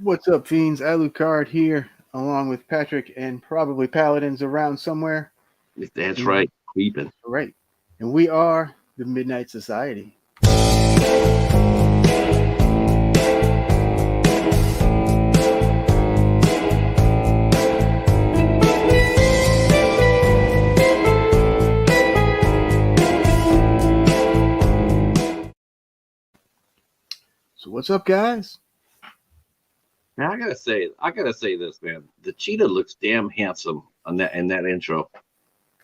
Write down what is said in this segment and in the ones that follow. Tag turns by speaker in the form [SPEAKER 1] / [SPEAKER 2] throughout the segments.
[SPEAKER 1] What's up, fiends? Alucard here, along with Patrick and probably Paladins around somewhere.
[SPEAKER 2] That's
[SPEAKER 1] And
[SPEAKER 2] right, creeping.
[SPEAKER 1] right, and we are the Midnight Society. So what's up, guys?
[SPEAKER 2] Now I gotta say this, man. The cheetah looks damn handsome on that in that intro.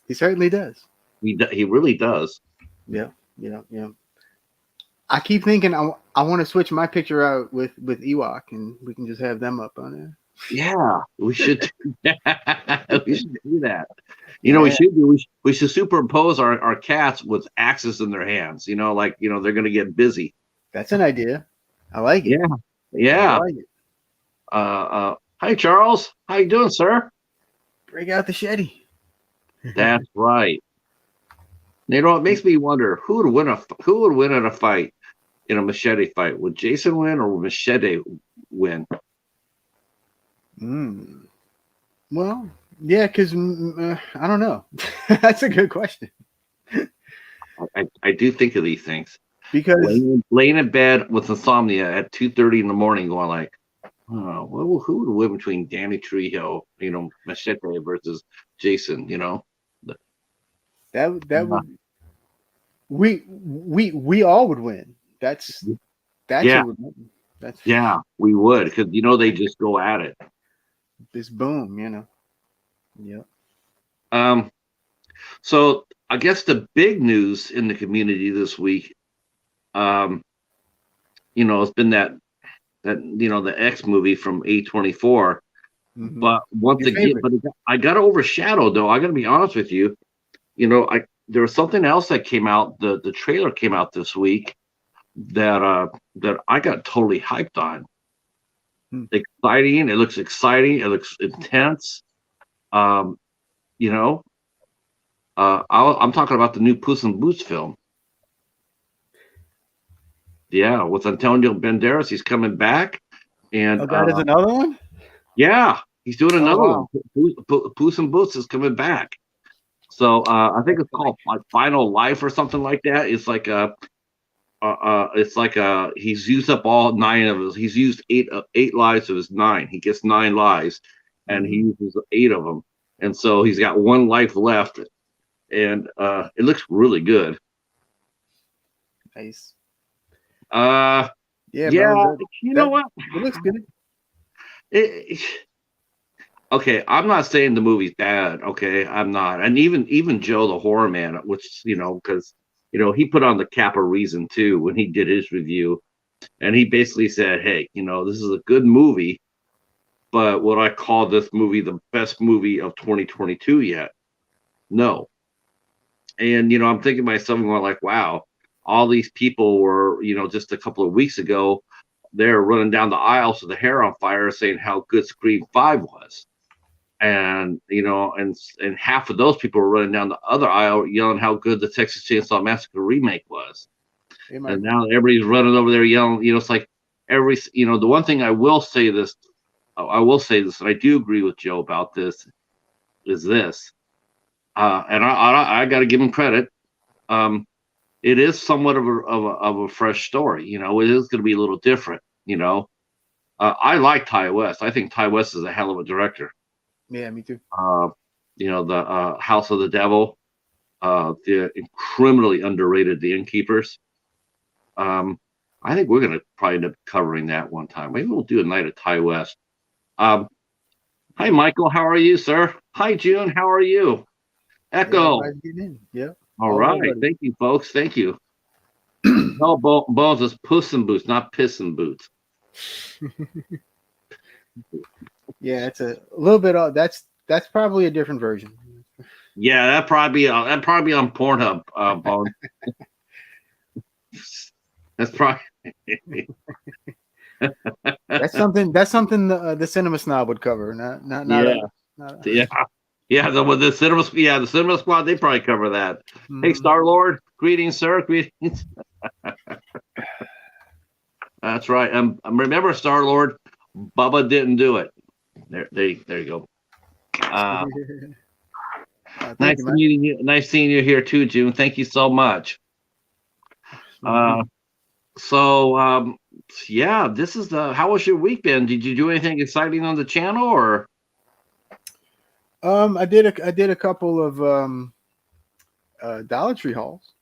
[SPEAKER 1] He certainly does.
[SPEAKER 2] He really does.
[SPEAKER 1] Yeah, yeah. I keep thinking I want to switch my picture out with Ewok, and we can just have them up on there.
[SPEAKER 2] Yeah, we should. Do that. We should do that. We
[SPEAKER 1] Yeah,
[SPEAKER 2] should do. We should superimpose our cats with axes in their hands. They're gonna get busy.
[SPEAKER 1] that's an idea. I like it.
[SPEAKER 2] Yeah,
[SPEAKER 1] I
[SPEAKER 2] yeah.
[SPEAKER 1] like it.
[SPEAKER 2] Hi, Charles. How you doing, sir?
[SPEAKER 1] Break out the shetty.
[SPEAKER 2] That's right. It makes me wonder who would win in a fight, in a machete fight. Would Jason win or would Machete win?
[SPEAKER 1] Well, yeah, because I don't know. That's a good question.
[SPEAKER 2] I do think of these things.
[SPEAKER 1] Because
[SPEAKER 2] laying in bed with insomnia at 2:30 in the morning, going like, oh, who would win between Danny Trejo, Machete versus Jason,
[SPEAKER 1] that would we all would win. That's
[SPEAKER 2] yeah,
[SPEAKER 1] who would win. That's
[SPEAKER 2] we would, because they just go at it.
[SPEAKER 1] this boom, Yeah.
[SPEAKER 2] So I guess the big news in the community this week, it's been that the X movie from A24.
[SPEAKER 1] Mm-hmm.
[SPEAKER 2] But once again, I got overshadowed though. I got to be honest with you. There was something else that came out. The trailer came out this week that I got totally hyped on. Exciting. It looks exciting. It looks intense. I'm talking about the new Puss in Boots film. Yeah, with Antonio Banderas, he's coming back, and
[SPEAKER 1] that is another one.
[SPEAKER 2] Yeah, he's doing another one. Puss in Boots is coming back. So I think it's called like Final Life or something like that. It's like he's used up all 9 of his. He's used eight lives of his 9. He gets 9 lives, and he uses 8 of them, and so he's got 1 life left, and it looks really good.
[SPEAKER 1] Nice.
[SPEAKER 2] Yeah.
[SPEAKER 1] Bro,
[SPEAKER 2] you know what?
[SPEAKER 1] It looks good.
[SPEAKER 2] Okay, I'm not saying the movie's bad. Okay, I'm not. And even Joe the Horror Man, which because he put on the cap of reason too when he did his review, and he basically said, "Hey, this is a good movie, but would I call this movie the best movie of 2022 yet? No." And I'm thinking to myself, going like, "Wow, all these people were, just a couple of weeks ago, they're running down the aisles with the hair on fire, saying how good Scream 5 was." And and half of those people were running down the other aisle yelling how good the Texas Chainsaw Massacre remake was. And now everybody's running over there yelling. It's like the one thing I will say this, and I do agree with Joe about this, is this, and I got to give him credit. It is somewhat of a fresh story. It is going to be a little different. I like Ty West. I think Ty West is a hell of a director.
[SPEAKER 1] Yeah, me too.
[SPEAKER 2] The House of the Devil, the criminally underrated The Innkeepers. I think we're gonna probably end up covering that one time. Maybe we'll do a night of Ty West. Hi, Michael. How are you, sir? Hi, June. How are you? Echo.
[SPEAKER 1] Yeah.
[SPEAKER 2] All right. Thank you, folks. Thank you. No, Bones is Puss in Boots, not Piss in Boots.
[SPEAKER 1] Yeah, it's a little bit. That's probably a different version.
[SPEAKER 2] Yeah, that'd probably be on Pornhub, Bone. That's probably
[SPEAKER 1] that's something the Cinema Snob would cover.
[SPEAKER 2] The Cinema Squad, they probably cover that. Hey, Star Lord, greetings, sir. Greetings. That's right. Remember, Star Lord, Bubba didn't do it. There you go.
[SPEAKER 1] Thank you,
[SPEAKER 2] Nice
[SPEAKER 1] Mike.
[SPEAKER 2] meeting you. Nice seeing you here too, June. Thank you so much. Uh, so yeah, this is the. How was your weekend? Did you do anything exciting on the channel or?
[SPEAKER 1] I did a couple of Dollar Tree hauls.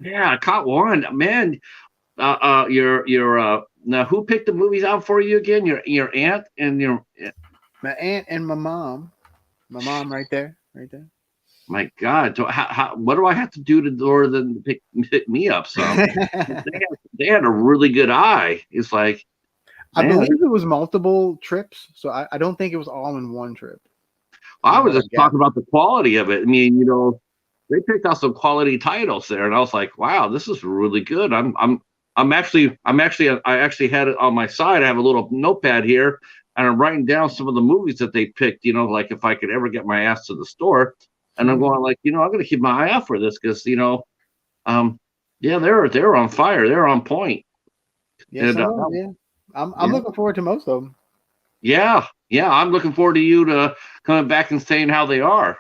[SPEAKER 2] Yeah, I caught one. Man, your now who picked the movies out for you again? Your aunt and your
[SPEAKER 1] My aunt and my mom. My mom right there, right there.
[SPEAKER 2] my God. So what do I have to do to lure them to pick me up some? They had a really good eye. It's like,
[SPEAKER 1] I
[SPEAKER 2] man,
[SPEAKER 1] believe it was multiple trips, so I don't think it was all in one trip.
[SPEAKER 2] I
[SPEAKER 1] From
[SPEAKER 2] was
[SPEAKER 1] what I
[SPEAKER 2] just
[SPEAKER 1] gather.
[SPEAKER 2] talking about the quality of it. I mean, they picked out some quality titles there, and I was like, wow, this is really good. I actually had it on my side. I have a little notepad here, and I'm writing down some of the movies that they picked. Like if I could ever get my ass to the store, and I'm going like, I'm going to keep my eye out for this because um, yeah, they're on fire. They're on point.
[SPEAKER 1] Yeah,
[SPEAKER 2] And
[SPEAKER 1] some of them. Yeah, I'm
[SPEAKER 2] yeah,
[SPEAKER 1] looking forward to most of them.
[SPEAKER 2] yeah, I'm looking forward to you to coming back and saying how they are.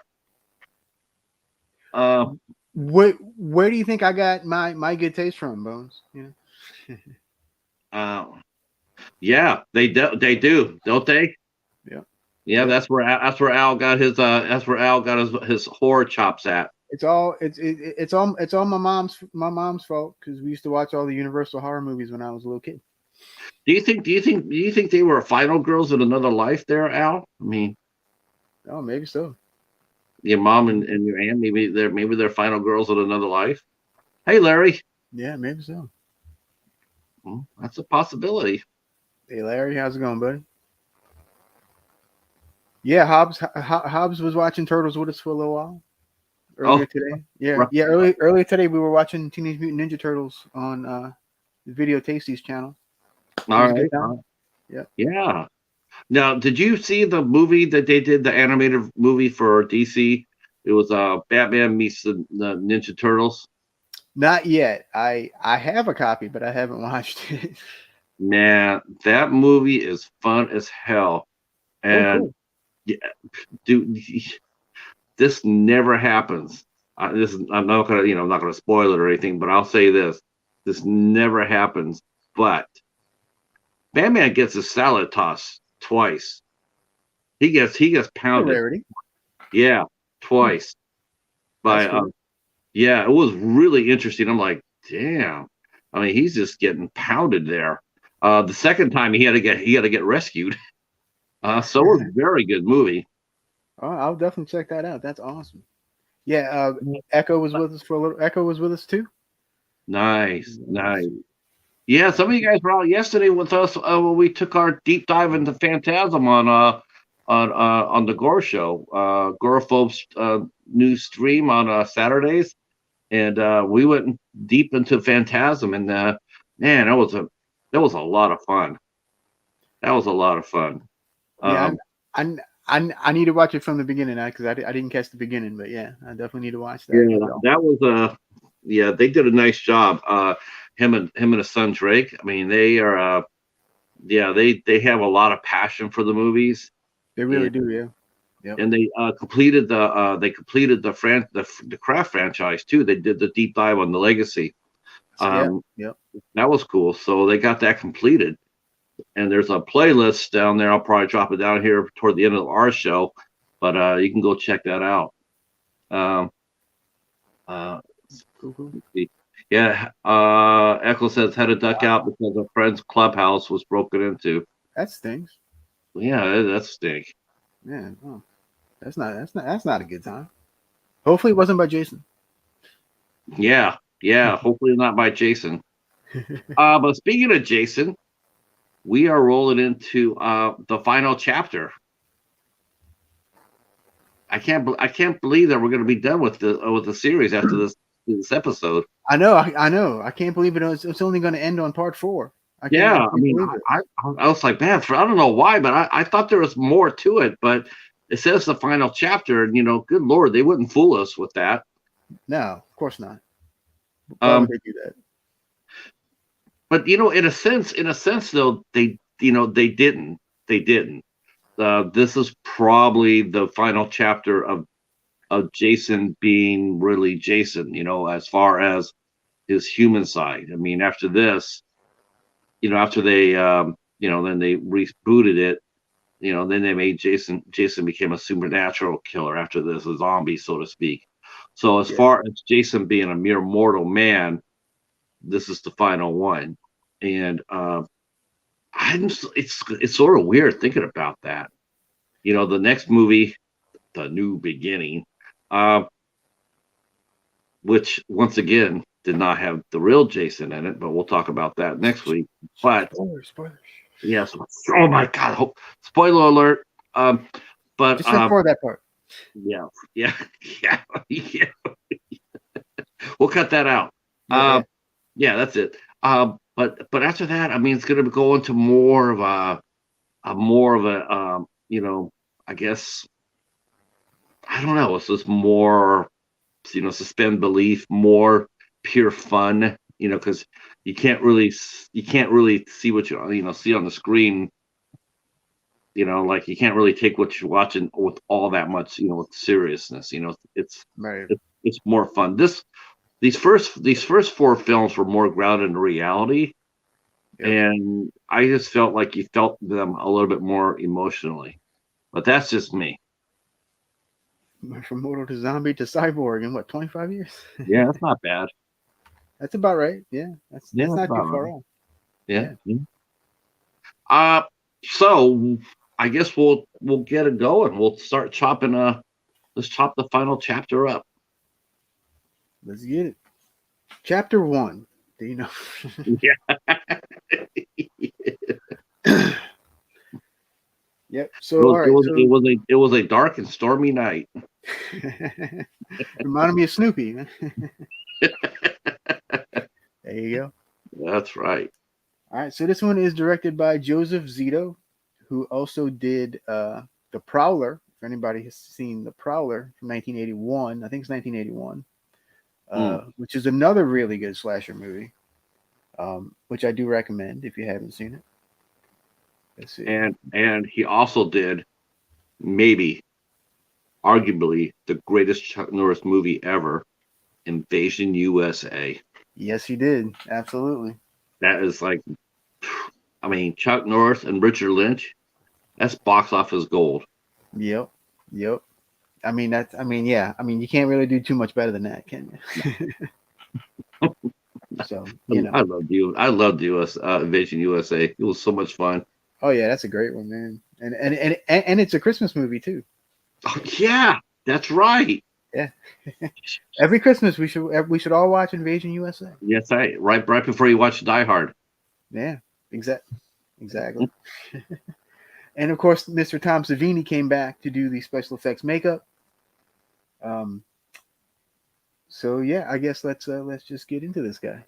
[SPEAKER 2] Uh,
[SPEAKER 1] Where do you think I got my good taste from, Bones?
[SPEAKER 2] uh, yeah, they do, don't they?
[SPEAKER 1] Yeah,
[SPEAKER 2] Yeah,
[SPEAKER 1] yeah.
[SPEAKER 2] that's where Al got his horror chops at.
[SPEAKER 1] It's all my mom's fault because we used to watch all the Universal horror movies when I was a little kid.
[SPEAKER 2] Do you think they were final girls in another life there, Al? I mean,
[SPEAKER 1] Oh, maybe so.
[SPEAKER 2] your mom and your aunt, maybe they're final girls in another life. Hey, Larry.
[SPEAKER 1] Yeah, maybe so.
[SPEAKER 2] Well, that's a possibility.
[SPEAKER 1] Hey, Larry, how's it going, buddy? Yeah, Hobbs was watching Turtles with us for a little while
[SPEAKER 2] Oh,
[SPEAKER 1] earlier today. Yeah,
[SPEAKER 2] right.
[SPEAKER 1] yeah. Earlier today, we were watching Teenage Mutant Ninja Turtles on the Video Tasties channel. It
[SPEAKER 2] All
[SPEAKER 1] was a good
[SPEAKER 2] right.
[SPEAKER 1] time. Yeah.
[SPEAKER 2] Yeah. Now, did you see the movie that they did, the animated movie for DC? It was Batman meets the Ninja Turtles.
[SPEAKER 1] Not yet. I have a copy, but I haven't watched it.
[SPEAKER 2] Man, that movie is fun as hell.
[SPEAKER 1] Oh,
[SPEAKER 2] And
[SPEAKER 1] cool.
[SPEAKER 2] yeah, dude, this never happens. I'm not gonna, I'm not gonna spoil it or anything, but I'll say this: this never happens. But Batman gets a salad toss twice. He gets
[SPEAKER 1] It's a
[SPEAKER 2] pounded.
[SPEAKER 1] rarity.
[SPEAKER 2] Yeah,
[SPEAKER 1] Hmm,
[SPEAKER 2] twice
[SPEAKER 1] that's
[SPEAKER 2] by
[SPEAKER 1] cool.
[SPEAKER 2] yeah, it was really interesting. I'm like, damn. I mean, he's just getting pounded there. The second time he had to get rescued. So it was a very good movie.
[SPEAKER 1] Oh, I'll definitely check that out. That's awesome. Yeah, Echo was with us for a little. Echo was with us too.
[SPEAKER 2] Nice, nice. Yeah, some of you guys were out yesterday with us when we took our deep dive into Phantasm on the Gore Show, Gorophobe's new stream on Saturdays, and we went deep into Phantasm, and man, that was a lot of fun. That was a lot of fun.
[SPEAKER 1] Yeah,
[SPEAKER 2] Um,
[SPEAKER 1] I need to watch it from the beginning now because I didn't catch the beginning, but yeah, I definitely need to watch that.
[SPEAKER 2] yeah, that was yeah, they did a nice job. Him and his son Drake. I mean, they are yeah, they have a lot of passion for the movies,
[SPEAKER 1] They really
[SPEAKER 2] and
[SPEAKER 1] do. Yeah. Yep.
[SPEAKER 2] and they completed the Craft franchise too. They did the deep dive on the Legacy.
[SPEAKER 1] Yeah.
[SPEAKER 2] Um,
[SPEAKER 1] Yep.
[SPEAKER 2] that was cool. So they got that completed. And there's a playlist down there. I'll probably drop it down here toward the end of our show, but you can go check that out. Um, uh,
[SPEAKER 1] Cool. Cool.
[SPEAKER 2] yeah, Echo says had to duck out because a friend's clubhouse was broken into.
[SPEAKER 1] That stings.
[SPEAKER 2] Yeah, that's stink.
[SPEAKER 1] Yeah. Oh, that's not a good time. Hopefully, it wasn't by Jason.
[SPEAKER 2] Yeah, yeah. Hopefully not by Jason. But speaking of Jason, we are rolling into the final chapter. I can't believe that we're going to be done with the series after this episode.
[SPEAKER 1] I know. I know. I can't believe it. It's only going to end on part 4. I can't. I
[SPEAKER 2] Yeah, I
[SPEAKER 1] can't
[SPEAKER 2] mean,
[SPEAKER 1] believe it.
[SPEAKER 2] I was like, man, I don't know why, but I thought there was more to it. But it says the final chapter, and good Lord, they wouldn't fool us with that.
[SPEAKER 1] No, of course not. Why would
[SPEAKER 2] Um,
[SPEAKER 1] they do that?
[SPEAKER 2] but in a sense, though, they they didn't. They didn't. This is probably the final chapter of Jason being really Jason. As far as his human side. I mean, after this, after they, then they rebooted it. Then they made Jason. Jason became a supernatural killer after this, a zombie, so to speak. So as far as Jason being a mere mortal man, this is the final one, and it's sort of weird thinking about that. The next movie, The New Beginning, which once again did not have the real Jason in it, but we'll talk about that next week. But
[SPEAKER 1] spoilers.
[SPEAKER 2] yes, oh my God, spoiler alert. But
[SPEAKER 1] just for that part.
[SPEAKER 2] Yeah. We'll cut that out. Yeah, that's it. But after that, I mean, it's going to go into more of a I guess, I don't know. It's just more, suspend belief, more pure fun, because you can't really see what you see on the screen. Like you can't really take what you're watching with all that much, with seriousness. It's
[SPEAKER 1] right.
[SPEAKER 2] It's more fun. These first four films were more grounded in reality, and I just felt like you felt them a little bit more emotionally. But that's just me.
[SPEAKER 1] From mortal to zombie to cyborg in what, 25 years?
[SPEAKER 2] Yeah, that's not bad.
[SPEAKER 1] That's about right. Yeah, that's not too far off.
[SPEAKER 2] Yeah. So I guess we'll get it going. We'll start chopping. Let's chop the final chapter up.
[SPEAKER 1] Let's get it. Chapter 1. Do you know?
[SPEAKER 2] Yeah.
[SPEAKER 1] Yep. So
[SPEAKER 2] it was a dark and stormy night.
[SPEAKER 1] Reminded me of Snoopy. There you go.
[SPEAKER 2] That's right.
[SPEAKER 1] All right. So this one is directed by Joseph Zito, who also did The Prowler. If anybody has seen The Prowler from 1981, I think it's 1981, which is another really good slasher movie, which I do recommend if you haven't seen it. Let's see.
[SPEAKER 2] And he also did, maybe, arguably, the greatest Chuck Norris movie ever, Invasion USA.
[SPEAKER 1] Yes, he did. Absolutely.
[SPEAKER 2] That is like, I mean, Chuck Norris and Richard Lynch, that's box office gold.
[SPEAKER 1] Yep. I mean, yeah. I mean, you can't really do too much better than that, can you? So,
[SPEAKER 2] I loved US Invasion USA. It was so much fun.
[SPEAKER 1] Oh yeah, that's a great one, man. And it's a Christmas movie too.
[SPEAKER 2] Oh, yeah, that's right.
[SPEAKER 1] Yeah. Every Christmas we should all watch Invasion USA.
[SPEAKER 2] Yes, right before you watch Die Hard.
[SPEAKER 1] Yeah, exactly. And of course, Mr. Tom Savini came back to do the special effects makeup. So yeah, I guess let's just get into this, guys.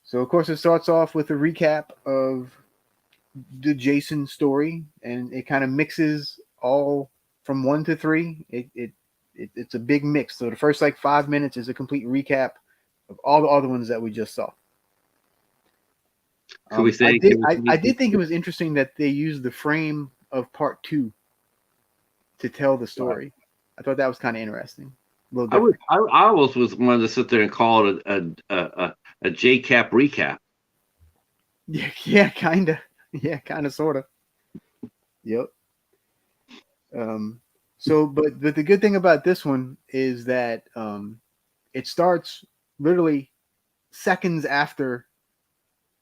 [SPEAKER 1] So of course, it starts off with a recap of the Jason story, and it kind of mixes all from 1 to 3. It's a big mix. So the first 5 minutes is a complete recap of all the other ones that we just saw.
[SPEAKER 2] Could we say?
[SPEAKER 1] I did think it was interesting that they used the frame of part 2 to tell the story. Right. I thought that was kind of interesting.
[SPEAKER 2] I almost was wanted to sit there and call it a JCap recap.
[SPEAKER 1] Yeah, kind of. Yeah, kind of, sort of. Yep. So, but the good thing about this one is that it starts literally seconds after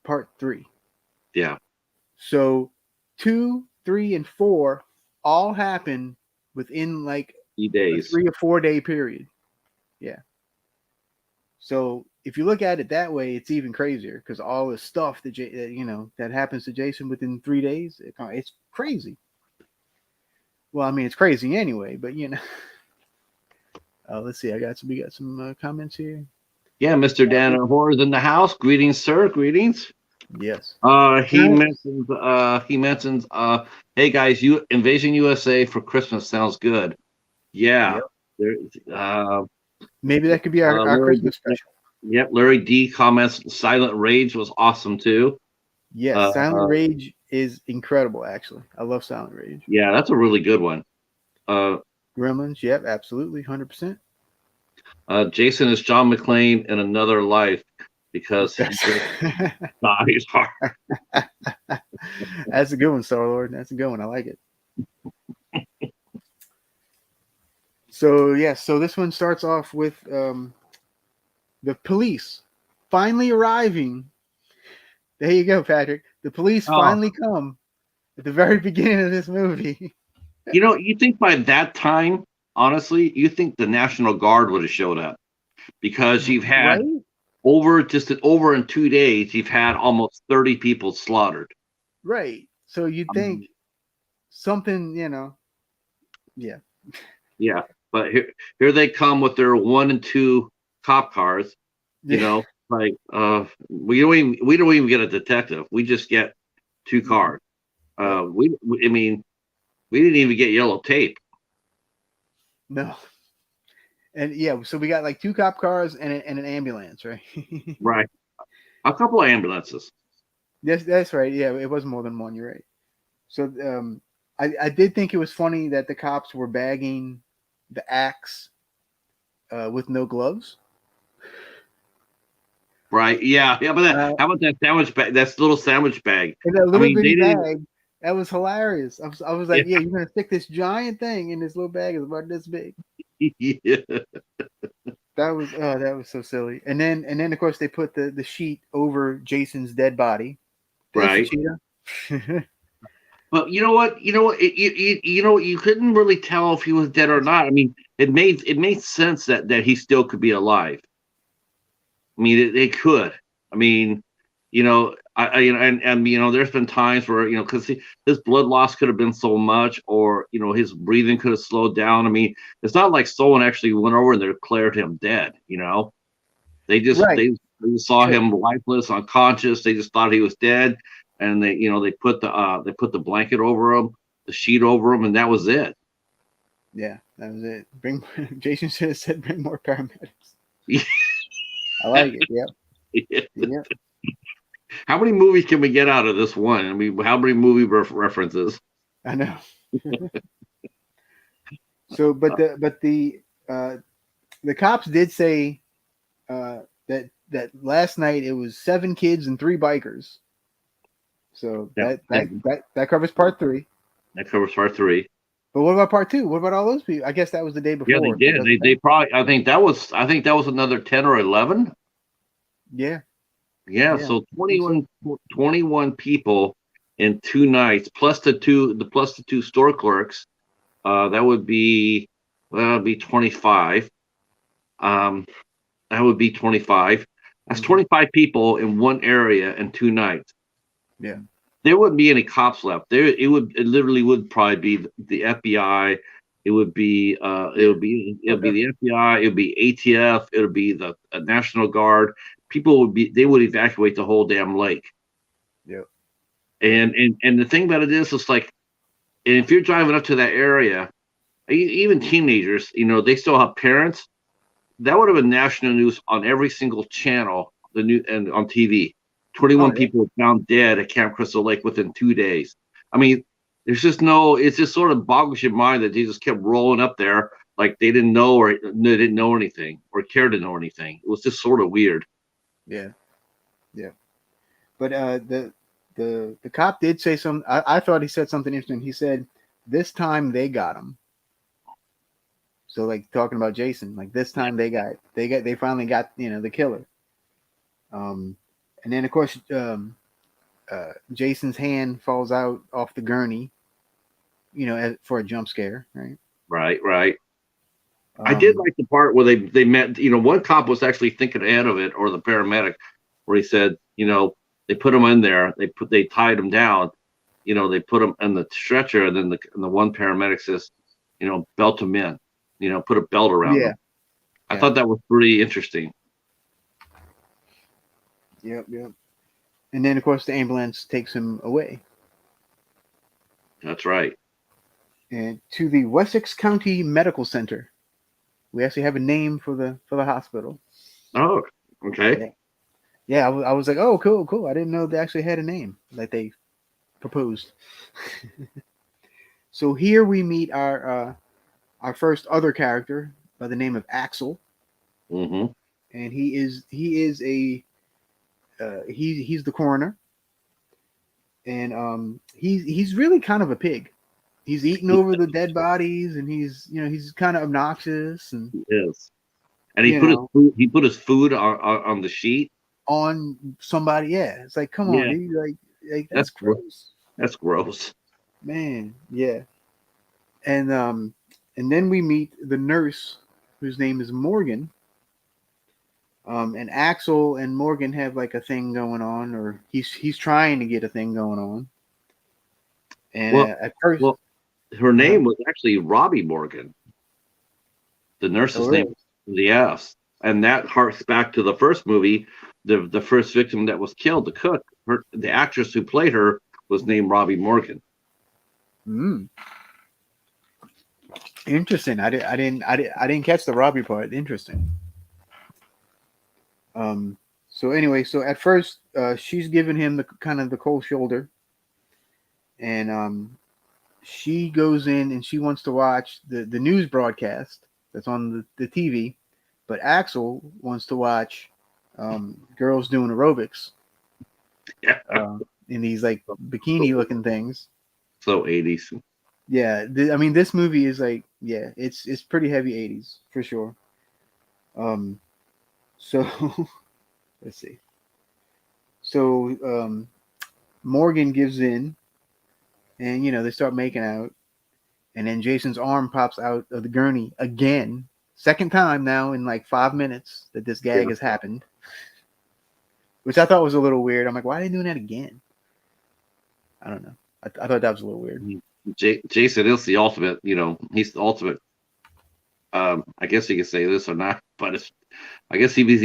[SPEAKER 1] part 3.
[SPEAKER 2] Yeah.
[SPEAKER 1] So 2, 3, and 4 all happen within
[SPEAKER 2] 3 days,
[SPEAKER 1] a 3 or 4 day period. Yeah. So if you look at it that way, it's even crazier because all the stuff that that happens to Jason within 3 days, it's crazy. Well, I mean, it's crazy anyway, but let's see. We got some comments here.
[SPEAKER 2] Yeah, Mr. Dan Horror's in the house. Greetings, sir. Greetings.
[SPEAKER 1] Yes.
[SPEAKER 2] He mentions. Hey guys, Invasion USA for Christmas sounds good. Yeah. Yep.
[SPEAKER 1] Maybe that could be our Christmas special.
[SPEAKER 2] Yep. Larry D comments. Silent Rage was awesome too.
[SPEAKER 1] Yes,
[SPEAKER 2] Uh,
[SPEAKER 1] Silent Rage is incredible. Actually, I love Silent Rage.
[SPEAKER 2] yeah, that's a really good one. Uh,
[SPEAKER 1] Gremlins, yep, absolutely, 100%.
[SPEAKER 2] Jason is John McClane in another life because he
[SPEAKER 1] That's
[SPEAKER 2] just dies hard.
[SPEAKER 1] that's a good one, Star Lord. That's a good one. I like it. So yeah, so this one starts off with the police finally arriving. There you go, Patrick. The police
[SPEAKER 2] Oh,
[SPEAKER 1] finally come at the very beginning of this movie.
[SPEAKER 2] you think by that time, honestly, you think the National Guard would have showed up because you've had
[SPEAKER 1] Right?
[SPEAKER 2] over in 2 days, you've had almost 30 people slaughtered.
[SPEAKER 1] Right. So you'd think
[SPEAKER 2] Um,
[SPEAKER 1] something, yeah.
[SPEAKER 2] yeah, but here they come with their 1 and 2 cop cars. You
[SPEAKER 1] Yeah.
[SPEAKER 2] know, like we don't even get a detective. We just get 2 cars.
[SPEAKER 1] Yep.
[SPEAKER 2] I mean, we didn't even get yellow tape.
[SPEAKER 1] No. And yeah, so we got like 2 cop cars and an ambulance, right?
[SPEAKER 2] Right. A couple of ambulances.
[SPEAKER 1] That's right. Yeah, it was more than one. You're right. So I did think it was funny that the cops were bagging the axe with no gloves.
[SPEAKER 2] Right. Yeah. Yeah. But
[SPEAKER 1] Uh,
[SPEAKER 2] how about that sandwich bag? That's little sandwich bag.
[SPEAKER 1] in that
[SPEAKER 2] I
[SPEAKER 1] little
[SPEAKER 2] mean,
[SPEAKER 1] bitty
[SPEAKER 2] they didn't.
[SPEAKER 1] bag, that was hilarious. I was like, yeah, you're gonna stick this giant thing in this little bag is about this big.
[SPEAKER 2] Yeah,
[SPEAKER 1] That was so silly. And then of course they put the sheet over Jason's dead body. Thank you,
[SPEAKER 2] right.
[SPEAKER 1] Cheetah.
[SPEAKER 2] But you know what? You know what? You know, you couldn't really tell if he was dead or not. I mean, it made sense that he still could be alive. I mean, it could. I mean, and there's been times where because his blood loss could have been so much, or his breathing could have slowed down. I mean, it's not like someone actually went over and they declared him dead. They just
[SPEAKER 1] Right.
[SPEAKER 2] they saw
[SPEAKER 1] True.
[SPEAKER 2] him lifeless, unconscious. They just thought he was dead, and they put the blanket over him, the sheet over him, and that was it.
[SPEAKER 1] Yeah, that was it. Bring Jason should have said bring more paramedics. I like it. Yep. Yep.
[SPEAKER 2] How many movies can we get out of this one? I mean, how many movie references?
[SPEAKER 1] I know. So, but the cops did say that last night it was 7 kids and 3 bikers. So
[SPEAKER 2] Yeah,
[SPEAKER 1] that covers part 3.
[SPEAKER 2] that covers part 3.
[SPEAKER 1] But what about part 2? What about all those people? I guess that was the day
[SPEAKER 2] Yeah, they
[SPEAKER 1] before. So it
[SPEAKER 2] did. They
[SPEAKER 1] doesn't
[SPEAKER 2] they
[SPEAKER 1] count.
[SPEAKER 2] probably. I think that was another 10 or 11.
[SPEAKER 1] Yeah,
[SPEAKER 2] Yeah,
[SPEAKER 1] yeah,
[SPEAKER 2] so
[SPEAKER 1] I think so.
[SPEAKER 2] 21 people in 2 nights, plus the two store clerks. That would be 25. Um, that would be 25. That's
[SPEAKER 1] Hmm.
[SPEAKER 2] 25 people in one area in 2 nights.
[SPEAKER 1] Yeah,
[SPEAKER 2] There wouldn't be any cops left. It literally would probably be the FBI. It would be
[SPEAKER 1] yeah.
[SPEAKER 2] it
[SPEAKER 1] Oh,
[SPEAKER 2] would be the
[SPEAKER 1] definitely.
[SPEAKER 2] FBI. It would be ATF. It would be the National Guard. They would evacuate the whole damn lake.
[SPEAKER 1] Yep, yep.
[SPEAKER 2] And the thing about it is, it's like, and if you're driving up to that area, even teenagers, they still have parents. That would have been national news on every single channel, the new and on TV.
[SPEAKER 1] Oh
[SPEAKER 2] 21
[SPEAKER 1] yeah,
[SPEAKER 2] people found dead at Camp Crystal Lake within 2 days. I mean, there's just no. It just sort of boggles your mind that they just kept rolling up there like they didn't know, or they didn't know anything or care to know anything. It was just sort of weird.
[SPEAKER 1] yeah, yeah. But the cop did say something. I thought he said something interesting. He said, "This time they got him." So like talking about Jason, like this time they finally got the killer. Um, and then of course Jason's hand falls out off the gurney, for a jump scare, right?
[SPEAKER 2] Right, right. I did
[SPEAKER 1] Um,
[SPEAKER 2] like the part where they met. One cop was actually thinking ahead of it, or the paramedic, where he said, they put him in there. They tied him down. They put him in the stretcher, and then the one paramedic says, belt him in. Put a belt around
[SPEAKER 1] yeah,
[SPEAKER 2] him. I
[SPEAKER 1] yeah,
[SPEAKER 2] thought that was pretty interesting.
[SPEAKER 1] yep, yep. And then of course the ambulance takes him away
[SPEAKER 2] That's right.
[SPEAKER 1] and to the Wessex County Medical Center. We actually have a name for the hospital.
[SPEAKER 2] Oh, okay.
[SPEAKER 1] Yeah. Yeah, I was like, oh, cool, cool. I didn't know they actually had a name that they proposed. So here we meet our first other character by the name of Axel,
[SPEAKER 2] Mm-hmm.
[SPEAKER 1] and he is a he's the coroner, and he's really kind of a pig. He's eating over the dead bodies, and he's kind of obnoxious, and
[SPEAKER 2] He is. And
[SPEAKER 1] you know
[SPEAKER 2] he put his food on the sheet.
[SPEAKER 1] on somebody. Yeah, it's like, come on,
[SPEAKER 2] Yeah,
[SPEAKER 1] dude, like
[SPEAKER 2] that's
[SPEAKER 1] that's gross,
[SPEAKER 2] that's gross.
[SPEAKER 1] man. Yeah, and and then we meet the nurse whose name is Morgan. And Axel and Morgan have like a thing going on, or he's trying to get a thing going on. And
[SPEAKER 2] Well,
[SPEAKER 1] at first,
[SPEAKER 2] well, her
[SPEAKER 1] uh
[SPEAKER 2] name was actually Robbie Morgan. The
[SPEAKER 1] oh
[SPEAKER 2] nurse's name
[SPEAKER 1] really?
[SPEAKER 2] was yes, and that harks back to the first movie. The first victim that was killed, the cook, the actress who played her was named Robbie Morgan.
[SPEAKER 1] Mm, interesting. I didn't catch the Robbie part. Interesting. Um, so anyway, so at first, she's giving him the kind of the cold shoulder, and she goes in and she wants to watch the news broadcast that's on the TV, but Axel wants to watch girls doing aerobics
[SPEAKER 2] Yeah,
[SPEAKER 1] uh, in these like bikini looking things.
[SPEAKER 2] so 80s.
[SPEAKER 1] Yeah, I mean this movie is like, yeah, it's pretty heavy 80s for sure. Um, so let's see. So Morgan gives in, and they start making out, and then Jason's arm pops out of the gurney again, second time now in like 5 minutes that this gag
[SPEAKER 2] Yeah.
[SPEAKER 1] has happened, which I thought was a little weird. I'm like, why are they doing that again? I don't know. I thought that was a little weird.
[SPEAKER 2] Jason is the ultimate. He's the ultimate. I guess you could say this or not, but I guess he's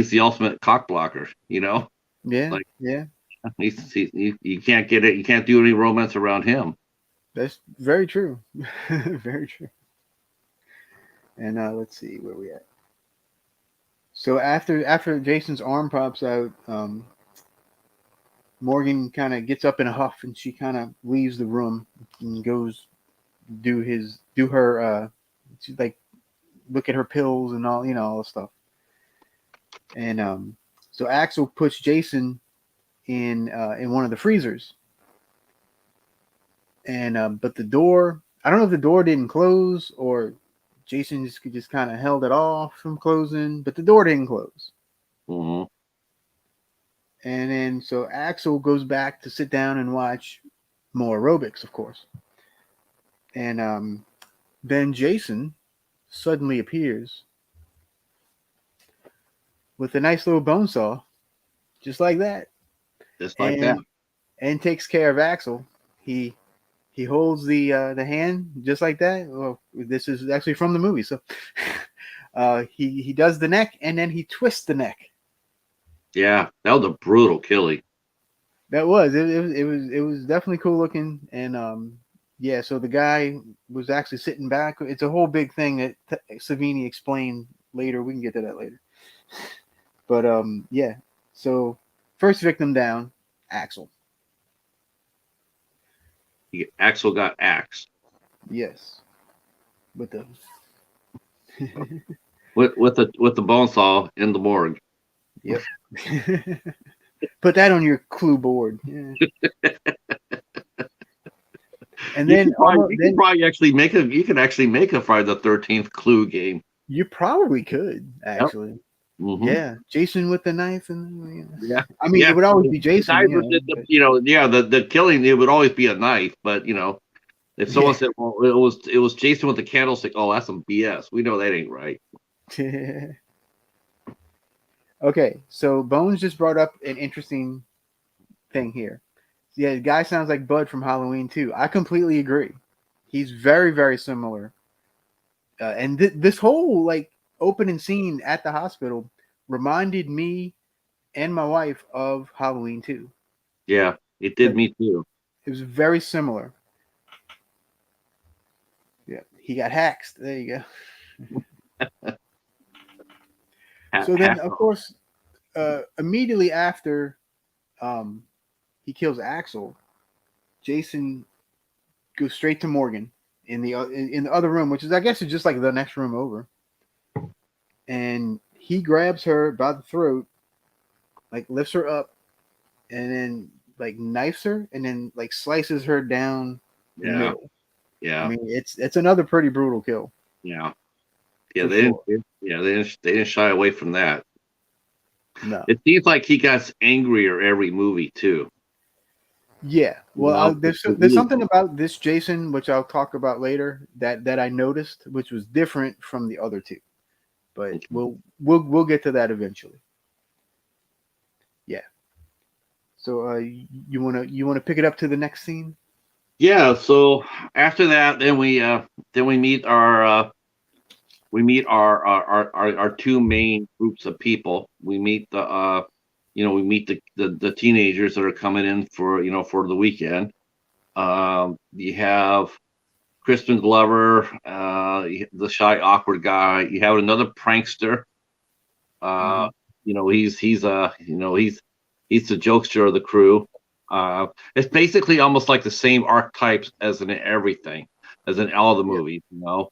[SPEAKER 2] the ultimate cock blocker.
[SPEAKER 1] Yeah,
[SPEAKER 2] Like
[SPEAKER 1] yeah,
[SPEAKER 2] you can't get it. You can't do any romance around him.
[SPEAKER 1] that's very true. Very true. And let's see where we at. So after Jason's arm pops out, Morgan kind of gets up in a huff and she kind of leaves the room and goes do her she, like look at her pills and all the stuff. And so Axel puts Jason in one of the freezers, and but the door, I don't know if the door didn't close or Jason just kind of held it off from closing, but the door didn't close.
[SPEAKER 2] Hmm.
[SPEAKER 1] And then so Axel goes back to sit down and watch more aerobics, of course. And then Jason suddenly appears with a nice little bone saw, just like that,
[SPEAKER 2] Just like that.
[SPEAKER 1] and takes care of Axel. He he holds the hand just like that. Well, this is actually from the movie, so he does the neck and then he twists the neck.
[SPEAKER 2] Yeah, that was a brutal killing.
[SPEAKER 1] That was it was definitely cool looking, and yeah. So the guy was actually sitting back. It's a whole big thing that Savini explained later. We can get to that later. But yeah. So first victim down, Axel.
[SPEAKER 2] Axel got axed
[SPEAKER 1] Yes, with the
[SPEAKER 2] with the bone saw in the morgue.
[SPEAKER 1] yep. Put that on your clue board. Yeah. And then almost
[SPEAKER 2] You could
[SPEAKER 1] then
[SPEAKER 2] probably actually make a Friday the 13th clue game.
[SPEAKER 1] you probably could
[SPEAKER 2] Yep.
[SPEAKER 1] actually.
[SPEAKER 2] Hmm.
[SPEAKER 1] Yeah, Jason with the knife, and
[SPEAKER 2] Yeah.
[SPEAKER 1] I mean, it
[SPEAKER 2] Yeah.
[SPEAKER 1] would always be
[SPEAKER 2] The
[SPEAKER 1] Jason,
[SPEAKER 2] guys with
[SPEAKER 1] but
[SPEAKER 2] yeah, the killing, it would always be a knife, but if someone
[SPEAKER 1] yeah.
[SPEAKER 2] said, well, it was Jason with the candlestick, oh, that's some BS. We know that ain't right.
[SPEAKER 1] Okay, so Bones just brought up an interesting thing here. Yeah, the guy sounds like Bud from Halloween too. I completely agree. He's very, very similar. And this whole like opening scene at the hospital reminded me and my wife of Halloween too.
[SPEAKER 2] Yeah, it did
[SPEAKER 1] Like
[SPEAKER 2] me too.
[SPEAKER 1] it was very similar. Yeah, he got hacked. There you go. So then,
[SPEAKER 2] Half
[SPEAKER 1] of course, immediately after um, he kills Axel, Jason goes straight to Morgan in the other room, which is I guess is just like the next room over, and he grabs her by the throat, like lifts her up, and then like knifes her, and then like slices her down the
[SPEAKER 2] Yeah,
[SPEAKER 1] middle. I
[SPEAKER 2] yeah,
[SPEAKER 1] mean, it's another pretty brutal kill
[SPEAKER 2] yeah, yeah.
[SPEAKER 1] for sure.
[SPEAKER 2] They didn't shy away from that.
[SPEAKER 1] No.
[SPEAKER 2] It seems like he got angrier every movie too.
[SPEAKER 1] Yeah.
[SPEAKER 2] You
[SPEAKER 1] Well,
[SPEAKER 2] know,
[SPEAKER 1] there's something about this Jason, which I'll talk about later, that I noticed, which was different from the other two. But we'll get to that eventually. Yeah. So you wanna pick it up to the next scene?
[SPEAKER 2] yeah. So after that, then we meet our two main groups of people. We meet we meet the teenagers that are coming in for for the weekend. You have Crispin Glover, the shy, awkward guy. You have another prankster.
[SPEAKER 1] Mm-hmm.
[SPEAKER 2] Uh, he's the jokester of the crew. It's basically almost like the same archetypes as in everything, as in all the
[SPEAKER 1] Yeah.
[SPEAKER 2] movies.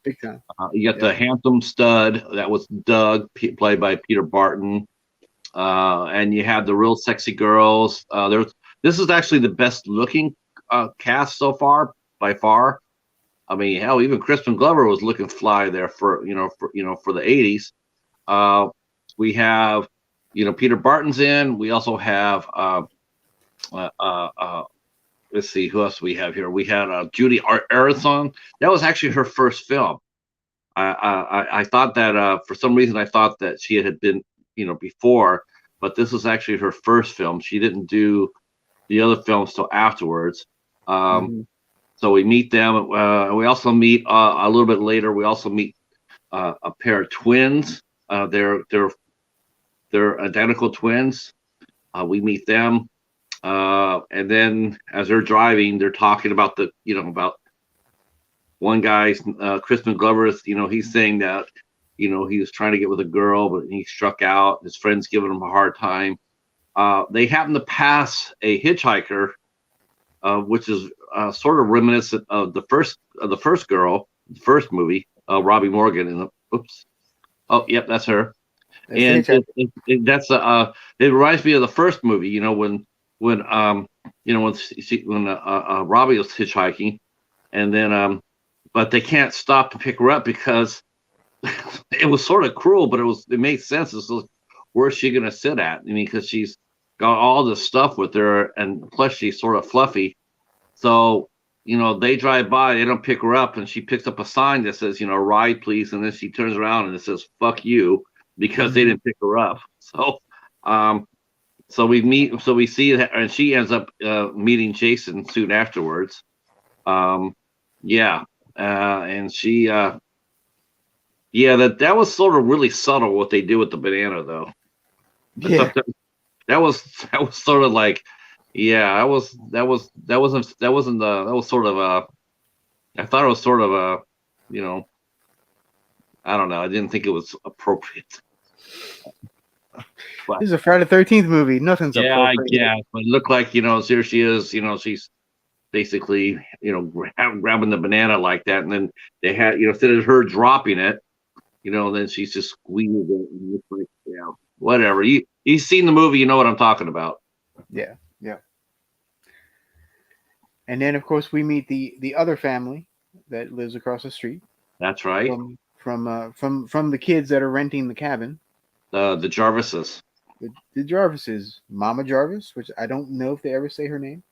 [SPEAKER 1] Big time.
[SPEAKER 2] You got
[SPEAKER 1] Yeah.
[SPEAKER 2] the handsome stud that was Doug, played by Peter Barton, and you had the real sexy girls. This is actually the best looking cast so far by far. I mean, hell, even Crispin Glover was looking fly there for the '80s. Uh, we have, Peter Barton's in. We also have, uh, uh, uh, let's see, who else we have here? We had Judy Arison. That was actually her first film. I thought that for some reason I thought that she had been, before, but this was actually her first film. She didn't do the other films till afterwards. Um,
[SPEAKER 1] Mm-hmm.
[SPEAKER 2] so we meet them. We also meet a little bit later. We also meet a pair of twins. They're identical twins. We meet them, and then as they're driving, they're talking about about one guy, Crispin Glover. He's saying that he was trying to get with a girl, but he struck out. His friends giving him a hard time. They happen to pass a hitchhiker, which is sort of reminiscent of the first girl, the first movie, Robbie Morgan. And oops, oh, yep, that's her.
[SPEAKER 1] That's the
[SPEAKER 2] And
[SPEAKER 1] hitchhiker.
[SPEAKER 2] it reminds me of the first movie. When Robbie was hitchhiking, and then but they can't stop to pick her up because it was sort of cruel, but it made sense. It's like, where's she gonna sit at? I mean, because she's got all this stuff with her, and plus she's sort of fluffy. So, they drive by, they don't pick her up, and she picks up a sign that says, ride please, and then she turns around and it says, fuck you, because they
[SPEAKER 1] Mm-hmm.
[SPEAKER 2] didn't pick her up. So, um, so we see that, and she ends up meeting Jason soon afterwards. Um, yeah, and yeah, that was sort of really subtle what they do with the banana, though. I
[SPEAKER 1] Yeah.
[SPEAKER 2] thought that was sort of like, yeah, that was sort of I thought it was sort of you know, I don't know. I didn't think it was appropriate, but
[SPEAKER 1] This is a Friday the 13th movie. Nothing's
[SPEAKER 2] yeah, I
[SPEAKER 1] appropriate.
[SPEAKER 2] guess. But it looked like here she is. She's basically grabbing the banana like that, and then they had instead of her dropping it, then she's just squeezing it, and it's like whatever. You've seen the movie, you know what I'm talking about.
[SPEAKER 1] Yeah. Yeah. And then of course we meet the other family that lives across the street
[SPEAKER 2] That's right.
[SPEAKER 1] from the kids that are renting the cabin.
[SPEAKER 2] The Jarvises.
[SPEAKER 1] The Jarvises, Mama Jarvis, which I don't know if they ever say her name.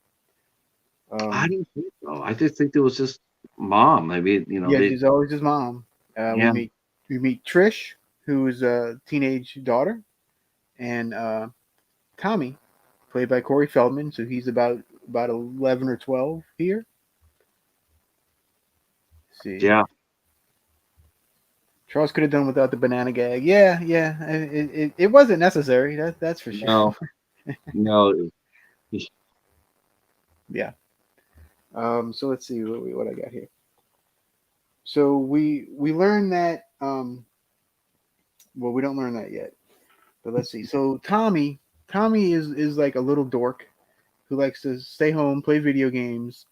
[SPEAKER 2] I
[SPEAKER 1] Um,
[SPEAKER 2] didn't think so. I just think it was just mom. Maybe
[SPEAKER 1] yeah,
[SPEAKER 2] they.
[SPEAKER 1] she's always his mom. We
[SPEAKER 2] Yeah,
[SPEAKER 1] meet Trish, who is a teenage daughter, and Tommy, played by Corey Feldman. So he's about 11 or 12 here. Let's see,
[SPEAKER 2] yeah.
[SPEAKER 1] Charles could have done without the banana gag. Yeah, yeah, it wasn't necessary. That's for sure.
[SPEAKER 2] No, no.
[SPEAKER 1] Yeah. So let's see what I got here. So we learn that well, we don't learn that yet. But let's see. So Tommy is like a little dork who likes to stay home, play video games,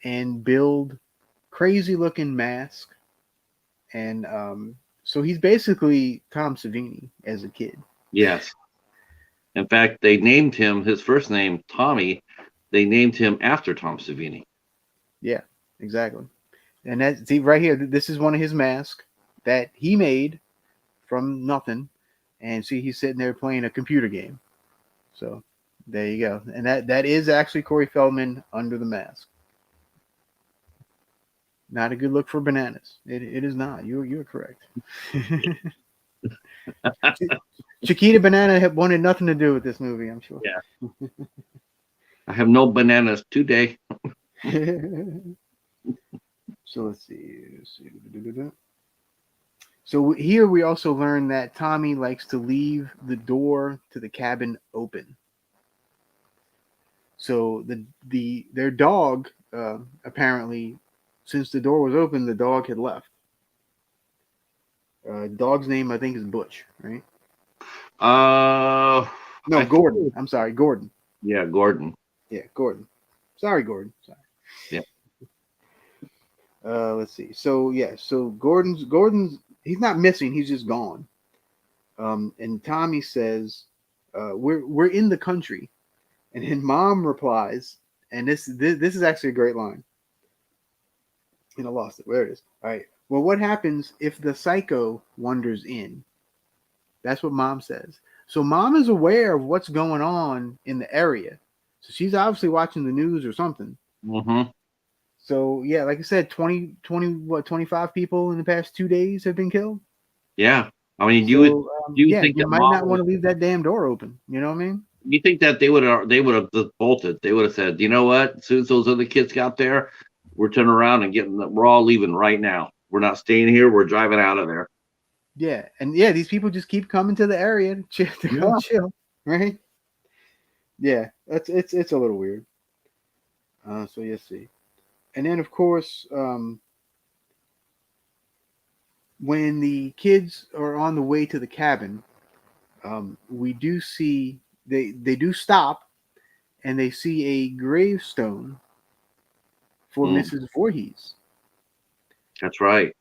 [SPEAKER 1] and build crazy looking masks. And so he's basically Tom Savini as a kid.
[SPEAKER 2] Yes. In fact, they named him his first name Tommy. They named him after Tom Savini.
[SPEAKER 1] Yeah, exactly. And that see right here, this is one of his masks that he made from nothing. And see, he's sitting there playing a computer game. So there you go. And that is actually Corey Feldman under the mask. Not a good look for bananas. It is not. You're correct. Chiquita Banana wanted nothing to do with this movie, I'm sure.
[SPEAKER 2] Yeah. I have no bananas today.
[SPEAKER 1] So let's see. So here we also learn that Tommy likes to leave the door to the cabin open. So their dog apparently, since the door was open, the dog had left. Dog's name I think is Butch, right? No,
[SPEAKER 2] I
[SPEAKER 1] Gordon. I'm sorry, Gordon.
[SPEAKER 2] Yeah, Gordon.
[SPEAKER 1] Yeah, Gordon. Sorry, Gordon. Sorry.
[SPEAKER 2] Yeah.
[SPEAKER 1] Let's see. So yeah, so Gordon's he's not missing. He's just gone. And Tommy says, "We're in the country," and then Mom replies, and this is actually a great line. And I lost it. Where it is. All right. Well, what happens if the psycho wanders in? That's what Mom says. So Mom is aware of what's going on in the area. So she's obviously watching the news or something.
[SPEAKER 2] Mm-hmm.
[SPEAKER 1] So yeah, like I said, 25 people in the past 2 days have been killed.
[SPEAKER 2] Yeah. I mean,
[SPEAKER 1] So
[SPEAKER 2] you would
[SPEAKER 1] yeah,
[SPEAKER 2] think
[SPEAKER 1] you
[SPEAKER 2] that
[SPEAKER 1] might not
[SPEAKER 2] mom
[SPEAKER 1] want to leave that damn door open. You know what I mean?
[SPEAKER 2] you think that they would have just bolted. They would have said, you know what? As soon as those other kids got there, we're turning around and we're all leaving right now. We're not staying here. We're driving out of there.
[SPEAKER 1] Yeah, and yeah, these people just keep coming to the area to come
[SPEAKER 2] Yeah.
[SPEAKER 1] chill, right? Yeah, it's a little weird. So you see, and then of course, when the kids are on the way to the cabin, we do see they do stop and they see a gravestone for
[SPEAKER 2] Mm,
[SPEAKER 1] Mrs. Voorhees.
[SPEAKER 2] that's right.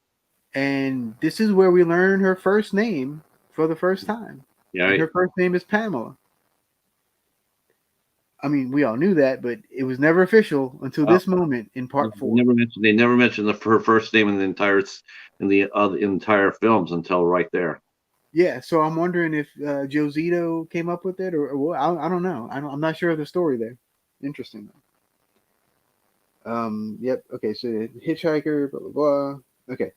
[SPEAKER 1] And this is where we learn her first name for the first time.
[SPEAKER 2] Yeah.
[SPEAKER 1] And her first name is Pamela. I mean, we all knew that, but it was never official until
[SPEAKER 2] Well,
[SPEAKER 1] this moment in
[SPEAKER 2] they
[SPEAKER 1] part four.
[SPEAKER 2] never mentioned her first name in the entire films until right there.
[SPEAKER 1] Yeah, so I'm wondering if Josito came up with it, or well, I don't know. I'm not sure of the story there. Interesting though. Yep. Okay. So hitchhiker, blah blah blah. Okay.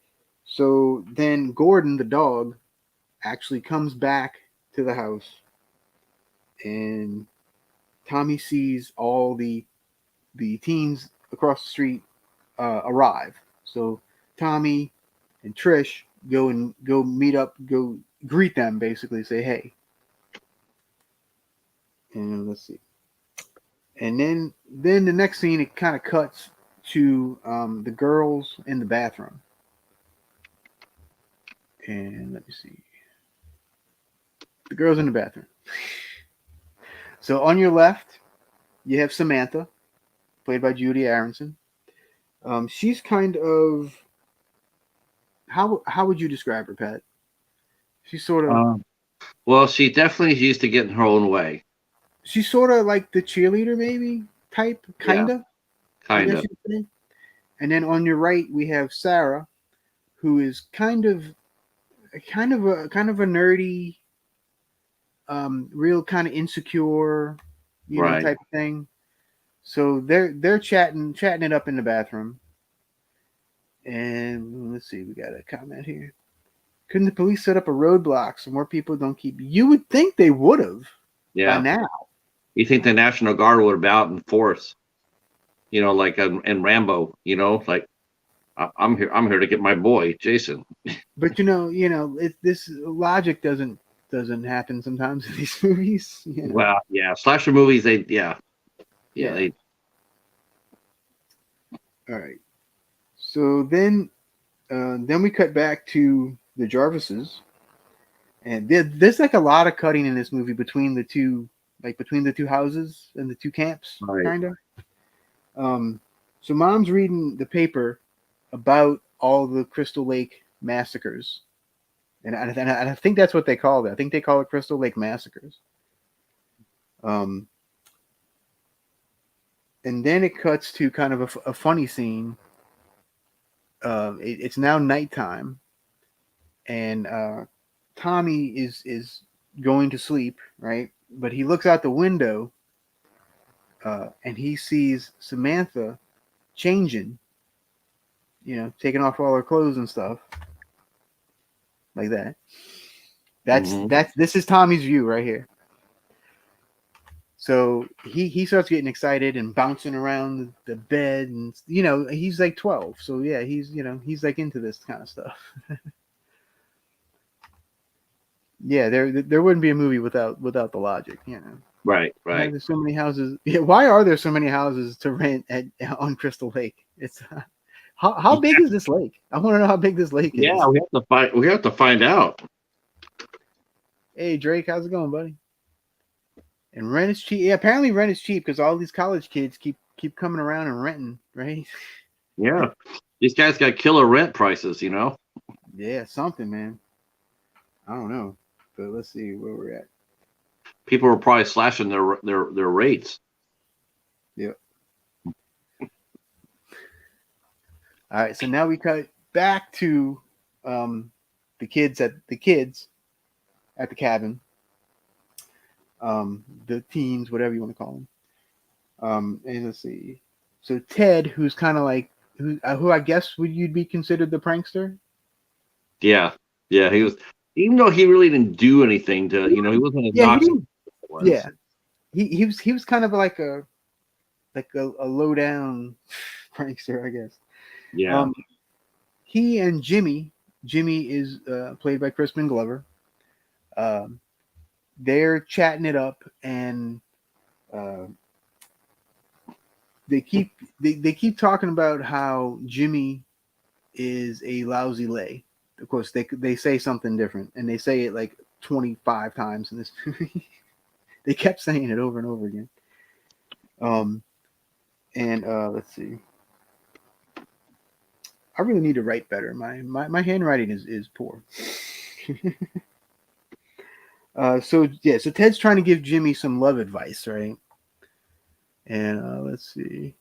[SPEAKER 1] So then Gordon, the dog, actually comes back to the house, and Tommy sees all the teens across the street arrive. So Tommy and Trish go meet up, go greet them, basically say hey. And let's see. And then the next scene it kind of cuts to the girls in the bathroom. And let me see. The girls in the bathroom. So on your left, you have Samantha, played by Judy Aronson. She's kind of how would you describe her, Pat? She's sort of
[SPEAKER 2] Um, well, she definitely is used to getting her own way.
[SPEAKER 1] she's sort of like the cheerleader maybe type,
[SPEAKER 2] Yeah,
[SPEAKER 1] kinda. I
[SPEAKER 2] kind
[SPEAKER 1] guess
[SPEAKER 2] of.
[SPEAKER 1] you could say. And then on your right we have Sarah, who is kind of a nerdy, real kind of insecure,
[SPEAKER 2] Right.
[SPEAKER 1] type of thing. So they're chatting it up in the bathroom. And let's see, we got a comment here. Couldn't the police set up a roadblock so more people don't keep? You would think they would have by
[SPEAKER 2] Yeah.
[SPEAKER 1] now.
[SPEAKER 2] You think the National Guard would have been out in force? Like in Rambo. Like I'm here. I'm here to get my boy Jason.
[SPEAKER 1] But this logic doesn't happen sometimes in these movies.
[SPEAKER 2] Well, yeah, slasher movies. Yeah.
[SPEAKER 1] Yeah.
[SPEAKER 2] They
[SPEAKER 1] All right. So then we cut back to the Jarvises, And there's like a lot of cutting in this movie between the two, like between the two houses and the two camps,
[SPEAKER 2] Right.
[SPEAKER 1] kind of. Um, so mom's reading the paper about all the Crystal Lake massacres, and I think that's what they call it. I think they call it Crystal Lake massacres. Um, and then it cuts to kind of a funny scene. It's now nighttime, and Tommy is going to sleep, right? But he looks out the window, and he sees Samantha changing, taking off all her clothes and stuff like that.
[SPEAKER 2] Hmm.
[SPEAKER 1] This is Tommy's view right here. So he starts getting excited and bouncing around the bed, and he's like 12, so yeah, he's like into this kind of stuff. Yeah, there wouldn't be a movie without the logic.
[SPEAKER 2] Right.
[SPEAKER 1] Why are
[SPEAKER 2] Right.
[SPEAKER 1] there so many houses? Yeah, why are there so many houses to rent on Crystal Lake? It's how big is this lake? I want to know how big this lake
[SPEAKER 2] Yeah,
[SPEAKER 1] is.
[SPEAKER 2] we have to find. We have to find out.
[SPEAKER 1] Hey Drake, how's it going, buddy? And rent is cheap. Yeah, apparently rent is cheap because all these college kids keep coming around and renting, right?
[SPEAKER 2] Yeah, these guys got killer rent prices.
[SPEAKER 1] Yeah, something, man. I don't know, but let's see where we're at.
[SPEAKER 2] People were probably slashing their rates.
[SPEAKER 1] Yep. All right, so now we cut back to the kids at the cabin, the teens, whatever you want to call them. And let's see. So Ted, who's kind of like who I guess you'd be considered the prankster.
[SPEAKER 2] Yeah, yeah. He was, even though he really didn't do anything to, he wasn't as
[SPEAKER 1] Yeah, he
[SPEAKER 2] noxious
[SPEAKER 1] didn't.
[SPEAKER 2] as it was.
[SPEAKER 1] Yeah, he was kind of like a low down prankster, I guess.
[SPEAKER 2] Yeah,
[SPEAKER 1] Um, he and Jimmy is played by Crispin Glover. Um, they're chatting it up, and uh, they keep talking about how Jimmy is a lousy lay. Of course, they say something different, and they say it like 25 times in this movie. They kept saying it over and over again. Um, and let's see. I really need to write better. My handwriting is poor. So yeah, so Ted's trying to give Jimmy some love advice, right? And let's see.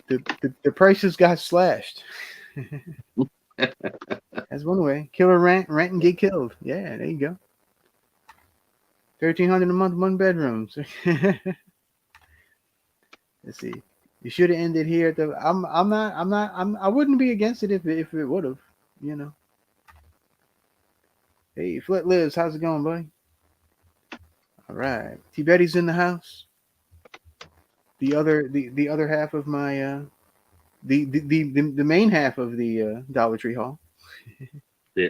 [SPEAKER 1] The prices got slashed. That's one way. Killer rent and get killed. Yeah, there you go. 1,300 a month, one bedroom. Let's see. You should have ended here. I wouldn't be against it if it would have. You know. Hey, Flit Lives, how's it going, buddy? All right. T Betty's in the house. The other half of my the main half of the Dollar Tree Hall.
[SPEAKER 2] yeah,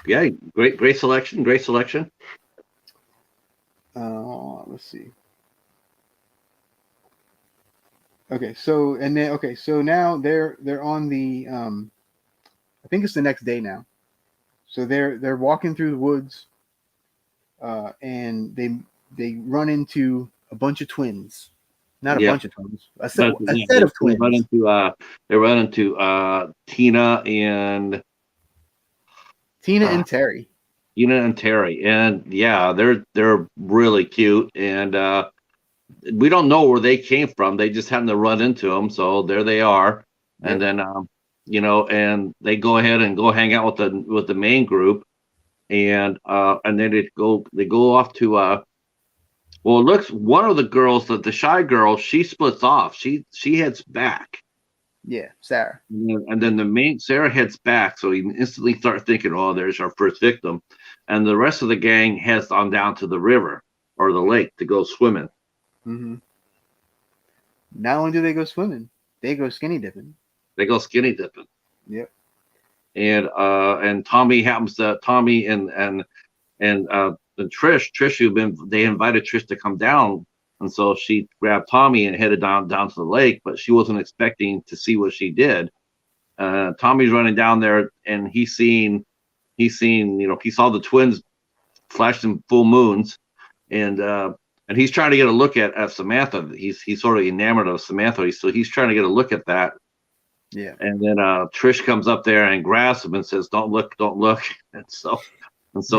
[SPEAKER 2] yeah. Great selection. Great selection.
[SPEAKER 1] Let's see. So now they're on the I think it's the next day now. So they're walking through the woods, and they run into a bunch of twins. Not a
[SPEAKER 2] Yeah,
[SPEAKER 1] bunch of twins. A set,
[SPEAKER 2] but
[SPEAKER 1] a
[SPEAKER 2] yeah,
[SPEAKER 1] set of
[SPEAKER 2] they run
[SPEAKER 1] twins.
[SPEAKER 2] into Tina and
[SPEAKER 1] Tina
[SPEAKER 2] uh,
[SPEAKER 1] and Terry.
[SPEAKER 2] Terry, and yeah, they're really cute, and we don't know where they came from. They just happened to run into them, so there they are. And
[SPEAKER 1] Yep.
[SPEAKER 2] then and they go ahead and go hang out with the main group, and then they go off to well, it looks, one of the girls, the shy girl, she splits off. She heads back.
[SPEAKER 1] Yeah. Sarah.
[SPEAKER 2] And then the main Sarah heads back, so you instantly start thinking, "Oh, there's our first victim," and the rest of the gang heads on down to the river or the lake to go swimming.
[SPEAKER 1] Mm-hmm. Not only do they go swimming, they go skinny dipping.
[SPEAKER 2] They go skinny dipping,
[SPEAKER 1] Yep.
[SPEAKER 2] and Tommy and Trish they invited Trish to come down, and so she grabbed Tommy and headed down to the lake, but she wasn't expecting to see what she did. Tommy's running down there, and he's seeing he's seen, he saw the twins flashing full moons, and he's trying to get a look at Samantha. He's sort of enamored of Samantha, so he's trying to get a look at that.
[SPEAKER 1] Yeah.
[SPEAKER 2] And then Trish comes up there and grabs him and says, "Don't look, don't look." And so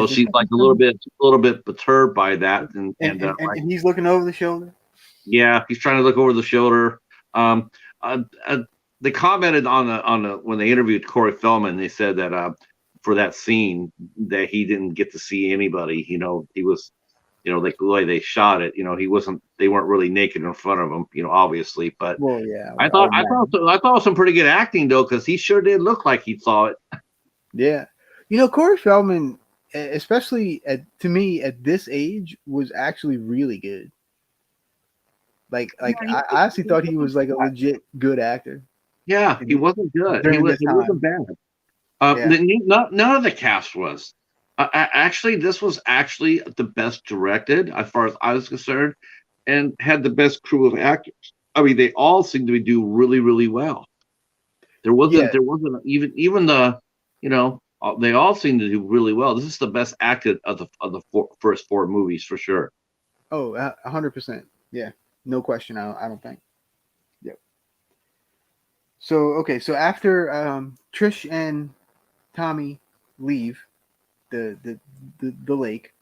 [SPEAKER 2] she's like a little bit perturbed by that,
[SPEAKER 1] and he's looking over the shoulder.
[SPEAKER 2] yeah, he's trying to look over the shoulder. Um, they commented on the when they interviewed Corey Feldman, they said that for that scene that he didn't get to see anybody. He was, like the way they shot it. They weren't really naked in front of him. Obviously, but
[SPEAKER 1] Well, yeah.
[SPEAKER 2] I thought it was some pretty good acting though, because he sure did look like he saw it.
[SPEAKER 1] Yeah, Corey Feldman, especially to me at this age, was actually really good. Like I honestly thought he was like a legit good actor.
[SPEAKER 2] Yeah, he wasn't good. He wasn't bad. None of the cast was. Actually, this was actually the best directed, as far as I was concerned, and had the best crew of actors. I mean, they all seemed to do really, really well. There wasn't even the, they all seemed to do really well. This is the best acted of the first four movies for sure.
[SPEAKER 1] Oh, 100%. Yeah, no question. I don't think. Yep. So after Trish and Tommy leave the lake,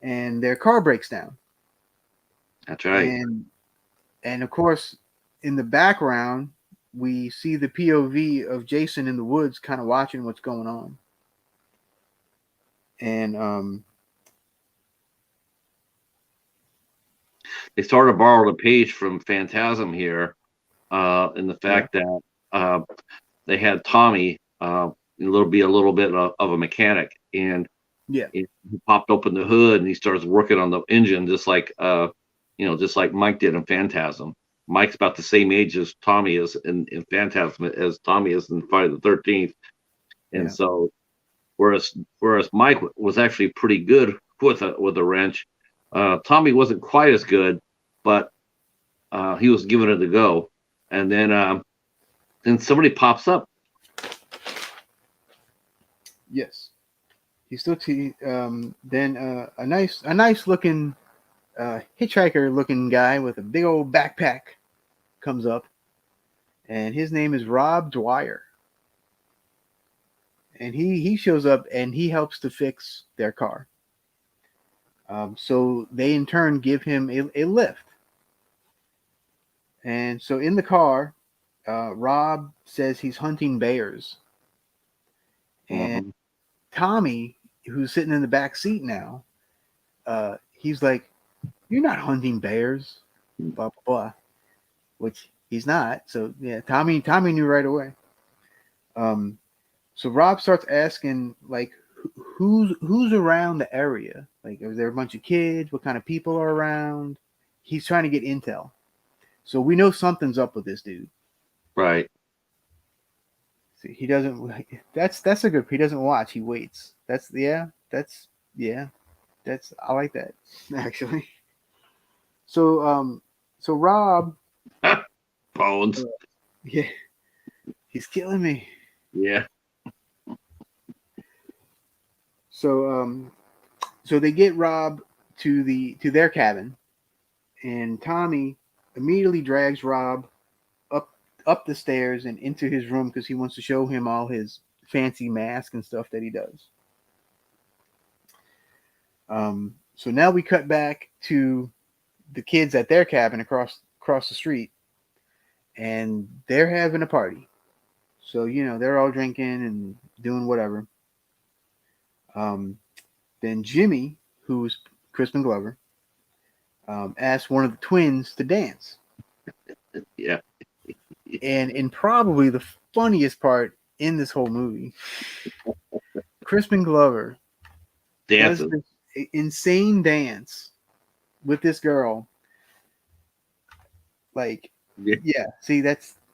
[SPEAKER 1] and their car breaks down.
[SPEAKER 2] That's right.
[SPEAKER 1] And of course, in the background, we see the POV of Jason in the woods, kind of watching what's going on. And
[SPEAKER 2] they sort of borrowed a page from Phantasm here, in the fact that they had Tommy a little bit of a mechanic, and he popped open the hood and he starts working on the engine, just like Mike did in Phantasm. Mike's about the same age as Tommy is in Phantasm, as Tommy is in Friday the 13th, and so whereas Mike was actually pretty good with a wrench, Tommy wasn't quite as good, but he was giving it a go, and then somebody pops up.
[SPEAKER 1] Yes, he's still then a nice looking hitchhiker looking guy with a big old backpack comes up, and his name is Rob Dwyer, and he shows up and he helps to fix their car. So they in turn give him a lift, and so in the car, Rob says he's hunting bears, and Tommy, who's sitting in the back seat now, he's like, "You're not hunting bears," blah blah blah, which he's not. So yeah, Tommy knew right away. So Rob starts asking like, who's around the area? Like, is there a bunch of kids? What kind of people are around? He's trying to get intel. So we know something's up with this dude.
[SPEAKER 2] Right.
[SPEAKER 1] See, he doesn't. That's a good. He doesn't watch. He waits. I like that actually. So Rob.
[SPEAKER 2] Bones.
[SPEAKER 1] Yeah, he's killing me.
[SPEAKER 2] Yeah.
[SPEAKER 1] So they get Rob to their cabin, and Tommy immediately drags Rob up the stairs and into his room because he wants to show him all his fancy mask and stuff that he does. So now we cut back to the kids at their cabin across the street, and they're having a party. So they're all drinking and doing whatever. Then Jimmy, who's Crispin Glover, asked one of the twins to dance.
[SPEAKER 2] Yeah.
[SPEAKER 1] And in probably the funniest part in this whole movie, Crispin Glover does this insane dance with this girl. Like, see,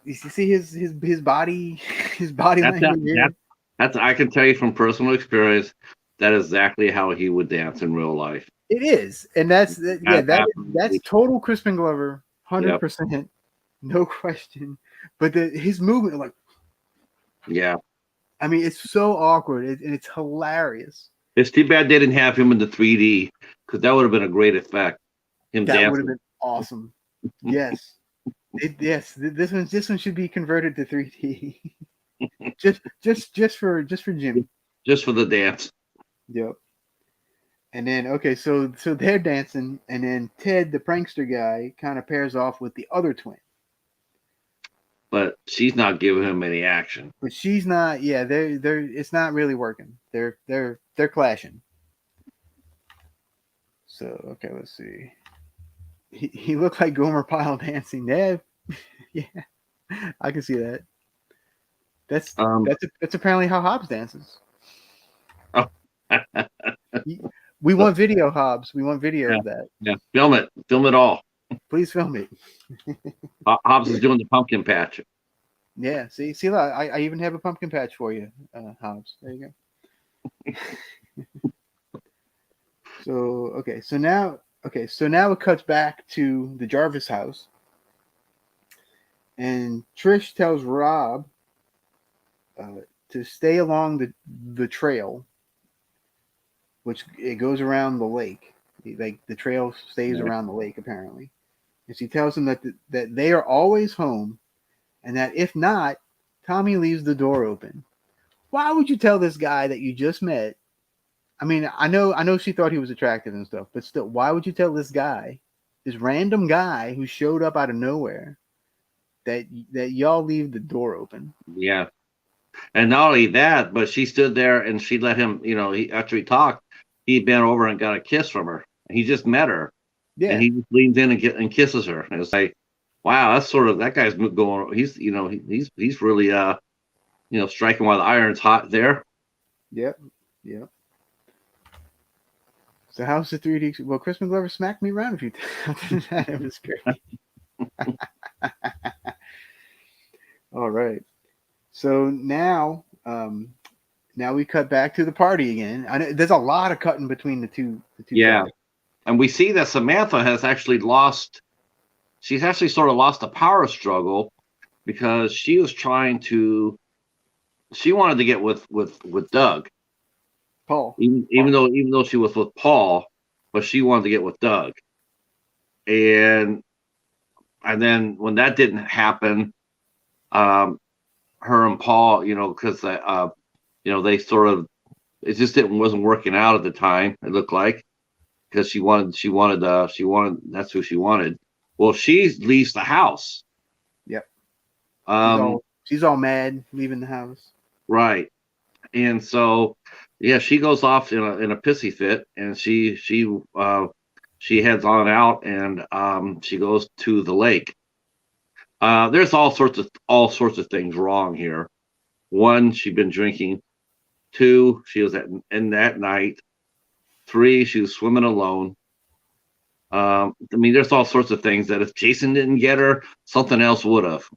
[SPEAKER 1] you see his body language.
[SPEAKER 2] That's I can tell you from personal experience, that is exactly how he would dance in real life.
[SPEAKER 1] It is, and that's total Crispin Glover, 100%, no question. But his movement, like,
[SPEAKER 2] yeah,
[SPEAKER 1] I mean, it's so awkward and it's hilarious.
[SPEAKER 2] It's too bad they didn't have him in the 3D because that would have been a great effect. Him
[SPEAKER 1] That would have
[SPEAKER 2] dancing.
[SPEAKER 1] been awesome. Yes. This one should be converted to 3D. just for Jimmy.
[SPEAKER 2] Just for the dance.
[SPEAKER 1] Yep. And then okay, so they're dancing, and then Ted, the prankster guy, kind of pairs off with the other twin.
[SPEAKER 2] But she's not giving him any action.
[SPEAKER 1] But she's not. Yeah, they're. It's not really working. They're clashing. So okay, let's see. He looked like Gomer Pyle dancing. Yeah, yeah, I can see that. That's
[SPEAKER 2] Um,
[SPEAKER 1] that's apparently how Hobbs dances.
[SPEAKER 2] oh,
[SPEAKER 1] We want video, Hobbs. We want video
[SPEAKER 2] yeah,
[SPEAKER 1] of that.
[SPEAKER 2] yeah. Film it all.
[SPEAKER 1] Please film it.
[SPEAKER 2] Hobbs is doing the pumpkin patch.
[SPEAKER 1] Yeah, see, look, I even have a pumpkin patch for you, Hobbs. There you go. So now it cuts back to the Jarvis house, and Trish tells Rob to stay along the trail, which it goes around the lake. Like the trail stays around the lake apparently, and she tells him that they are always home, and that if not, Tommy leaves the door open. Why would you tell this guy that you just met? I mean, I know she thought he was attractive and stuff, but still, why would you tell this guy, this random guy who showed up out of nowhere, that y'all leave the door open?
[SPEAKER 2] Yeah. And not only that, but she stood there and she let him, after he talked, he bent over and got a kiss from her. He just met her.
[SPEAKER 1] Yeah.
[SPEAKER 2] And he just leans in and kisses her. And it's like, wow, that's sort of, that guy's going, he's really, striking while the iron's hot there.
[SPEAKER 1] Yep. So how's the 3D? Well, Chris McGlover smacked me around a few times. It was great. All right. So now we cut back to the party again. I know there's a lot of cutting between the two.
[SPEAKER 2] Yeah.
[SPEAKER 1] parties.
[SPEAKER 2] And we see that Samantha has actually she's actually sort of lost the power struggle because she wanted to get with Doug.
[SPEAKER 1] Paul.
[SPEAKER 2] Even though she was with Paul, but she wanted to get with Doug. And then when that didn't happen, her and Paul, because they sort of, it just wasn't working out at the time. It looked like, because she wanted that's who she wanted. Well, she leaves the house.
[SPEAKER 1] Yep. She's all mad leaving the house.
[SPEAKER 2] Right. And so, yeah, she goes off in a pissy fit, and she heads on out, and she goes to the lake. There's all sorts of things wrong here. One, she'd been drinking. Two, she was in that night. Three, she was swimming alone. I mean, there's all sorts of things that if Jason didn't get her, something else would have.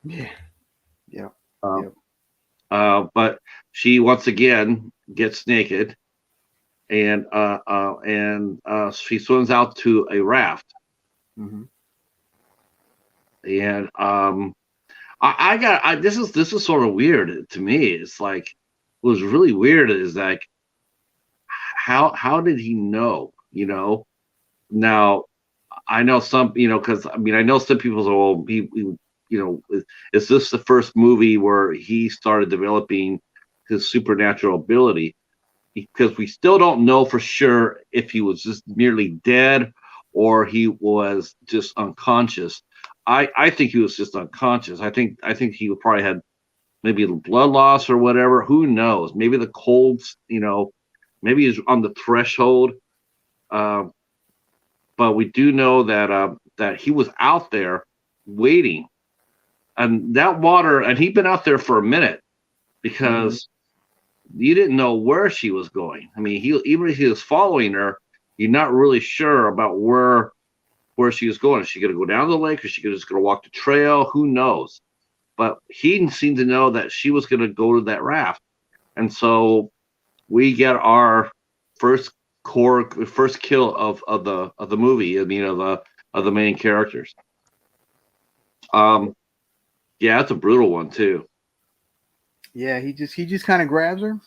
[SPEAKER 1] Yeah.
[SPEAKER 2] But she once again gets naked, and she swims out to a raft.
[SPEAKER 1] Mm-hmm.
[SPEAKER 2] And this is sort of weird to me. It's like, what was really weird is like, how did he know? Now I know some, because I know some people say, well, is this the first movie where he started developing his supernatural ability? Because we still don't know for sure if he was just merely dead or he was just unconscious. I think he was just unconscious. I think he probably had maybe blood loss or whatever. Who knows? Maybe the colds, maybe he's on the threshold. But we do know that he was out there waiting, and that water, and he'd been out there for a minute because you didn't know where she was going. I mean, even if he was following her, you're not really sure about where she was going. Is she going to go down the lake? Or is she just going to walk the trail? Who knows? But he seemed to know that she was going to go to that raft, and so we get our first kill of the movie. I mean, of the main characters. Yeah, it's a brutal one too.
[SPEAKER 1] Yeah, he just kind of grabs her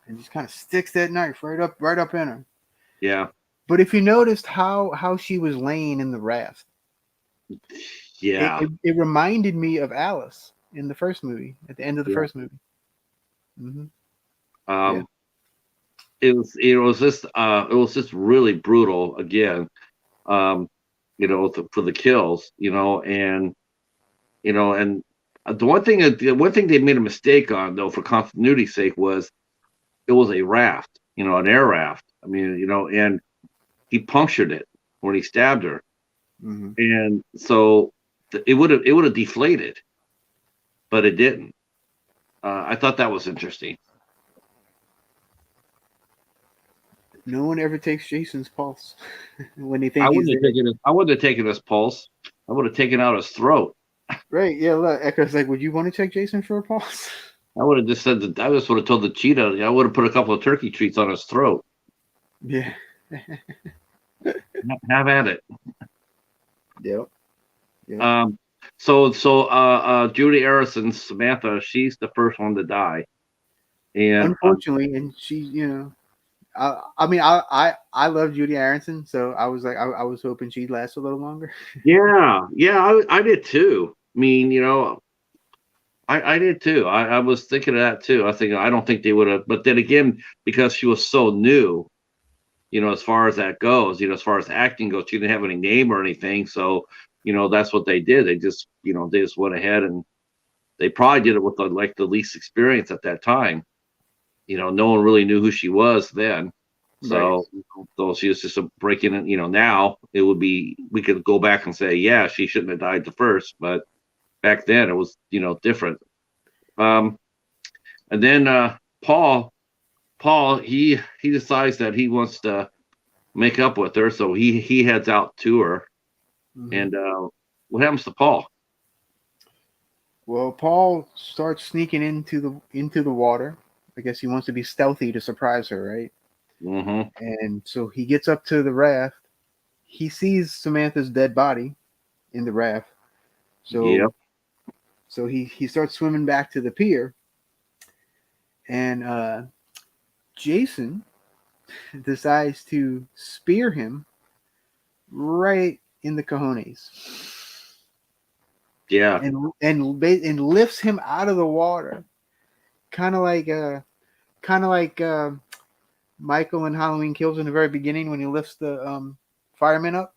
[SPEAKER 1] and just kind of sticks that knife right up in her.
[SPEAKER 2] Yeah,
[SPEAKER 1] But if you noticed how she was laying in the raft, it,
[SPEAKER 2] yeah,
[SPEAKER 1] it, it reminded me of Alice in the first movie, at the end of the
[SPEAKER 2] yeah.
[SPEAKER 1] first movie. Hmm. Yeah.
[SPEAKER 2] Um, it was just really brutal again. Um, for the kills, and the one thing they made a mistake on, though, for continuity's sake, was it was a raft, an air raft. I mean, and he punctured it when he stabbed her,
[SPEAKER 1] Hmm.
[SPEAKER 2] and so it would have deflated, but it didn't. I thought that was interesting.
[SPEAKER 1] No one ever takes Jason's pulse when they
[SPEAKER 2] I
[SPEAKER 1] think he's
[SPEAKER 2] wouldn't have
[SPEAKER 1] dead.
[SPEAKER 2] taken it. I wouldn't have taken his pulse. I would have taken out his throat.
[SPEAKER 1] Right? Yeah. Look, Echo's like, would you want to check Jason for a pulse?
[SPEAKER 2] I would have just said that. I just would have told the cheetah. I would have put a couple of turkey treats on his throat.
[SPEAKER 1] Yeah.
[SPEAKER 2] Have at it.
[SPEAKER 1] Yep. Yep.
[SPEAKER 2] Um. So Judy Harrison, Samantha, she's the first one to die, and
[SPEAKER 1] Unfortunately, and she, I mean, I love Judy Aronson, so I was like, I was hoping she'd last a little longer.
[SPEAKER 2] yeah, yeah, I did too. I mean, I did too. I was thinking of that too. I don't think they would have, but then again, because she was so new, as far as that goes, as far as acting goes, she didn't have any name or anything. So, that's what they did. They just went ahead, and they probably did it with the least experience at that time. No one really knew who she was then.
[SPEAKER 1] Right.
[SPEAKER 2] So she was just a breaking in. Now we could go back and say, yeah, she shouldn't have died the first, but back then it was, different. Um, and then Paul, he decides that he wants to make up with her, so he heads out to her.
[SPEAKER 1] Hmm.
[SPEAKER 2] And what happens to Paul?
[SPEAKER 1] Well, Paul starts sneaking into the water. I guess he wants to be stealthy to surprise her, right?
[SPEAKER 2] Hmm.
[SPEAKER 1] And so he gets up to the raft. He sees Samantha's dead body in the raft. So
[SPEAKER 2] Yep.
[SPEAKER 1] so he starts swimming back to the pier, and Jason decides to spear him right in the cojones,
[SPEAKER 2] Yeah.
[SPEAKER 1] and lifts him out of the water, kind of like kind of like Michael in Halloween Kills in the very beginning when he lifts the fireman up,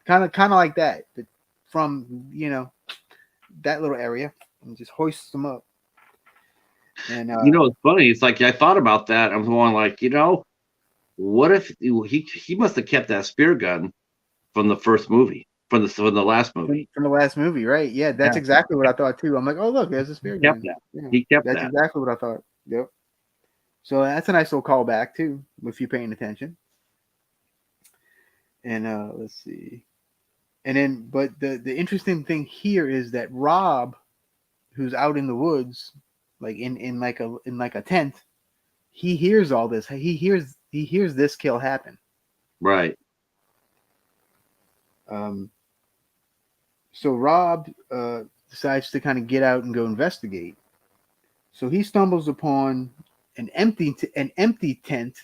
[SPEAKER 1] kind of like that, but from that little area, and just hoists them up. And
[SPEAKER 2] It's funny. It's like I thought about that. I'm going like, what if he must have kept that spear gun from the first movie, from the last movie.
[SPEAKER 1] from the last movie, right? Yeah, that's
[SPEAKER 2] Yeah,
[SPEAKER 1] exactly what I thought too. I'm like, oh look, there's a
[SPEAKER 2] he
[SPEAKER 1] spear
[SPEAKER 2] kept
[SPEAKER 1] gun.
[SPEAKER 2] that.
[SPEAKER 1] Yeah,
[SPEAKER 2] He kept
[SPEAKER 1] that's
[SPEAKER 2] that.
[SPEAKER 1] exactly what I thought. Yep. So that's a nice little callback too, if you're paying attention. And let's see. And then, but the interesting thing here is that Rob, who's out in the woods, like in like a tent, he hears all this. He hears this kill happen.
[SPEAKER 2] Right.
[SPEAKER 1] Um, so Rob decides to kind of get out and go investigate. So he stumbles upon an empty tent,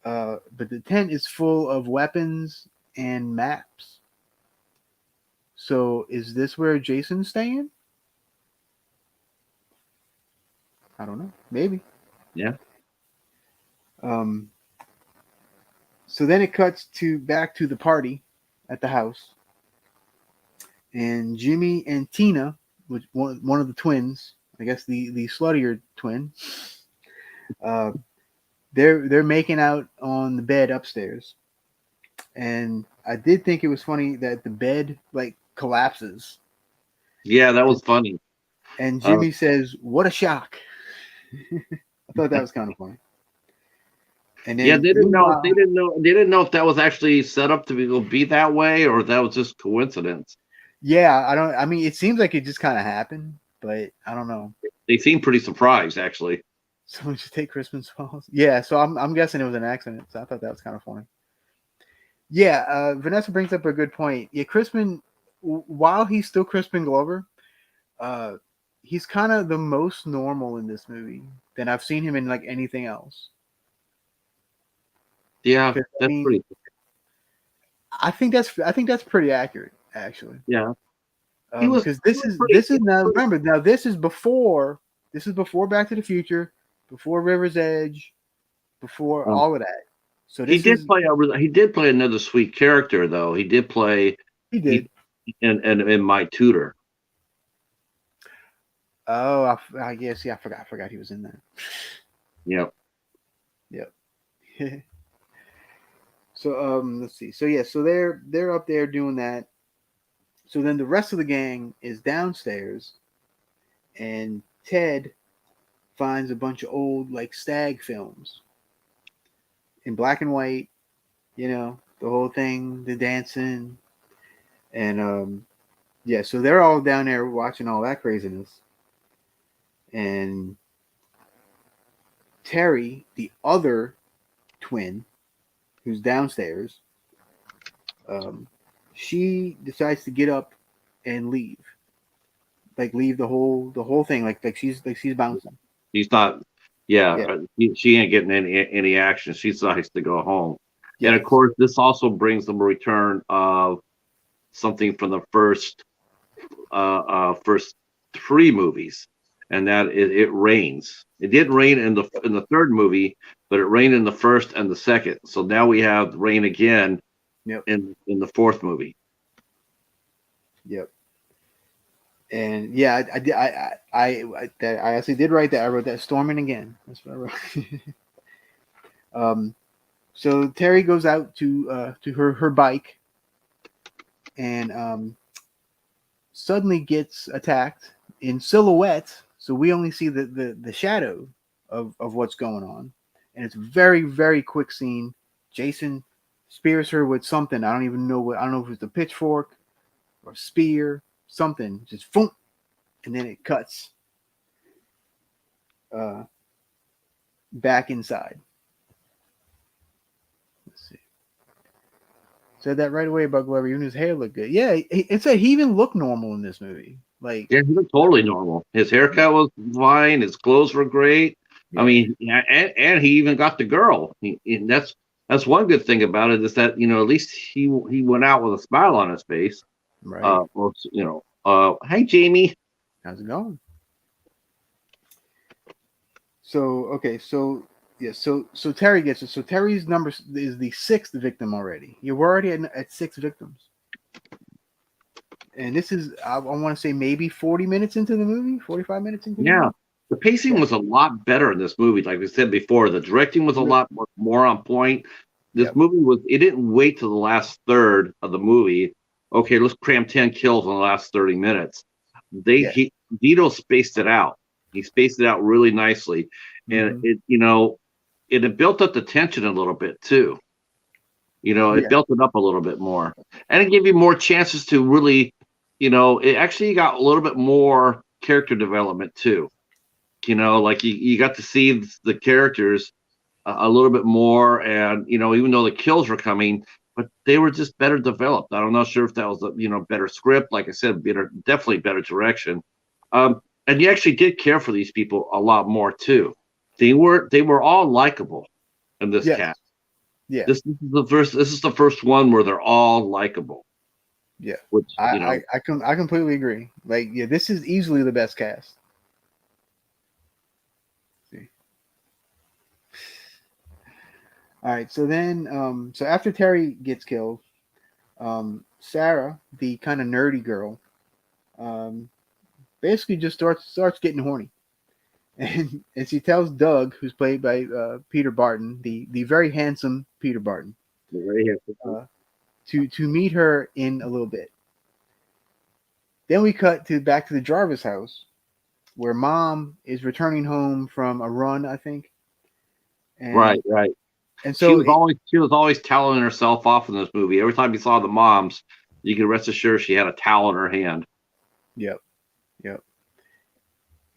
[SPEAKER 1] but the tent is full of weapons and maps. So is this where Jason's staying? I don't know. Maybe.
[SPEAKER 2] Yeah.
[SPEAKER 1] Um, so then it cuts to back to the party at the house, and Jimmy and Tina, which one of the twins, I guess the sluttier twin, uh, they're making out on the bed upstairs. And I did think it was funny that the bed like collapses,
[SPEAKER 2] Yeah, that
[SPEAKER 1] and,
[SPEAKER 2] was funny.
[SPEAKER 1] and
[SPEAKER 2] Uh,
[SPEAKER 1] Jimmy says, "What a shock!" I thought that was kind of funny. And
[SPEAKER 2] yeah,
[SPEAKER 1] then
[SPEAKER 2] they didn't know. They
[SPEAKER 1] meanwhile,
[SPEAKER 2] didn't know. They didn't know if that was actually set up to be that way, or if that was just coincidence.
[SPEAKER 1] yeah, I don't. I mean, it seems like it just kind of happened, but I don't know.
[SPEAKER 2] They seemed pretty surprised, actually.
[SPEAKER 1] Someone should take Christmas balls. Yeah, so I'm guessing it was an accident. So I thought that was kind of funny. Yeah, Vanessa brings up a good point. Yeah, Crispin, while he's still Crispin Glover, uh, he's kind of the most normal in this movie than I've seen him in like anything else.
[SPEAKER 2] Yeah,
[SPEAKER 1] 'Cause, I
[SPEAKER 2] that's
[SPEAKER 1] mean,
[SPEAKER 2] pretty.
[SPEAKER 1] I think that's pretty accurate actually.
[SPEAKER 2] Yeah, he was.
[SPEAKER 1] Because
[SPEAKER 2] He was pretty.
[SPEAKER 1] this is now remember now this is before Back to the Future, before River's Edge, before
[SPEAKER 2] Um,
[SPEAKER 1] all of that. So
[SPEAKER 2] he
[SPEAKER 1] this
[SPEAKER 2] did
[SPEAKER 1] is
[SPEAKER 2] play. He did play another sweet character though. He did play.
[SPEAKER 1] he
[SPEAKER 2] He
[SPEAKER 1] did.
[SPEAKER 2] in My Tutor.
[SPEAKER 1] Oh, I guess yeah, I forgot he was in that.
[SPEAKER 2] Yeah.
[SPEAKER 1] Yep. So let's see. So yeah, so they're up there doing that. So then the rest of the gang is downstairs, and Ted finds a bunch of old like stag films in black and white. You know the whole thing, the dancing, and yeah. So they're all down there watching all that craziness, and Terry, the other twin, who's downstairs, um, she decides to get up and leave, like leave the whole thing, like she's bouncing.
[SPEAKER 2] He's not. Yeah,
[SPEAKER 1] Yeah.
[SPEAKER 2] she ain't getting any action. She decides to go home, and of
[SPEAKER 1] Yes.
[SPEAKER 2] course, this also brings them a return of something from the first three movies, and that it rains. It did rain in the third movie, but it rained in the first and the second. So now we have rain again
[SPEAKER 1] Yep.
[SPEAKER 2] in the fourth movie.
[SPEAKER 1] Yep. And yeah, I actually did write that. I wrote that storming again. That's what I wrote. um, so Terry goes out to her bike and suddenly gets attacked in silhouette. So we only see the shadow of what's going on, and it's very very quick scene. Jason spears her with something. I don't even know what. I don't know if it's a pitchfork or spear, something. Just boom, and then it cuts uh, back inside. Let's see. Said that right away about Glover. Even his hair looked good. Yeah, it said he even looked normal in this movie. Like,
[SPEAKER 2] Yeah, he looked totally normal. His haircut was fine. His clothes were great. I
[SPEAKER 1] yeah,
[SPEAKER 2] mean, yeah, and he even got the girl. And that's one good thing about it is that at least he went out with a smile on his face.
[SPEAKER 1] right.
[SPEAKER 2] Well, hey Jamie.
[SPEAKER 1] How's it going? So okay, so yeah, so Terry gets it. So Terry's number is the sixth victim already. You're already at six victims, and this is I want to say maybe 40 minutes into the movie, 45 minutes into the
[SPEAKER 2] Yeah,
[SPEAKER 1] movie.
[SPEAKER 2] the pacing
[SPEAKER 1] Yeah,
[SPEAKER 2] was a lot better in this movie. Like we said before, the directing was a
[SPEAKER 1] yep,
[SPEAKER 2] lot more on point. This
[SPEAKER 1] yep,
[SPEAKER 2] movie was. It didn't wait till the last third of the movie. Okay, let's cram 10 kills in the last 30 minutes.
[SPEAKER 1] yeah,
[SPEAKER 2] Vito spaced it out. He spaced it out really nicely, and
[SPEAKER 1] hmm,
[SPEAKER 2] it built up the tension a little bit too. It
[SPEAKER 1] yeah,
[SPEAKER 2] built it up a little bit more, and it gave you more chances to really, it actually got a little bit more character development too. Like you got to see the characters a little bit more, and even though the kills were coming, but they were just better developed. I'm not sure if that was a better script, like I said, definitely better direction. And you actually did care for these people a lot more too. They were all likable in this
[SPEAKER 1] yes,
[SPEAKER 2] cast.
[SPEAKER 1] yeah,
[SPEAKER 2] This is the first one where they're all likable,
[SPEAKER 1] yeah.
[SPEAKER 2] which
[SPEAKER 1] I completely agree. Like, yeah, this is easily the best cast. See. All right, so then, so after Terry gets killed, Sarah, the kind of nerdy girl, um, basically just starts getting horny, and she tells Doug, who's played by Peter Barton, the very handsome Peter Barton,
[SPEAKER 2] right here.
[SPEAKER 1] uh, to meet her in a little bit. Then we cut to back to the Jarvis house, where Mom is returning home from a run, I think,
[SPEAKER 2] Right,
[SPEAKER 1] and
[SPEAKER 2] right.
[SPEAKER 1] and
[SPEAKER 2] She
[SPEAKER 1] so
[SPEAKER 2] was always toweling herself off in this movie. Every time you saw the moms, you could rest assured she had a towel in her hand.
[SPEAKER 1] yep, yep.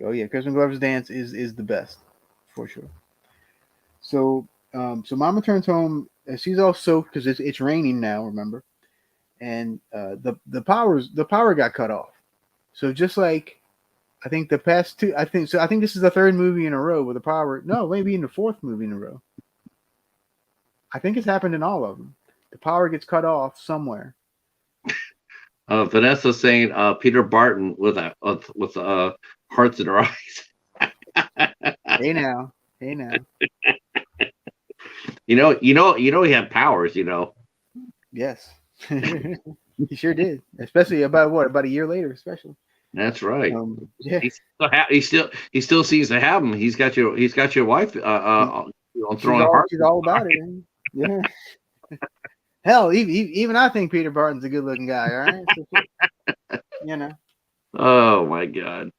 [SPEAKER 1] Oh yeah, Kristen Glover's dance is the best for sure. So so Mom returns home. She's all soaked because it's raining now. Remember, and the power got cut off. So just like I think the past two. I think so. I think this is the third movie in a row where the power. No, maybe in the fourth movie in a row. I think it's happened in all of them. The power gets cut off somewhere.
[SPEAKER 2] Vanessa saying Peter Barton with hearts in her eyes.
[SPEAKER 1] Hey now, hey now.
[SPEAKER 2] He had powers.
[SPEAKER 1] Yes, he sure did. Especially about a year later, especially.
[SPEAKER 2] That's right.
[SPEAKER 1] Yeah,
[SPEAKER 2] He still seems to have him. He's got your wife.
[SPEAKER 1] He-
[SPEAKER 2] Throwing hearts.
[SPEAKER 1] she's all about it. Yeah. Hell, even I think Peter Barton's a good looking guy. All right, you know.
[SPEAKER 2] Oh my God.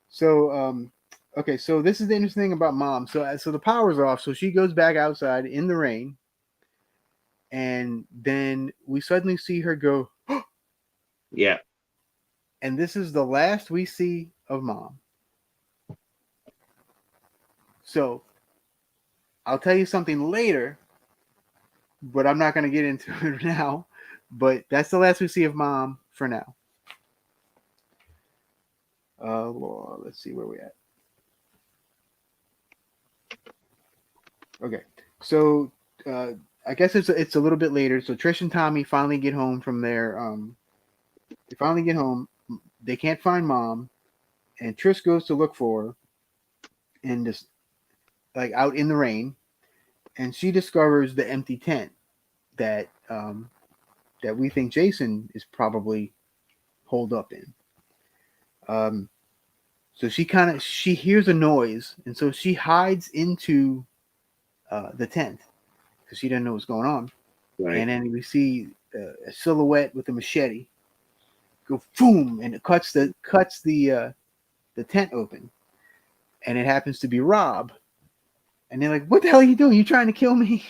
[SPEAKER 1] So okay, so this is the interesting thing about Mom. So the power's off, so she goes back outside in the rain, and then we suddenly see her go,
[SPEAKER 2] Yeah.
[SPEAKER 1] and this is the last we see of Mom. So I'll tell you something later, but I'm not going to get into it now. But that's the last we see of Mom for now. Let's see where we're at. Okay, so I guess it's a little bit later. So Trish and Tommy finally get home from their they finally get home. They can't find Mom, and Trish goes to look for her, and just like out in the rain, and she discovers the empty tent that that we think Jason is probably holed up in. So she hears a noise, and so she hides into the tent because she doesn't know what's going on.
[SPEAKER 2] Right.
[SPEAKER 1] And then we see a silhouette with a machete go boom, and it cuts the tent open, and it happens to be Rob. And they're like, "What the hell are you doing? You trying to kill me?"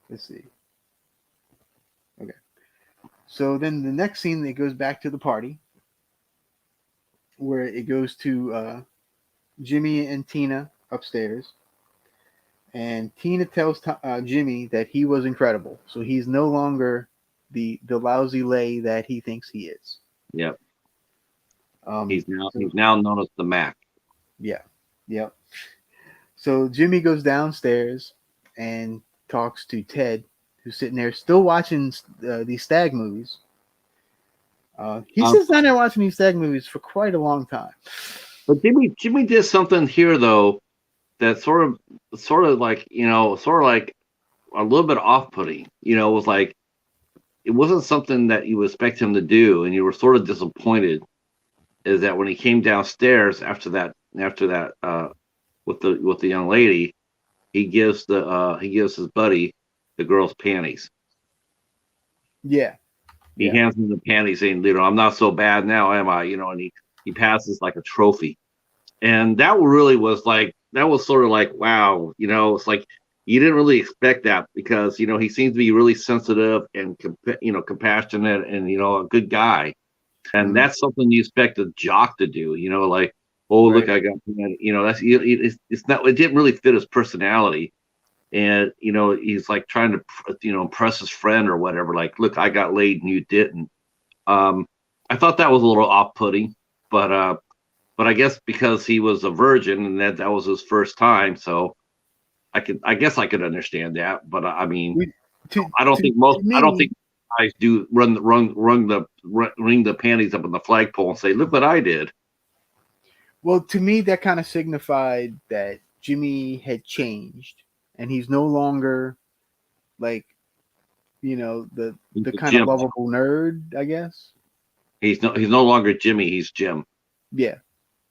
[SPEAKER 1] Let's see. Okay. So then the next scene, it goes back to the party, where it goes to Jimmy and Tina upstairs, and Tina tells Jimmy that he was incredible, so he's no longer the lousy lay that he thinks he is.
[SPEAKER 2] Yep. He's now known as the Mac.
[SPEAKER 1] Yeah. Yep. So Jimmy goes downstairs and talks to Ted, who's sitting there still watching these stag movies. He sits down there watching these stag movies for quite a long time.
[SPEAKER 2] But Jimmy did something here though that sort of like a little bit off-putting. It was like it wasn't something that you would expect him to do, and you were sort of disappointed. Is that when he came downstairs after that with the young lady, he gives his buddy the girl's panties.
[SPEAKER 1] Yeah.
[SPEAKER 2] He hands him the panties, saying, "I'm not so bad now, am I?" And he passes like a trophy, and that really was sort of like, wow, it's like you didn't really expect that because he seems to be really sensitive and compassionate and a good guy. And that's something you expect a jock to do, like, oh,
[SPEAKER 1] right.
[SPEAKER 2] Look, I got, that's, it's not, it didn't really fit his personality. And, he's like trying to, impress his friend or whatever. Like, look, I got laid and you didn't. I thought that was a little off-putting, but I guess because he was a virgin and that was his first time. So I guess I could understand that. But I mean, I don't think guys do ring the panties up on the flagpole and say, "Look what I did."
[SPEAKER 1] Well, to me, that kind of signified that Jimmy had changed, and he's no longer like, the kind
[SPEAKER 2] Jim.
[SPEAKER 1] of lovable nerd, I guess.
[SPEAKER 2] He's no longer Jimmy. He's Jim.
[SPEAKER 1] Yeah,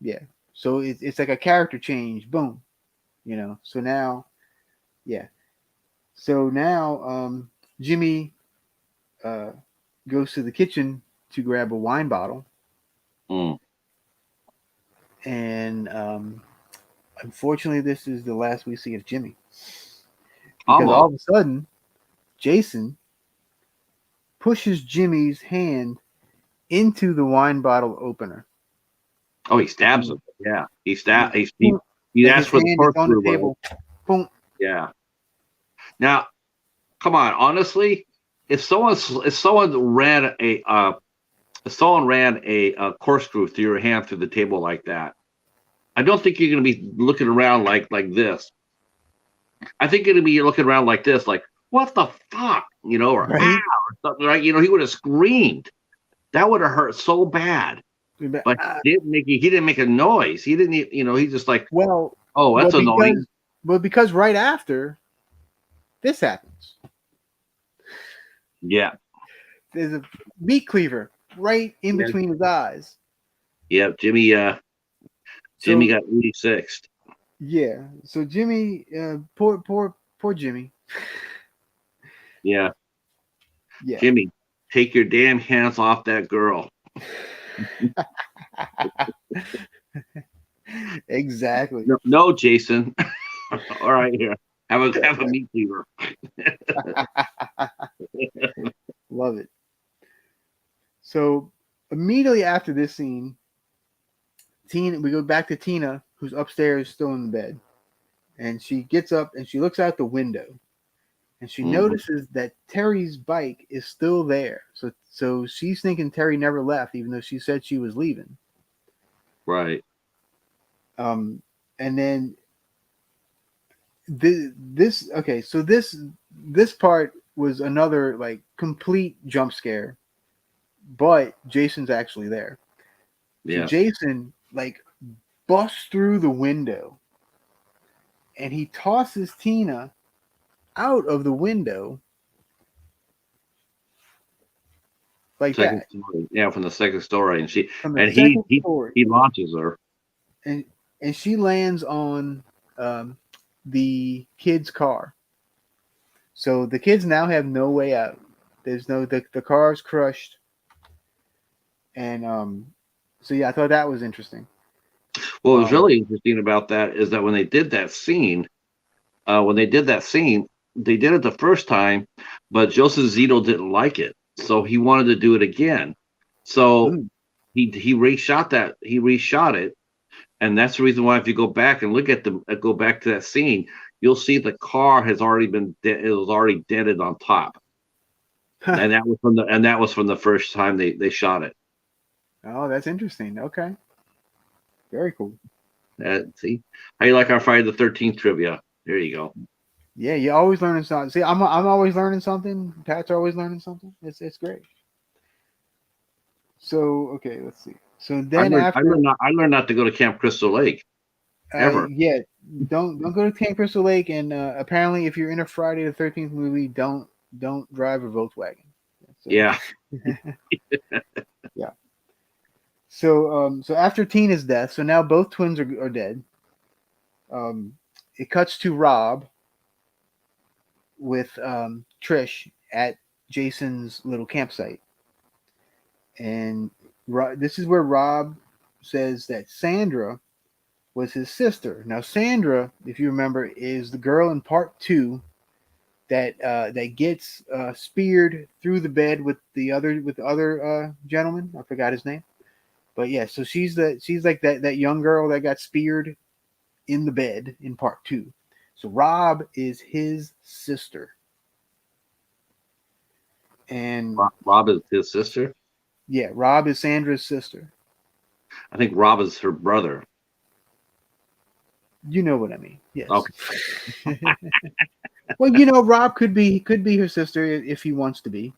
[SPEAKER 1] yeah. So it's like a character change. Boom, So now, yeah. So now, Jimmy goes to the kitchen to grab a wine bottle. And unfortunately, this is the last we see of Jimmy. Because all of a sudden, Jason pushes Jimmy's hand into the wine bottle opener.
[SPEAKER 2] Oh, he stabs him. Yeah, he asked for the corkscrew.
[SPEAKER 1] Boom.
[SPEAKER 2] Yeah. Now, come on. Honestly, if someone ran a corkscrew through your hand through the table like that, I don't think you're going to be looking around like this. I think you're going to be looking around like this, like what the fuck, or ah,
[SPEAKER 1] Right?
[SPEAKER 2] or something, right? He would have screamed. That would have hurt so bad. But he didn't make a noise. He didn't, he's just like,
[SPEAKER 1] Well,
[SPEAKER 2] oh,
[SPEAKER 1] well,
[SPEAKER 2] that's annoying.
[SPEAKER 1] because right after this happens,
[SPEAKER 2] Yeah,
[SPEAKER 1] there's a meat cleaver right in
[SPEAKER 2] yeah,
[SPEAKER 1] between his eyes.
[SPEAKER 2] yeah. Jimmy
[SPEAKER 1] So
[SPEAKER 2] got 86.
[SPEAKER 1] yeah, so Jimmy, poor Jimmy.
[SPEAKER 2] Yeah,
[SPEAKER 1] Yeah,
[SPEAKER 2] Jimmy, take your damn hands off that girl.
[SPEAKER 1] exactly.
[SPEAKER 2] No, no, Jason. All right, here. Have a meat cleaver.
[SPEAKER 1] Love it. So immediately after this scene, we go back to Tina, who's upstairs still in the bed, and she gets up and she looks out the window, and she
[SPEAKER 2] Mhm.
[SPEAKER 1] notices that Terry's bike is still there. So she's thinking Terry never left, even though she said she was leaving.
[SPEAKER 2] Right.
[SPEAKER 1] And then this okay, so this part was another like complete jump scare, but Jason's actually there. So
[SPEAKER 2] Yeah.
[SPEAKER 1] Jason like busts through the window and he tosses Tina out of the window like
[SPEAKER 2] Second
[SPEAKER 1] that
[SPEAKER 2] story. Yeah, from the second story, and she
[SPEAKER 1] from the
[SPEAKER 2] and he
[SPEAKER 1] second
[SPEAKER 2] he
[SPEAKER 1] story,
[SPEAKER 2] he launches her.
[SPEAKER 1] and she lands on um, the kid's car. So the kids now have no way out. There's no the car's crushed, and so yeah, I thought that was interesting.
[SPEAKER 2] What was
[SPEAKER 1] Um,
[SPEAKER 2] really interesting about that is that when they did that scene, they did it the first time, but Joseph Zito didn't like it, so he wanted to do it again. So
[SPEAKER 1] mm,
[SPEAKER 2] he reshot it, and that's the reason why if you go back and go back to that scene, you'll see the car has already it was already dented on top, and that was from the first time they shot it.
[SPEAKER 1] oh, that's interesting. Okay, very cool.
[SPEAKER 2] See how you like our Friday the 13th trivia? There you go.
[SPEAKER 1] Yeah, you're always learning something. See, I'm always learning something. Pat's always learning something. It's great. So okay, let's see. So then after,
[SPEAKER 2] I learned not to go to Camp Crystal Lake ever.
[SPEAKER 1] yeah, don't go to Camp Crystal Lake, and apparently, if you're in a Friday the 13th movie, don't drive a Volkswagen. So
[SPEAKER 2] Yeah,
[SPEAKER 1] yeah. So after Tina's death, so now both twins are dead. Um, it cuts to Rob with Trish at Jason's little campsite, and this is where Rob says that Sandra was his sister. Now Sandra, if you remember, is the girl in part 2 that gets speared through the bed with the other gentleman. I forgot his name, but yeah, so she's like that young girl that got speared in the bed in part 2. So Rob is his sister, and
[SPEAKER 2] Rob is his sister.
[SPEAKER 1] yeah, Rob is Sandra's sister.
[SPEAKER 2] I think Rob is her brother.
[SPEAKER 1] You know what I mean? Yes.
[SPEAKER 2] Okay.
[SPEAKER 1] Well, Rob could be her sister if he wants to be.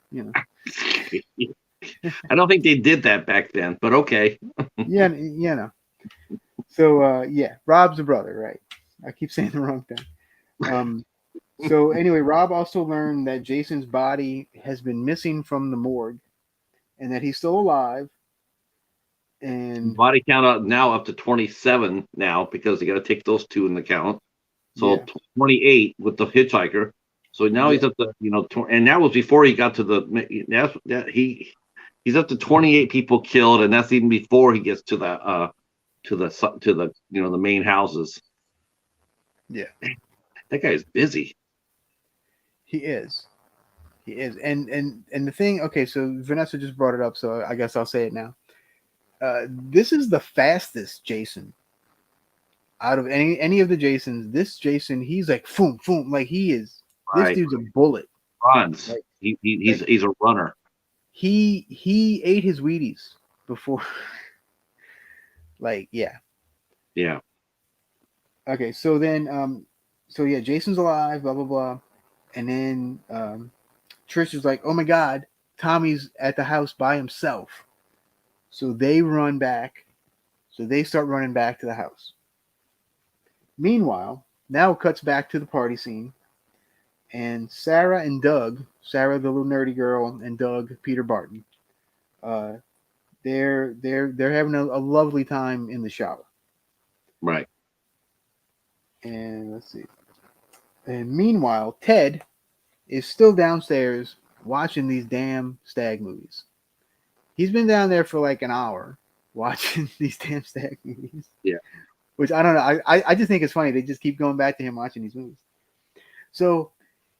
[SPEAKER 2] I don't think they did that back then, but okay.
[SPEAKER 1] Yeah. So yeah, Rob's the brother, right? I keep saying the wrong thing. So anyway, Rob also learned that Jason's body has been missing from the morgue, and that he's still alive. And
[SPEAKER 2] Body count now up to 27 now because they got to take those two in the count. So
[SPEAKER 1] yeah,
[SPEAKER 2] 28 with the hitchhiker. So now
[SPEAKER 1] yeah,
[SPEAKER 2] he's up to and that was before he got to he's up to 28 people killed, and that's even before he gets to the the main houses.
[SPEAKER 1] yeah.
[SPEAKER 2] That guy's busy.
[SPEAKER 1] He is. He is. And the thing. Okay, so Vanessa just brought it up, so I guess I'll say it now. This is the fastest Jason out of any of the Jasons. This Jason, he's like boom, boom, like he is. This
[SPEAKER 2] Right,
[SPEAKER 1] dude's a bullet.
[SPEAKER 2] runs.
[SPEAKER 1] Like Like
[SPEAKER 2] He's a runner.
[SPEAKER 1] he ate his Wheaties before. Like yeah.
[SPEAKER 2] Yeah.
[SPEAKER 1] Okay, so then so yeah, Jason's alive, blah blah blah, and then Trish is like, oh my god, Tommy's at the house by himself. So they run back. So they start running back to the house. Meanwhile, now it cuts back to the party scene, and Sarah and Doug, Sarah the little nerdy girl, and Doug Peter Barton, uh, they're having a lovely time in the shower.
[SPEAKER 2] Right.
[SPEAKER 1] And let's see. And meanwhile, Ted is still downstairs watching these damn stag movies. He's been down there for like an hour watching these damn stag movies.
[SPEAKER 2] Yeah.
[SPEAKER 1] Which I don't know. I just think it's funny. They just keep going back to him watching these movies. So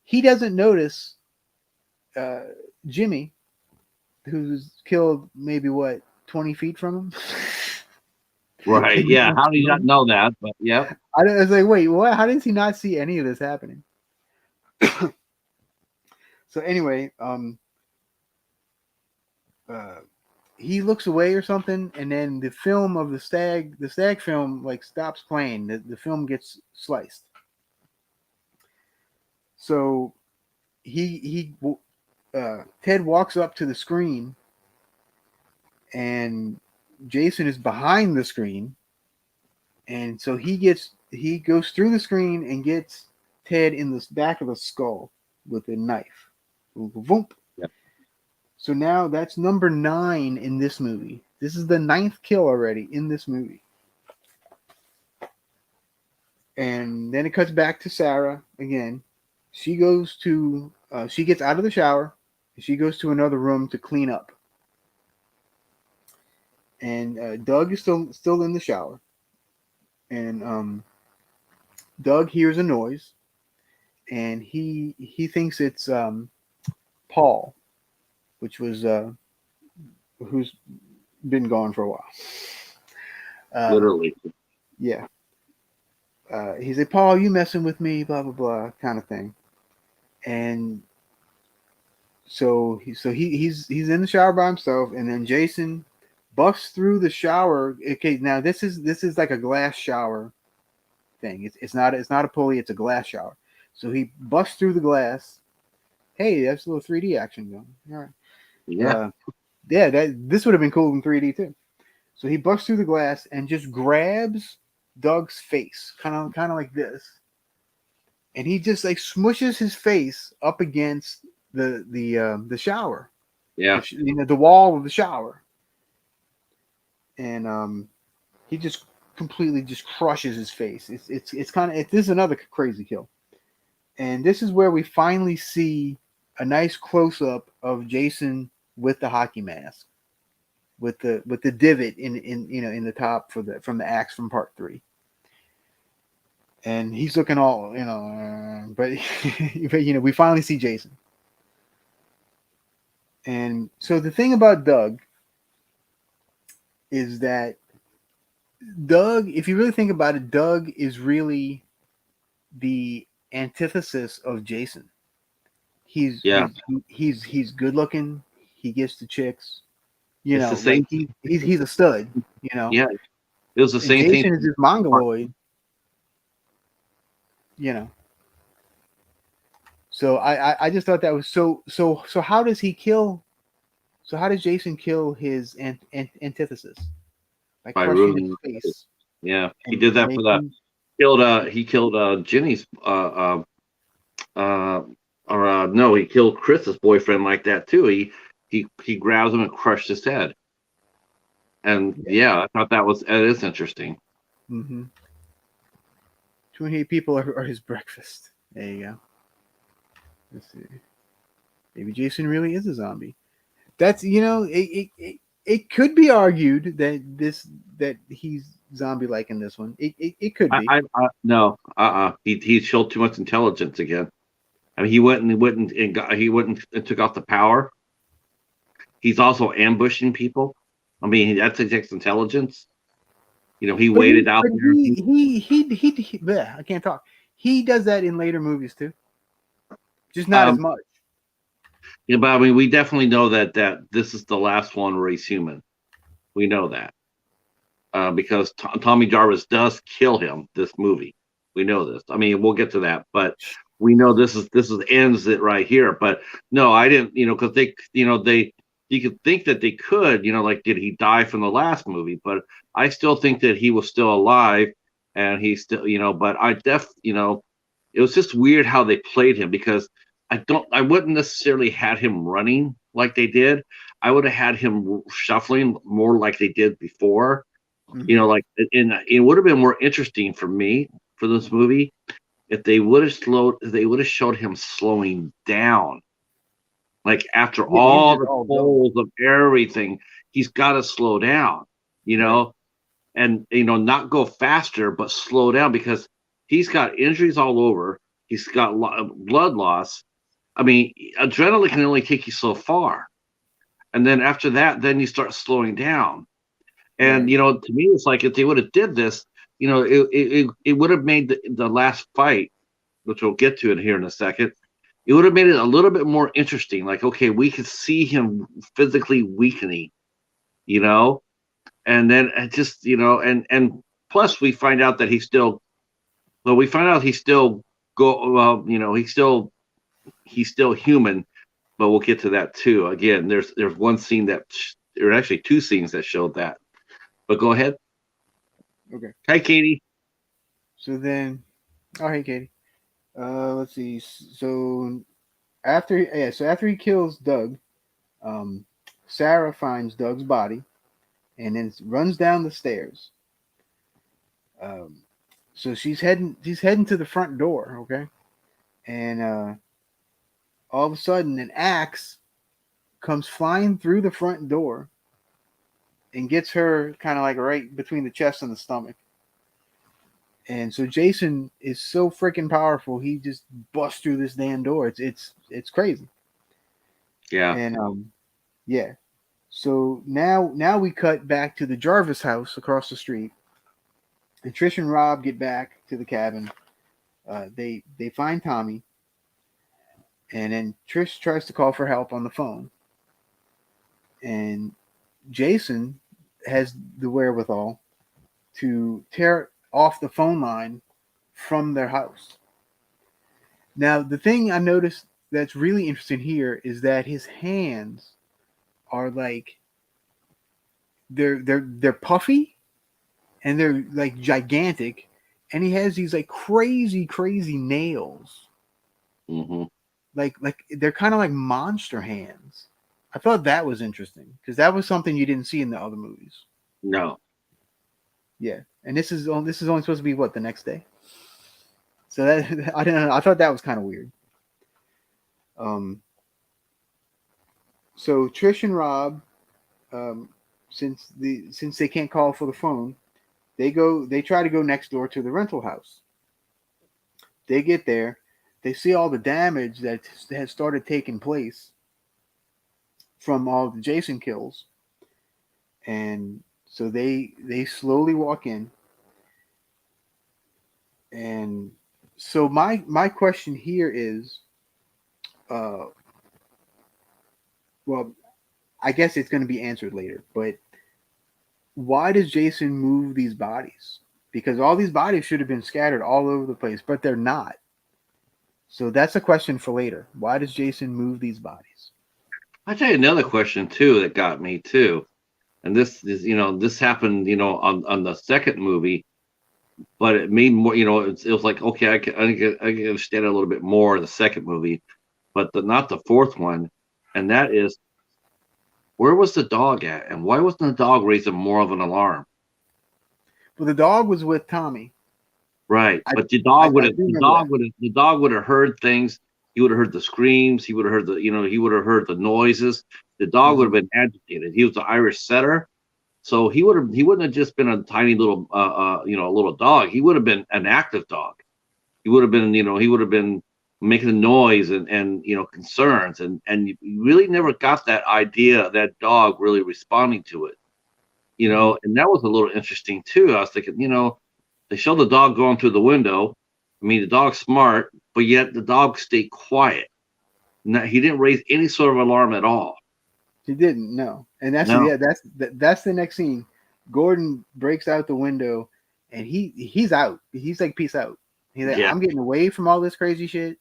[SPEAKER 1] he doesn't notice uh, Jimmy, who's killed maybe what 20 feet from him.
[SPEAKER 2] Right. Yeah. How do you not know that? But yeah.
[SPEAKER 1] I was like, wait, what? How does he not see any of this happening? So anyway, uh, he looks away or something, and then the film of the stag film, like stops playing. The film gets sliced. So Ted walks up to the screen, and Jason is behind the screen, and so he goes through the screen and gets Ted in the back of the skull with a knife. Voomp.
[SPEAKER 2] Yeah.
[SPEAKER 1] So now that's number 9 in this movie. This is the 9th kill already in this movie. And then it cuts back to Sarah again. She gets out of the shower. And she goes to another room to clean up. And Doug is still in the shower. And Doug hears a noise, and he thinks it's Paul, which was who's been gone for a while.
[SPEAKER 2] Literally.
[SPEAKER 1] Yeah. He's like, Paul, you messing with me, blah blah blah, kind of thing. And so he's in the shower by himself, and then Jason busts through the shower. Okay, now this is like a glass shower thing. It's not a pulley, it's a glass shower. So he busts through the glass. Hey, that's a little 3D action going. All right.
[SPEAKER 2] Yeah.
[SPEAKER 1] Yeah, this would have been cool in 3D too. So he busts through the glass and just grabs Doug's face, kind of like this, and he just like smushes his face up against the shower,
[SPEAKER 2] Yeah.
[SPEAKER 1] the wall of the shower, and he just completely just crushes his face. It's kind of this is another crazy kill, and this is where we finally see a nice close up of Jason with the hockey mask, with the divot in the top from the axe from part 3. And he's looking all but but we finally see Jason. And so the thing about Doug is that Doug, if you really think about it, Doug is really the antithesis of Jason. He's
[SPEAKER 2] Yeah.
[SPEAKER 1] he's good looking. He gets the chicks.
[SPEAKER 2] It's the same.
[SPEAKER 1] Like he's a stud.
[SPEAKER 2] Yeah. It was the
[SPEAKER 1] And
[SPEAKER 2] same thing.
[SPEAKER 1] Jason is this mongoloid. So I just thought that was so how does he kill? So how does Jason kill his antithesis? By
[SPEAKER 2] By
[SPEAKER 1] crushing his
[SPEAKER 2] ruining.
[SPEAKER 1] face.
[SPEAKER 2] Yeah. He
[SPEAKER 1] And
[SPEAKER 2] did that for the he killed Ginny's or no, he killed Chris's boyfriend like that too. He grabs him and crushed his head. And yeah, I thought that is interesting.
[SPEAKER 1] Mm-hmm. 28 people are his breakfast. There you go. Let's see. Maybe Jason really is a zombie. That's it could be argued that he's zombie like in this one. It could be.
[SPEAKER 2] No, he showed too much intelligence again. I mean, he went and took off the power. He's also ambushing people. I mean, that's his intelligence. He waited out there.
[SPEAKER 1] Bleh, I can't talk. He does that in later movies too, just not as much.
[SPEAKER 2] Yeah, but I mean, we definitely know that this is the last one where he's human. We know that because Tommy Jarvis does kill him this movie. We know this. I mean, we'll get to that, but we know this is ends it right here. But no, I didn't. Because they you could think that they could. Like did he die from the last movie? But I still think that he was still alive, and he still. But I it was just weird how they played him because I wouldn't necessarily had him running like they did. I would have had him shuffling more like they did before.
[SPEAKER 1] Hmm.
[SPEAKER 2] Like and it would have been more interesting for me for this movie if they would have showed him slowing down. Like after
[SPEAKER 1] Yeah, he was
[SPEAKER 2] all
[SPEAKER 1] just
[SPEAKER 2] the
[SPEAKER 1] all go.
[SPEAKER 2] tolls of everything, he's got to slow down, you
[SPEAKER 1] Right.
[SPEAKER 2] know, and not go faster, but slow down because he's got injuries all over. He's got blood loss. I mean, adrenaline can only take you so far, and then after that, then you start slowing down. And
[SPEAKER 1] Right.
[SPEAKER 2] to me, it's like if they would have did this, it would have made the last fight, which we'll get to it here in a second. It would have made it a little bit more interesting. Like, okay, we could see him physically weakening, you know, and then it just and plus we find out that we find out he's still he's still human, but we'll get to that too. Again, there's one scene there are actually two scenes that showed that. But go ahead.
[SPEAKER 1] Okay.
[SPEAKER 2] Hi, Katie.
[SPEAKER 1] So then, oh hey, Katie. Let's see. So after he kills Doug, um, Sarah finds Doug's body and then runs down the stairs. Um, so she's heading to the front door. Okay, and all of a sudden an axe comes flying through the front door and gets her kind of like right between the chest and the stomach. And so Jason is so freaking powerful, he just busts through this damn door. It's crazy.
[SPEAKER 2] Yeah.
[SPEAKER 1] And yeah. So now we cut back to the Jarvis house across the street. And Trish and Rob get back to the cabin. They find Tommy, and then Trish tries to call for help on the phone. And Jason has the wherewithal to tear off the phone line from their house. Now, the thing I noticed that's really interesting here is that his hands are like they're puffy and they're like gigantic, and he has these like crazy nails,
[SPEAKER 2] Hmm.
[SPEAKER 1] like they're kind of like monster hands. I thought that was interesting because that was something you didn't see in the other movies.
[SPEAKER 2] No.
[SPEAKER 1] Yeah, and this is only supposed to be what, the next day. So that I don't know. I thought that was kind of weird. Um, so Trish and Rob, um, since they can't call for the phone, they try to go next door to the rental house. They get there, they see all the damage that has started taking place from all the Jason kills, and so they slowly walk in. And so my question here is, uh, well, I guess it's going to be answered later, but why does Jason move these bodies? Because all these bodies should have been scattered all over the place, but they're not. So that's a question for later. Why does Jason move these bodies?
[SPEAKER 2] I tell you another question too that got me too, and this is this happened on the second movie, but it made more it was like okay I can understand it a little bit more in the second movie, but not the fourth one, and that is where was the dog at, and why wasn't the dog raising more of an alarm?
[SPEAKER 1] Well, the dog was with Tommy.
[SPEAKER 2] Right,
[SPEAKER 1] I
[SPEAKER 2] but
[SPEAKER 1] I do remember that.
[SPEAKER 2] the dog would have heard things. He would have heard the screams. He would have heard he would have heard the noises. The dog would have
[SPEAKER 1] Hmm.
[SPEAKER 2] been agitated. He was an Irish setter, so he wouldn't have just been a tiny little a little dog. He would have been an active dog. He would have been he would have been making noise and concerns and you really never got that idea of that dog really responding to it.
[SPEAKER 1] Hmm.
[SPEAKER 2] And that was a little interesting too. I was thinking, they show the dog going through the window. I mean, the dog's smart, but yet the dog stayed quiet. he didn't raise any sort of alarm at all.
[SPEAKER 1] He didn't. No, and
[SPEAKER 2] No.
[SPEAKER 1] that's the next scene. Gordon breaks out the window, and he's out. He's like, peace out. He's like,
[SPEAKER 2] Yeah.
[SPEAKER 1] I'm getting away from all this crazy shit.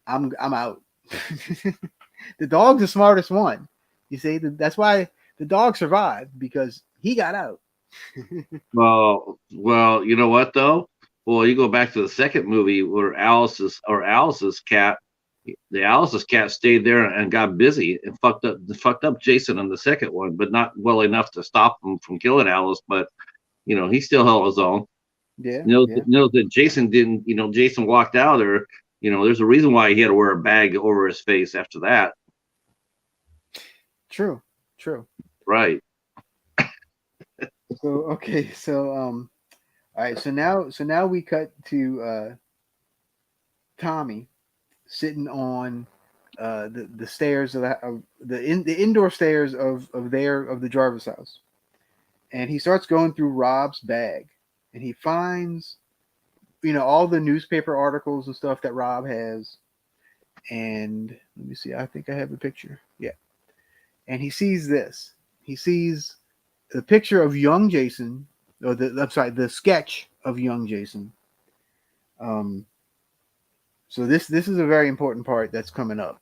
[SPEAKER 1] I'm out. The dog's the smartest one. You see, that's why the dog survived, because he got out.
[SPEAKER 2] Well, you know what though? Well, you go back to the second movie where Alice's cat, the Alice's cat stayed there and got busy and fucked up Jason in the second one, but not well enough to stop him from killing Alice. But he still held his own.
[SPEAKER 1] Yeah, yeah,
[SPEAKER 2] Knows that Jason didn't. Jason walked out there. There's a reason why he had to wear a bag over his face after that.
[SPEAKER 1] true, true.
[SPEAKER 2] Right.
[SPEAKER 1] So okay, so all right, so now we cut to Tommy sitting on the stairs the indoor stairs of the Jarvis house, and he starts going through Rob's bag, and he finds all the newspaper articles and stuff that Rob has, and let me see, I think I have a picture, yeah, and he sees this, he sees the picture of young Jason, or the sketch of young Jason. So this is a very important part that's coming up.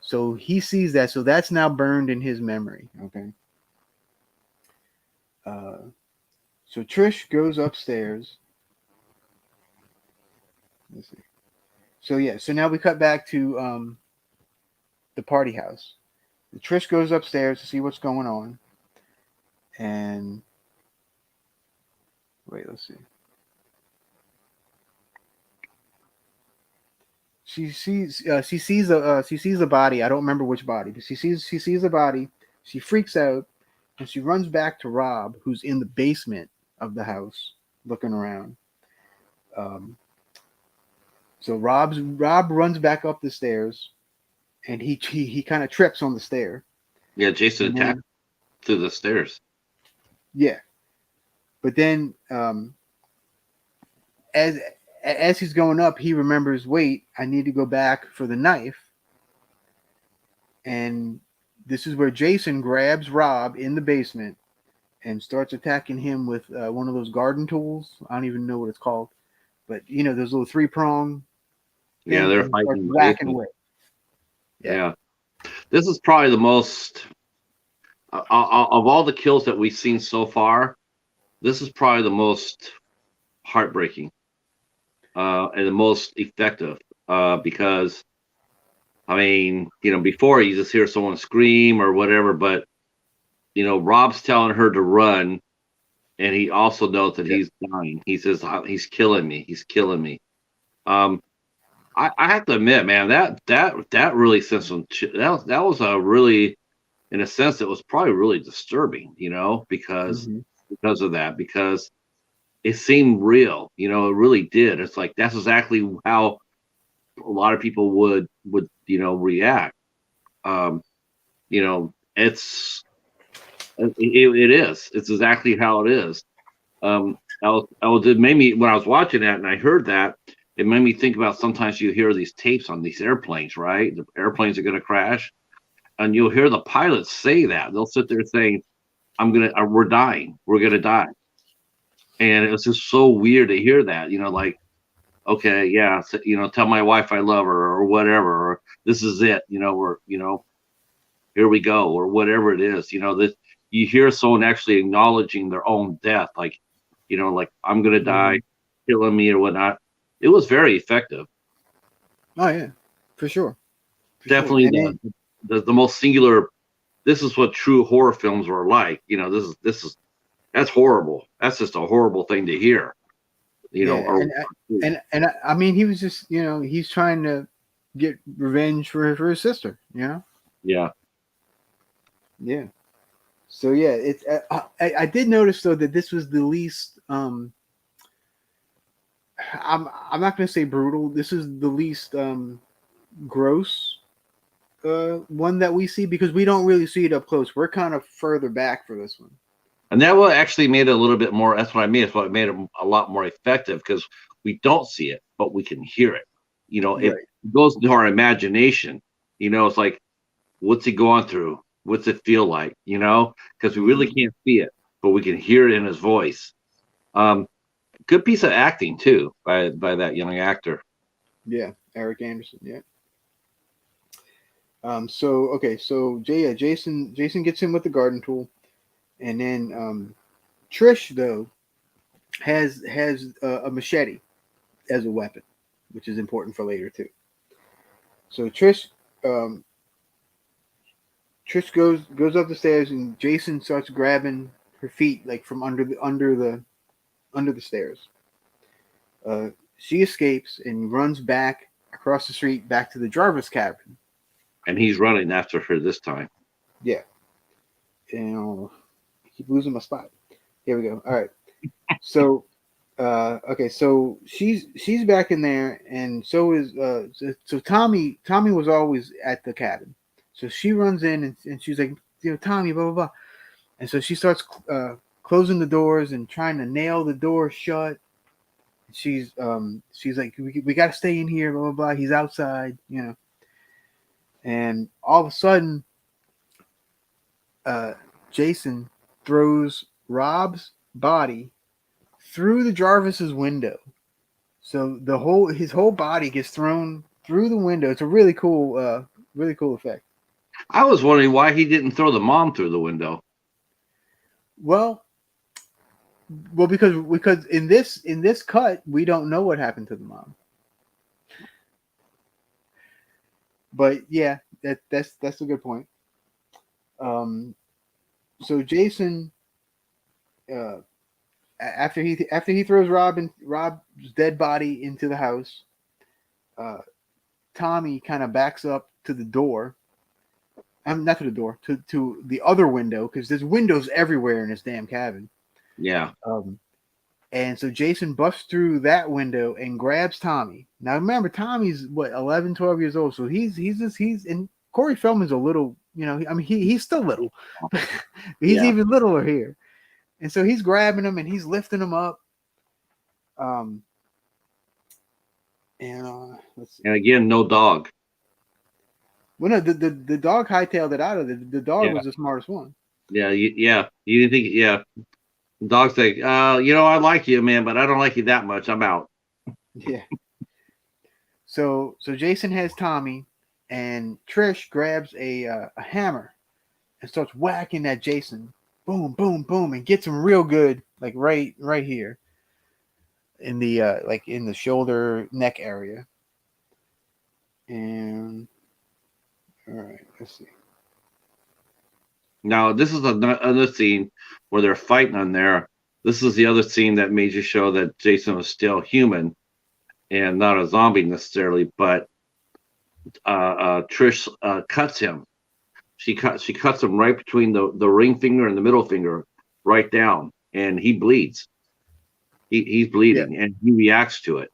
[SPEAKER 1] So he sees that, so that's now burned in his memory. Okay. So Trish goes upstairs. Let's see. So yeah, so now we cut back to the party house. Trish goes upstairs to see what's going on. And wait, let's see. She sees a body. I don't remember which body, but she sees a body. She freaks out, and she runs back to Rob, who's in the basement of the house, looking around. So Rob runs back up the stairs, and he kind of trips on the stair.
[SPEAKER 2] Yeah, Jason attacked through the stairs.
[SPEAKER 1] Yeah, but then as he's going up, he remembers, wait, I need to go back for the knife. And this is where Jason grabs Rob in the basement and starts attacking him with one of those garden tools. I don't even know what it's called, but those little 3-prong.
[SPEAKER 2] Yeah, they're fighting
[SPEAKER 1] whacking away.
[SPEAKER 2] Yeah. This is probably the most of all the kills that we've seen so far. This is probably the most heartbreaking and the most effective because, I mean, before you just hear someone scream or whatever, but Rob's telling her to run, and he also knows that he's dying. He says he's killing me. He's killing me. I have to admit, man, that really sent some. That was a really, in a sense, it was probably really disturbing, because of that, because it seemed real, it really did. It's like that's exactly how a lot of people would react. It's exactly how it is. It made me, when I was watching that and I heard that, it made me think about, sometimes you hear these tapes on these airplanes, right? The airplanes are going to crash, and you'll hear the pilots say that. They'll sit there saying, we're dying. We're going to die. And it was just so weird to hear that, like, okay, yeah, so, tell my wife I love her or whatever, or this is it, here we go, or whatever it is, that you hear someone actually acknowledging their own death, like, like, I'm going to die, killing me or whatnot. It was very effective.
[SPEAKER 1] Oh yeah, for sure.
[SPEAKER 2] Definitely
[SPEAKER 1] sure.
[SPEAKER 2] The most singular. This is what true horror films were like. That's horrible. That's just a horrible thing to hear.
[SPEAKER 1] And I mean, he was just he's trying to get revenge for his sister.
[SPEAKER 2] Yeah.
[SPEAKER 1] Yeah. So yeah, it's I did notice though that this was the least. I'm not going to say brutal. This is the least gross one that we see, because we don't really see it up close. We're kind of further back for this one.
[SPEAKER 2] And that what actually made it a little bit more. That's what I mean. It's what made it a lot more effective, because we don't see it, but we can hear it. It goes to our imagination. It's like, what's he going through? What's it feel like? Because we really
[SPEAKER 1] Mm,
[SPEAKER 2] can't see it, but we can hear it in his voice. Um, Good piece of acting too by that young actor.
[SPEAKER 1] yeah, Eric Anderson. Yeah. So okay, so Jason gets him with the garden tool, and then Trish though has a machete as a weapon, which is important for later too. So um, Trish goes up the stairs, and Jason starts grabbing her feet like from under the stairs. She escapes and runs back across the street back to the Jarvis cabin.
[SPEAKER 2] And he's running after her this time.
[SPEAKER 1] Yeah, and I keep losing my spot. Here we go. All right. So okay, so she's back in there, and so is so Tommy was always at the cabin, so she runs in and she's like, Tommy, blah blah blah, and so she starts closing the doors and trying to nail the door shut. She's like, we got to stay in here, blah blah blah. He's outside, and all of a sudden, uh, Jason throws Rob's body through the Jarvis's window. So his whole body gets thrown through the window. It's a really cool effect.
[SPEAKER 2] I was wondering why he didn't throw the mom through the window.
[SPEAKER 1] Well, because in this cut we don't know what happened to the mom. But yeah, that's a good point. Um, so Jason, uh, after he throws Rob's dead body into the house, uh, Tommy kind of backs up to the door. Not to the door, to the other window, because there's windows everywhere in this damn cabin.
[SPEAKER 2] Yeah.
[SPEAKER 1] Um, and so Jason busts through that window and grabs Tommy. Now remember, Tommy's what 11, 12 years old, so he's and Corey Feldman's a little, I mean he's still little, he's
[SPEAKER 2] Yeah.
[SPEAKER 1] even littler here, and so he's grabbing him and he's lifting him up. Um, and let's see.
[SPEAKER 2] And again, no dog.
[SPEAKER 1] Well, no, the dog hightailed it out of it. The dog
[SPEAKER 2] Yeah.
[SPEAKER 1] was the smartest one.
[SPEAKER 2] Yeah. Yeah. You didn't think, yeah. The dog's like, I like you, man, but I don't like you that much. I'm out.
[SPEAKER 1] Yeah. So Jason has Tommy, and Trish grabs a hammer and starts whacking at Jason. Boom, boom, boom, and gets him real good, like right here in the like in the shoulder neck area. And all right, let's see.
[SPEAKER 2] Now, this is another scene where they're fighting on there. This is the other scene that made you show that Jason was still human and not a zombie necessarily, but Trish cuts him. She cuts him right between the ring finger and the middle finger, right down, and he bleeds. He's
[SPEAKER 1] Yeah,
[SPEAKER 2] bleeding, and he reacts to it.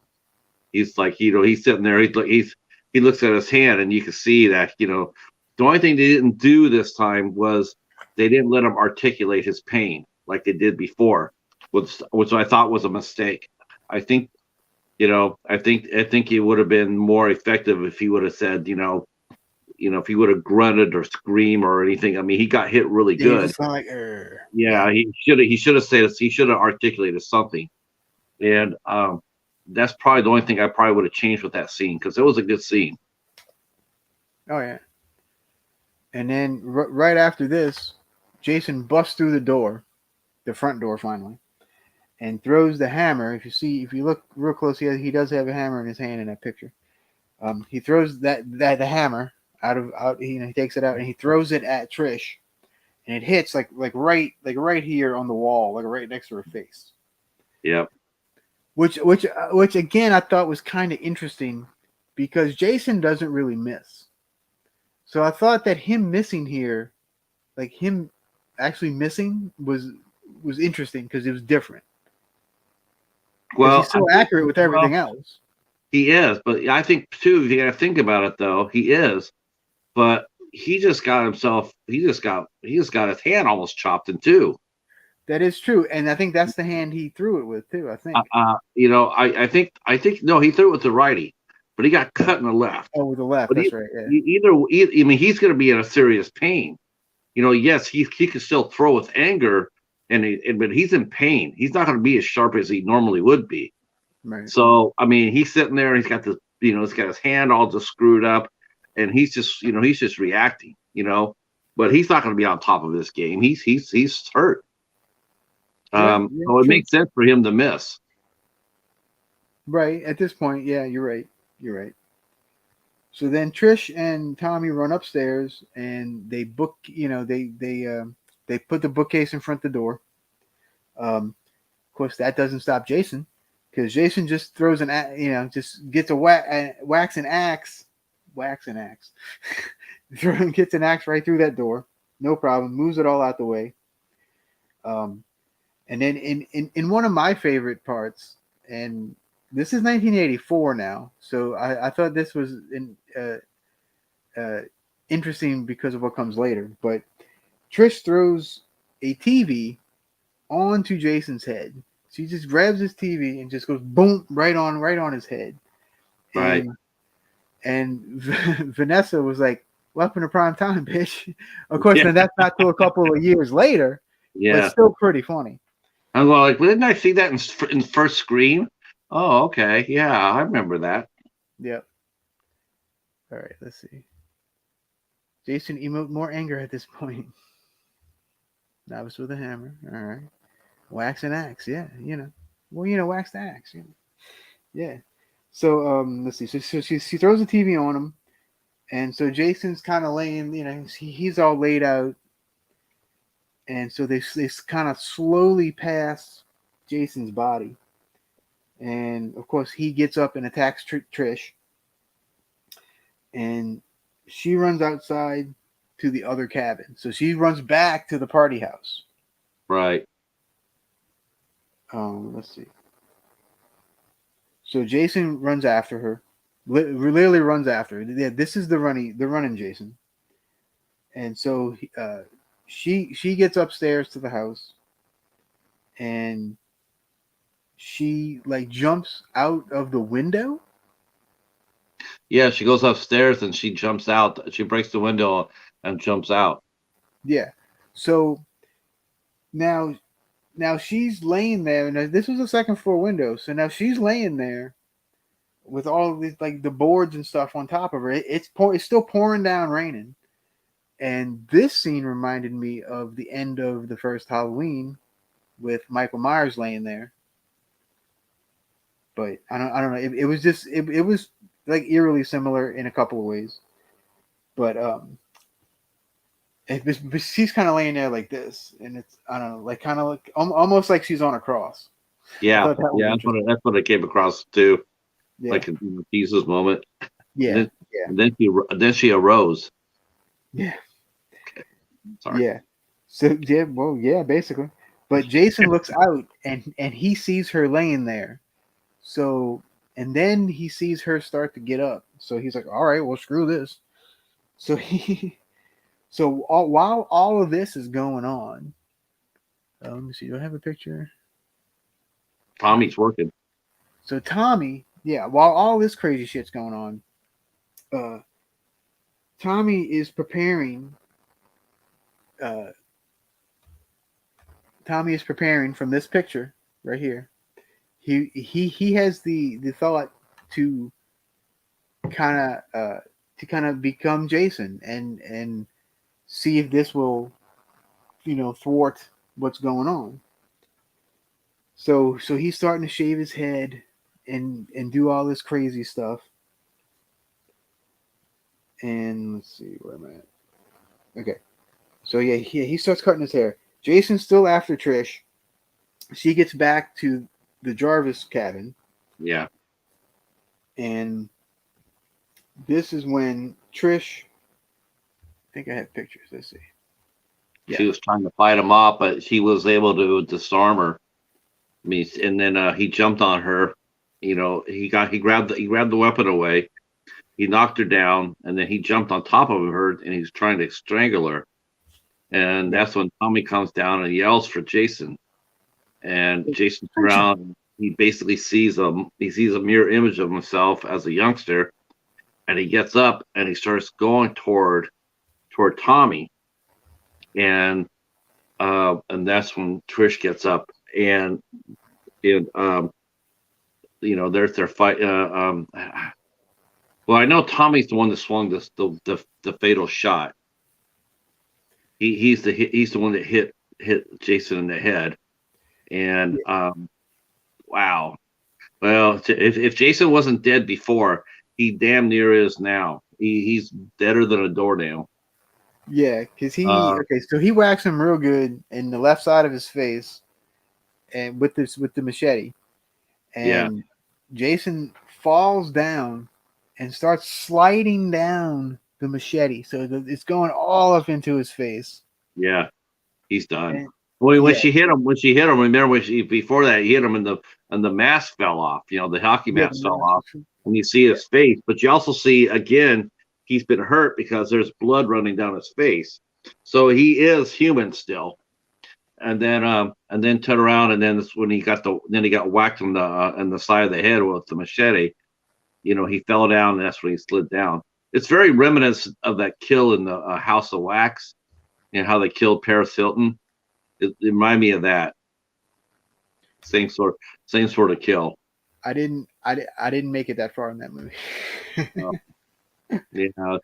[SPEAKER 2] He's like, he's sitting there. He looks at his hand, and you can see that, the only thing they didn't do this time was they didn't let him articulate his pain like they did before, which I thought was a mistake. I think, I think it would have been more effective if he would have said, if he would have grunted or screamed or anything. I mean, he got hit really
[SPEAKER 1] yeah, you
[SPEAKER 2] good.
[SPEAKER 1] just sound like
[SPEAKER 2] Yeah,
[SPEAKER 1] yeah.
[SPEAKER 2] he should have said, he should have articulated something. And that's probably the only thing I probably would have changed with that scene, because it was a good scene.
[SPEAKER 1] Oh yeah. And then right after this, Jason busts through the front door finally, and throws the hammer. If you look real close, he does have a hammer in his hand in that picture. He throws the hammer out. He takes it out and he throws it at Trish, and it hits like right here on the wall, like right next to her face.
[SPEAKER 2] Yep.
[SPEAKER 1] Which again I thought was kind of interesting, because Jason doesn't really miss. So I thought that him missing here, like him actually missing, was interesting because it was different. Because
[SPEAKER 2] Well,
[SPEAKER 1] he's so accurate with everything else.
[SPEAKER 2] he is, but I think too, if you got to think about it though, he is, but he just got himself, he just got his hand almost chopped in two.
[SPEAKER 1] That is true, and I think that's the hand he threw it with too. I think.
[SPEAKER 2] I think no, he threw it with the righty. but he got cut in the left.
[SPEAKER 1] Oh, with the left.
[SPEAKER 2] But
[SPEAKER 1] That's right. Yeah.
[SPEAKER 2] I mean, he's going to be in a serious pain. Yes, he can still throw with anger, but he's in pain. He's not going to be as sharp as he normally would be.
[SPEAKER 1] Right.
[SPEAKER 2] So, I mean, he's sitting there. He's got he's got his hand all just screwed up, and he's just reacting. But he's not going to be on top of this game. He's hurt.
[SPEAKER 1] Yeah. Yeah.
[SPEAKER 2] So it
[SPEAKER 1] True.
[SPEAKER 2] makes sense for him to miss.
[SPEAKER 1] Right. At this point, yeah, you're right. You're right. So then Trish and Tommy run upstairs and they book. They put the bookcase in front of the door. Of course, that doesn't stop Jason because Jason just throws just gets a wax and axe, gets an axe right through that door, no problem. Moves it all out the way. Um, and then in one of my favorite parts, and this is 1984 now, so I thought this was interesting because of what comes later. But Trish throws a TV onto Jason's head. She just grabs his TV and just goes boom right on his head.
[SPEAKER 2] Right.
[SPEAKER 1] And Vanessa was like, "Welcome to prime time, bitch." Of course, then that's not till a couple of years later, but still pretty funny.
[SPEAKER 2] I'm going like, well, didn't I see that in first Scream? Oh, okay, yeah, I remember that.
[SPEAKER 1] Yep. All right, let's see. Jason emote more anger at this point. Novice with a hammer. All right. Wax and axe. Yeah, Well, wax the axe. Yeah. So let's see. So she throws the TV on him, and so Jason's kind of laying. He's all laid out, and so they kind of slowly pass Jason's body, and of course he gets up and attacks Trish, and she runs outside to the other cabin. So she runs back to the party house.
[SPEAKER 2] Right.
[SPEAKER 1] Let's see. So Jason runs after her. Literally runs after her. Yeah, this is the running Jason. And so she gets upstairs to the house, and she like jumps out of the window.
[SPEAKER 2] Yeah, she goes upstairs and she jumps out. She breaks the window and jumps out.
[SPEAKER 1] Yeah. So now she's laying there, and this was a second floor window. So now she's laying there with all of these like the boards and stuff on top of her. It's still pouring down, raining. And this scene reminded me of the end of the first Halloween with Michael Myers laying there. But I don't know. It was just it was like eerily similar in a couple of ways. But she's kind of laying there like this, and it's I don't know, like kind of like almost like she's on a cross.
[SPEAKER 2] Yeah, that's what I came across too.
[SPEAKER 1] Yeah.
[SPEAKER 2] Like a Jesus moment.
[SPEAKER 1] Yeah,
[SPEAKER 2] and then she arose.
[SPEAKER 1] Yeah.
[SPEAKER 2] Okay. Sorry.
[SPEAKER 1] Yeah. So basically. But Jason looks out and he sees her laying there. So and then he sees her start to get up. So he's like, "All right, well, screw this." So while all of this is going on, let me see. Do I have a picture?
[SPEAKER 2] Tommy's working.
[SPEAKER 1] So Tommy, while all this crazy shit's going on, Tommy is preparing. Tommy is preparing from this picture right here. He has the thought to kind of become Jason and see if this will thwart what's going on. So he's starting to shave his head and do all this crazy stuff. And let's see where am I at. Okay. So he starts cutting his hair. Jason's still after Trish. She gets back to the Jarvis cabin.
[SPEAKER 2] Yeah.
[SPEAKER 1] And this is when Trish, I think I have pictures. Let's see.
[SPEAKER 2] Yeah. She was trying to fight him off, but he was able to disarm her. I mean, and then he jumped on her. He grabbed the weapon away. He knocked her down, and then he jumped on top of her, and he's trying to strangle her. And that's when Tommy comes down and yells for Jason. And Jason's around. he basically sees a mirror image of himself as a youngster, and he gets up and he starts going toward Tommy, and that's when Trish gets up, and they're fight. Well, I know Tommy's the one that swung the fatal shot. He's the one that hit Jason in the head, and wow. Well, if Jason wasn't dead before, he damn near is now. He's deader than a doornail.
[SPEAKER 1] Yeah, because
[SPEAKER 2] Uh,
[SPEAKER 1] so he whacks him real good in the left side of his face, and with the machete,
[SPEAKER 2] yeah,
[SPEAKER 1] and Jason falls down and starts sliding down the machete, so it's going all up into his face.
[SPEAKER 2] yeah, he's done.
[SPEAKER 1] And
[SPEAKER 2] When
[SPEAKER 1] yeah,
[SPEAKER 2] she hit him, remember before that he hit him and the mask fell off. The hockey
[SPEAKER 1] yeah,
[SPEAKER 2] mask fell off, and you see his face, but you also see again he's been hurt because there's blood running down his face. So he is human still. And then turn around, and then when he got whacked in the side of the head with the machete. He fell down, and that's when he slid down. It's very reminiscent of that kill in the House of Wax, and how they killed Paris Hilton. It reminded me of that same sort of kill.
[SPEAKER 1] I didn't make it that far in that movie.
[SPEAKER 2] Uh, yeah,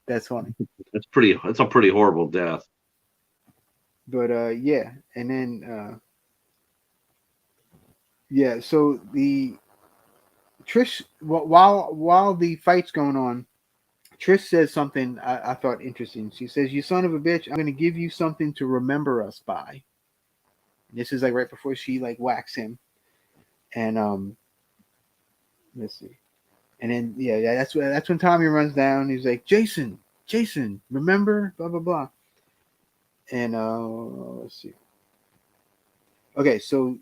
[SPEAKER 1] That's funny.
[SPEAKER 2] it's a pretty horrible death.
[SPEAKER 1] But yeah, and then yeah, so the Trish while the fight's going on, Trish says something I thought interesting. She says, "You son of a bitch, I'm gonna give you something to remember us by." And this is like right before she like whacks him, and let's see, and then yeah, that's when Tommy runs down. He's like, Jason, remember, blah blah blah, and let's see. Okay, so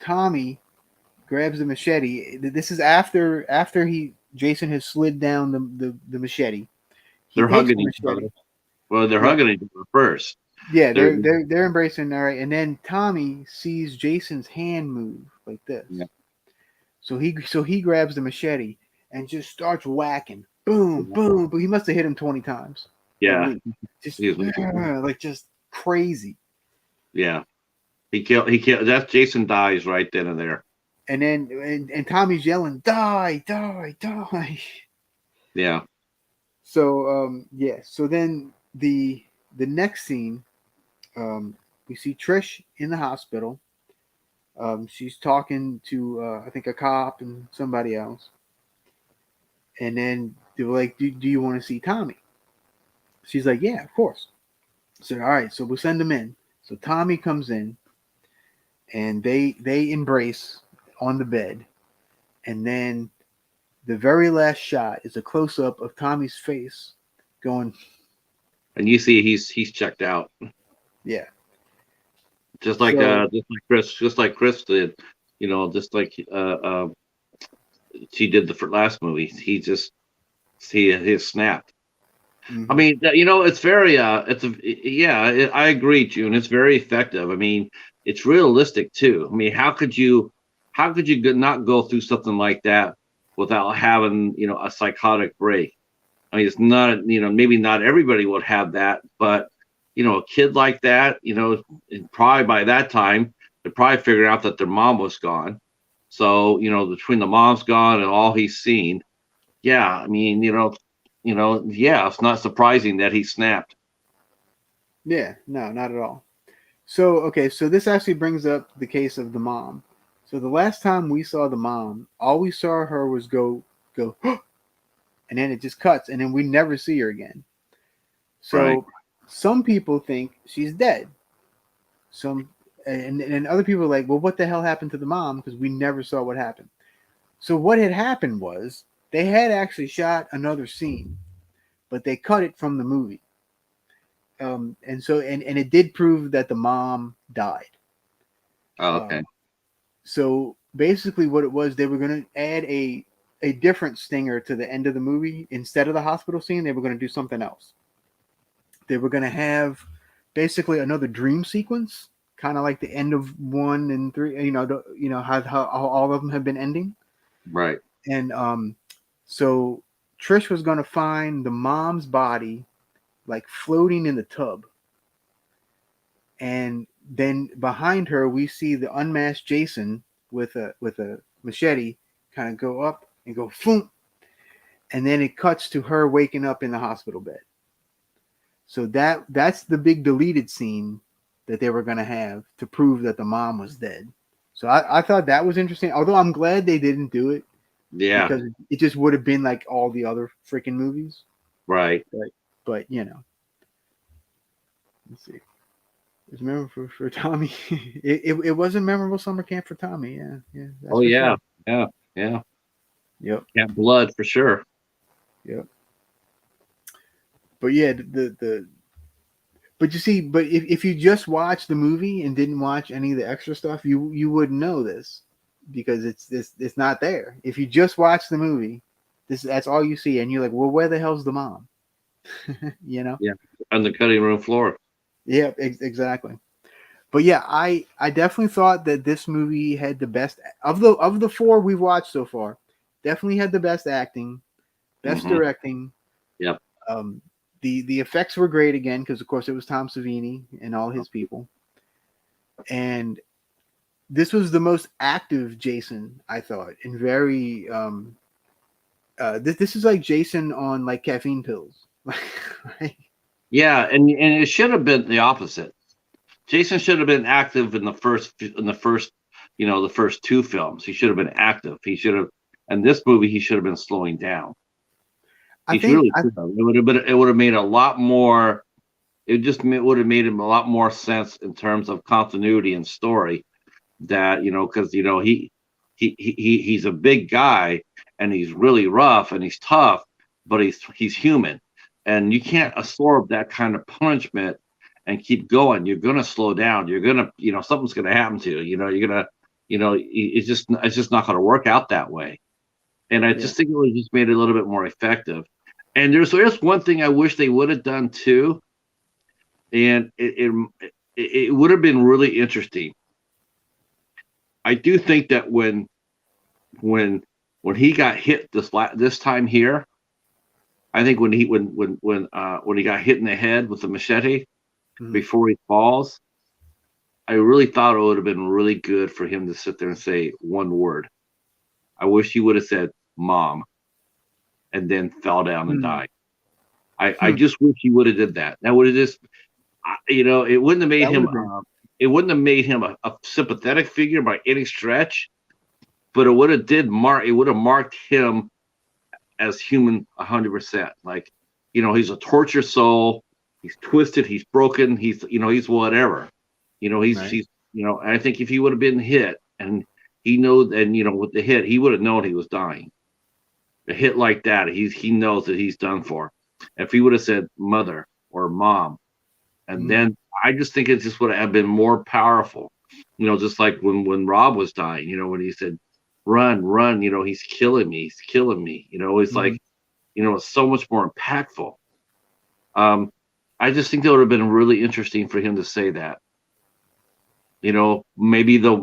[SPEAKER 1] Tommy grabs the machete. This is after Jason has slid down the machete. He
[SPEAKER 2] They're
[SPEAKER 1] takes
[SPEAKER 2] hugging
[SPEAKER 1] the
[SPEAKER 2] each
[SPEAKER 1] machete.
[SPEAKER 2] other. Well, they're
[SPEAKER 1] Yeah,
[SPEAKER 2] hugging each other first.
[SPEAKER 1] yeah,
[SPEAKER 2] They're
[SPEAKER 1] they're embracing. All right, and then Tommy sees Jason's hand move like
[SPEAKER 2] yeah,
[SPEAKER 1] this. So he grabs the machete and just starts whacking. Boom, boom. But he must have hit him 20 times at
[SPEAKER 2] yeah.
[SPEAKER 1] least. Just
[SPEAKER 2] He's,
[SPEAKER 1] like just crazy.
[SPEAKER 2] yeah. He killed. That's Jason dies right then and there.
[SPEAKER 1] And then and Tommy's yelling, "Die, die, die."
[SPEAKER 2] Yeah.
[SPEAKER 1] So yeah, so then the next scene, we see Trish in the hospital. She's talking to I think a cop and somebody else, and then they're like, "Do you want to see Tommy?" She's like, "Yeah, of course." So all right, so we'll send him in. So Tommy comes in, and they embrace on the bed, and then the very last shot is a close up of Tommy's face, going,
[SPEAKER 2] And you see he's checked out.
[SPEAKER 1] yeah.
[SPEAKER 2] Just like
[SPEAKER 1] So
[SPEAKER 2] Chris did, just like she did the last movie. He snapped. I
[SPEAKER 1] mhm.
[SPEAKER 2] mean, it's very yeah, I agree, June. It's very effective. I mean, it's realistic too. I mean, how could you not go through something like that without having a psychotic break? I mean, it's not, maybe not everybody would have that, but a kid like that, and probably by that time, they probably figured out that their mom was gone. So, between the mom's gone and all he's seen, yeah, I mean, yeah, it's not surprising that he snapped.
[SPEAKER 1] Yeah, no, not at all. So okay, so this actually brings up the case of the mom. So the last time we saw the mom, all we saw her was go, and then it just cuts, and then we never see her again.
[SPEAKER 2] Right.
[SPEAKER 1] So some people think she's dead. Some and other people are like, well, what the hell happened to the mom? Because we never saw what happened. So what had happened was they had actually shot another scene, but they cut it from the movie. And it did prove that the mom died.
[SPEAKER 2] Oh, okay.
[SPEAKER 1] Um, so basically, what it was, they were going to add a different stinger to the end of the movie. Instead of the hospital scene, they were going to do something else. They were going to have basically another dream sequence, kind of like the end of 1 and 3. How all of them have been ending,
[SPEAKER 2] Right.
[SPEAKER 1] and so Trish was gonna find the mom's body like floating in the tub, and then behind her we see the unmasked Jason with a machete kind of go up and go boom, and then it cuts to her waking up in the hospital bed. So that's the big deleted scene that they were gonna have to prove that the mom was dead. So I thought that was interesting. Although I'm glad they didn't do it
[SPEAKER 2] Yeah.
[SPEAKER 1] because it just would have been like all the other freaking movies.
[SPEAKER 2] Right.
[SPEAKER 1] But let's see. It's memorable for Tommy. It was a memorable summer camp for Tommy. Yeah, that's
[SPEAKER 2] Oh
[SPEAKER 1] for
[SPEAKER 2] yeah.
[SPEAKER 1] sure.
[SPEAKER 2] Yeah. Yeah.
[SPEAKER 1] Yep,
[SPEAKER 2] Yeah. Blood for sure.
[SPEAKER 1] yep. But yeah, the but you see, but if you just watched the movie and didn't watch any of the extra stuff, you wouldn't know this because it's not there. If you just watch the movie, that's all you see, and you're like, well, where the hell's the mom? you know?
[SPEAKER 2] Yeah. On the cutting room floor.
[SPEAKER 1] Yeah, exactly. But yeah, I definitely thought that this movie had the best of the four we've watched so far. Definitely had the best acting, best
[SPEAKER 2] Hmm.
[SPEAKER 1] directing.
[SPEAKER 2] Yep.
[SPEAKER 1] Um, the effects were great again because of course it was Tom Savini and all his people, and this was the most active Jason I thought, and very this is like Jason on like caffeine pills, right?
[SPEAKER 2] Yeah, and it should have been the opposite. Jason should have been active in the first, the first two films. He should have been active. He should have, and this movie he should have been slowing down.
[SPEAKER 1] I
[SPEAKER 2] He
[SPEAKER 1] think
[SPEAKER 2] really should have. It would have made a lot more. Would have made him a lot more sense in terms of continuity and story. That because he's a big guy and he's really rough and he's tough, but he's human, and you can't absorb that kind of punishment and keep going. You're gonna slow down. You're gonna something's gonna happen to you. You're gonna it's just not gonna work out that way. And I
[SPEAKER 1] yeah.
[SPEAKER 2] just think it would just made it a little bit more effective. And there's one thing I wish they would have done too, and it would have been really interesting. I do think that when when he got hit this time here, I think when he got hit in the head with the machete
[SPEAKER 1] Mhm.
[SPEAKER 2] before he falls, I really thought it would have been really good for him to sit there and say one word. I wish he would have said "mom" and then fell down and
[SPEAKER 1] Hmm.
[SPEAKER 2] died. I
[SPEAKER 1] Hmm.
[SPEAKER 2] just wish he would have did that. That would have just it wouldn't have made
[SPEAKER 1] That would
[SPEAKER 2] him
[SPEAKER 1] have been.
[SPEAKER 2] a sympathetic figure by any stretch, but it would have marked him as human 100%. Like, he's a tortured soul. He's twisted. He's broken. He's whatever.
[SPEAKER 1] Right.
[SPEAKER 2] And I think if he would have been hit and he knows, and with the hit, he would have known he was dying. A hit like that, he knows that he's done for. If he would have said mother or mom, and
[SPEAKER 1] Mm.
[SPEAKER 2] then I just think it just would have been more powerful. Just like when Rob was dying, when he said, "Run, run," he's killing me. He's killing me. It's
[SPEAKER 1] Hmm.
[SPEAKER 2] like, it's so much more impactful. Um, I just think that would have been really interesting for him to say that. Maybe the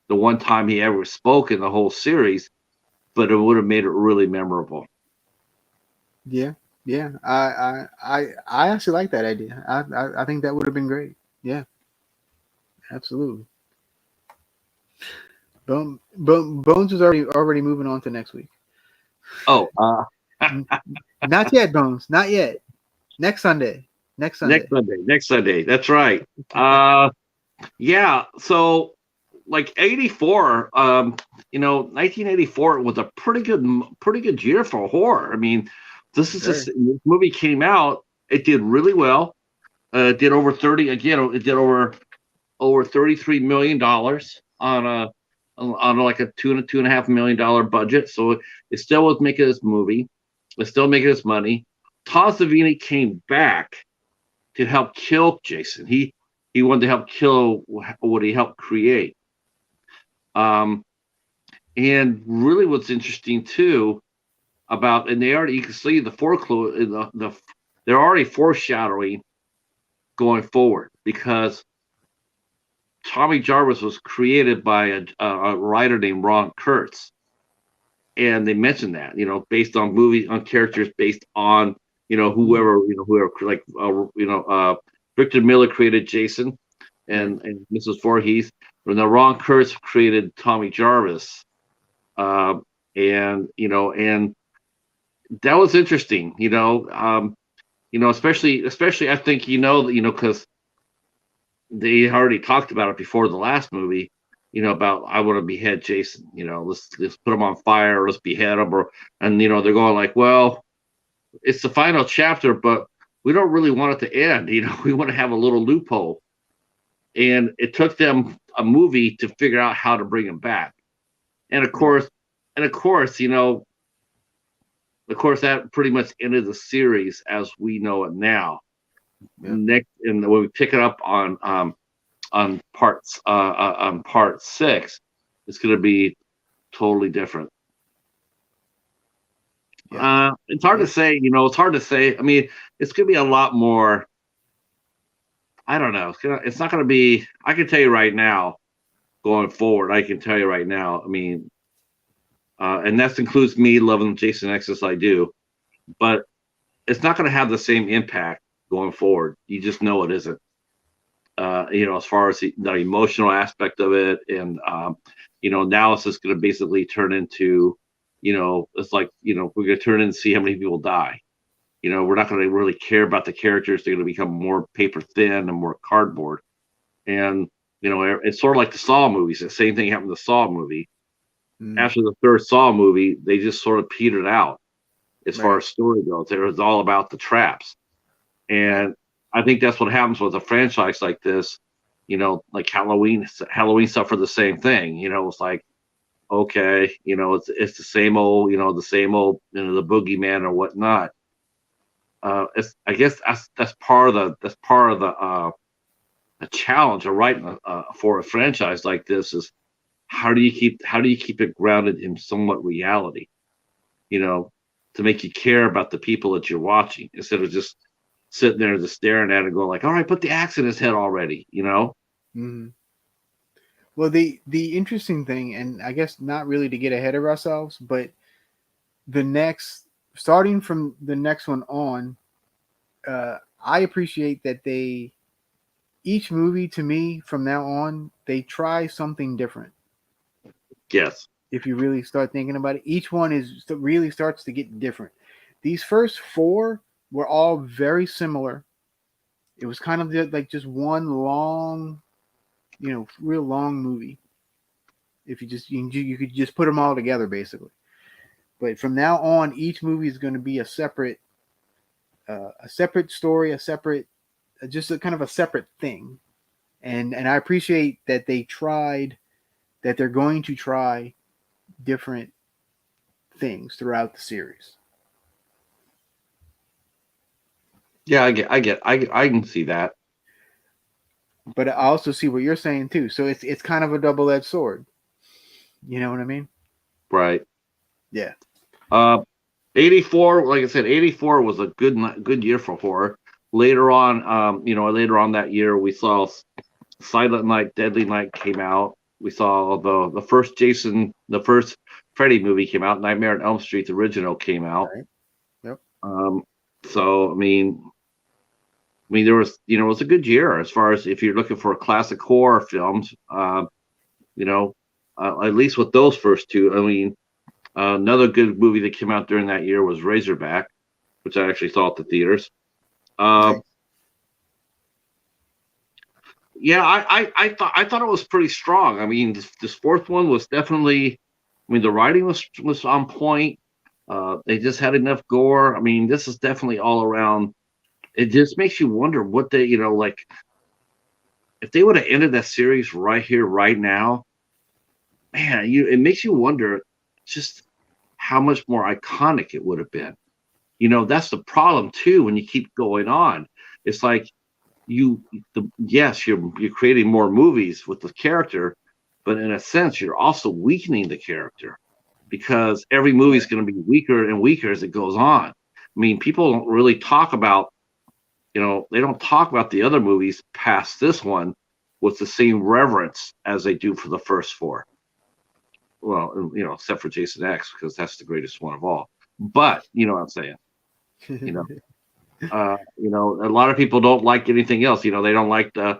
[SPEAKER 2] one time he ever spoke in the whole series, but it would have made it really memorable.
[SPEAKER 1] Yeah. Yeah. I actually like that idea. I think that would have been great. Yeah. Absolutely. Bones is already moving on to next week.
[SPEAKER 2] Oh,
[SPEAKER 1] N- Not yet, Bones. Not yet. Next Sunday. Next
[SPEAKER 2] next
[SPEAKER 1] Sunday.
[SPEAKER 2] Sunday. Next Sunday. That's right. Yeah. So, like 84, 1984 was a pretty good year for horror. I mean,
[SPEAKER 1] Very.
[SPEAKER 2] this movie came out. It did really well. It did over 30 again. It did over $33 million on like a $2.5 million budget. So it still was making this movie. It's still making this money. Tom Savini came back to help kill Jason. He wanted to help kill what he helped create. Um, and really, what's interesting too and they already, you can see the foreclose they're already foreshadowing going forward because Tommy Jarvis was created by a writer named Ron Kurtz, and they mentioned that, based on characters based on, whoever, like, Victor Miller created Jason, and Mrs. Voorhees, and then Ron Kurtz created Tommy Jarvis, uh, and that was interesting, especially I think, because they already talked about it before the last movie, about I want to behead Jason, let's put him on fire, let's behead him, and they're going like, well, it's the final chapter, but we don't really want it to end, we want to have a little loophole, and it took them a movie to figure out how to bring him back, and of course, that pretty much ended the series as we know it now.
[SPEAKER 1] Yeah.
[SPEAKER 2] Next, and when we pick it up on part 6, it's going to be totally different.
[SPEAKER 1] Yeah.
[SPEAKER 2] It's hard to say. It's hard to say. I mean, it's going to be a lot more. I don't know. It's not going to be. I can tell you right now, going forward. I can tell you right now. I mean, and that includes me loving Jason X as I do, but it's not going to have the same impact going forward. You just know it isn't. As far as the emotional aspect of it, and now it's just going to basically turn into, it's like, we're going to turn in and see how many people die. We're not going to really care about the characters. They're going to become more paper thin and more cardboard. And it's sort of like the Saw movies. The same thing happened to the Saw movie. After the third Saw movie, they just sort of petered out as far as story goes. It was all about the traps. And I think that's what happens with a franchise like this, like Halloween. Halloween suffered the same thing. It's like, okay, it's the same old, the boogeyman or whatnot. I guess that's part of the challenge of writing for a franchise like this is how do you keep it grounded in somewhat reality, to make you care about the people that you're watching instead of just sitting there just staring at it and going like, all right, put the axe in his head already,
[SPEAKER 1] Mm-hmm. Well, the interesting thing, and I guess not really to get ahead of ourselves, but starting from the next one on, I appreciate that each movie to me from now on, they try something different.
[SPEAKER 2] Yes.
[SPEAKER 1] If you really start thinking about it, each one really starts to get different. These first 4 were all very similar. It was kind of like just one long, real long movie. If you could just put them all together basically. But from now on, each movie is going to be a separate story, just a kind of a separate thing. And I appreciate that they're going to try different things throughout the series.
[SPEAKER 2] Yeah, I can see that.
[SPEAKER 1] But I also see what you're saying too. So it's kind of a double-edged sword. You know what I mean?
[SPEAKER 2] Right.
[SPEAKER 1] Yeah.
[SPEAKER 2] 84, like I said, 84 was a good year for horror. Later on that year, we saw Silent Night, Deadly Night came out. We saw the first Freddy movie came out. Nightmare on Elm Street, the original, came out.
[SPEAKER 1] Right. Yep.
[SPEAKER 2] So I mean, there was, it was a good year as far as if you're looking for classic horror films. At least with those first two. I mean, another good movie that came out during that year was Razorback, which I actually saw at the theaters.
[SPEAKER 1] Nice.
[SPEAKER 2] Yeah, I thought it was pretty strong. I mean, this fourth one was definitely. I mean, the writing was on point. They just had enough gore. I mean, this is definitely all around. It just makes you wonder what they, like, if they would have ended that series right here, right now, man, it makes you wonder just how much more iconic it would have been. That's the problem too when you keep going on. It's like yes, you're creating more movies with the character, but in a sense, you're also weakening the character because every movie is going to be weaker and weaker as it goes on. I mean, people don't really talk about, they don't talk about the other movies past this one with the same reverence as they do for the first four. Well, except for Jason X, because that's the greatest one of all. But you know what I'm saying. You know, a lot of people don't like anything else. They don't like they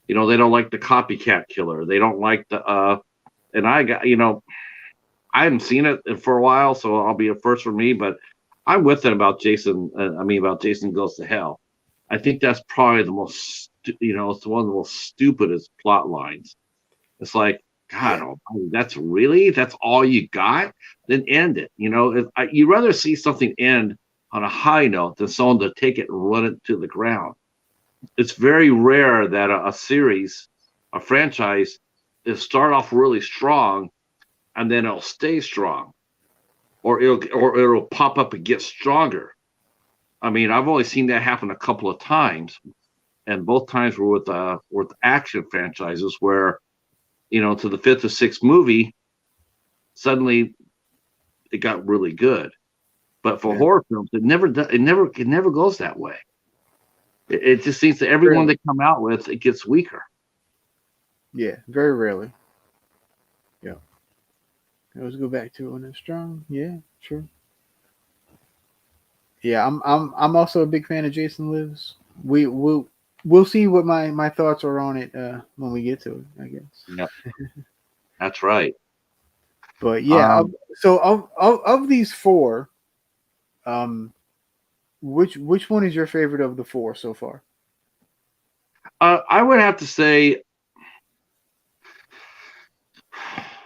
[SPEAKER 2] don't like the copycat killer. They don't like and I haven't seen it for a while, so I'll be a first for me. But I'm with it about Jason. About Jason Goes to Hell. I think that's probably the most, it's one of the most stupidest plot lines. It's like, God,
[SPEAKER 1] Yeah.
[SPEAKER 2] almighty, that's all you got? Then end it. You'd rather see something end on a high note than someone to take it and run it to the ground. It's very rare that a series, a franchise, will start off really strong and then it'll stay strong, or it'll pop up and get stronger. I mean, I've only seen that happen a couple of times, and both times were with action franchises where, to the fifth or sixth movie, suddenly it got really good. But for
[SPEAKER 1] Yeah.
[SPEAKER 2] horror films, it never goes that way. It just seems that every one
[SPEAKER 1] Rarely.
[SPEAKER 2] they come out with, it gets weaker.
[SPEAKER 1] Yeah, very rarely. Yeah. Let's go back to it when it's strong. Yeah, sure. Yeah, I'm also a big fan of Jason Lives. We'll see what my thoughts are on it when we get to it, I guess.
[SPEAKER 2] Yeah, that's right.
[SPEAKER 1] But yeah,
[SPEAKER 2] Um,
[SPEAKER 1] so of these four, um, which one is your favorite of the four so far?
[SPEAKER 2] I would have to say,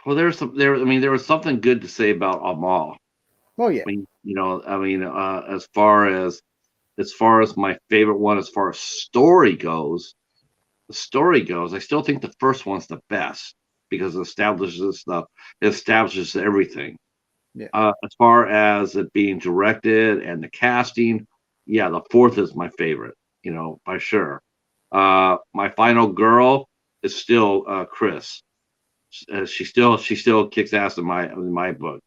[SPEAKER 2] well, there was something good to say about Amal.
[SPEAKER 1] Oh yeah,
[SPEAKER 2] As far as my favorite one, as far as story goes, I still think the first one's the best because it establishes everything.
[SPEAKER 1] yeah,
[SPEAKER 2] As far as it being directed and the casting, yeah, the fourth is my favorite, by sure. My final girl is still Chris. She still kicks ass in my book.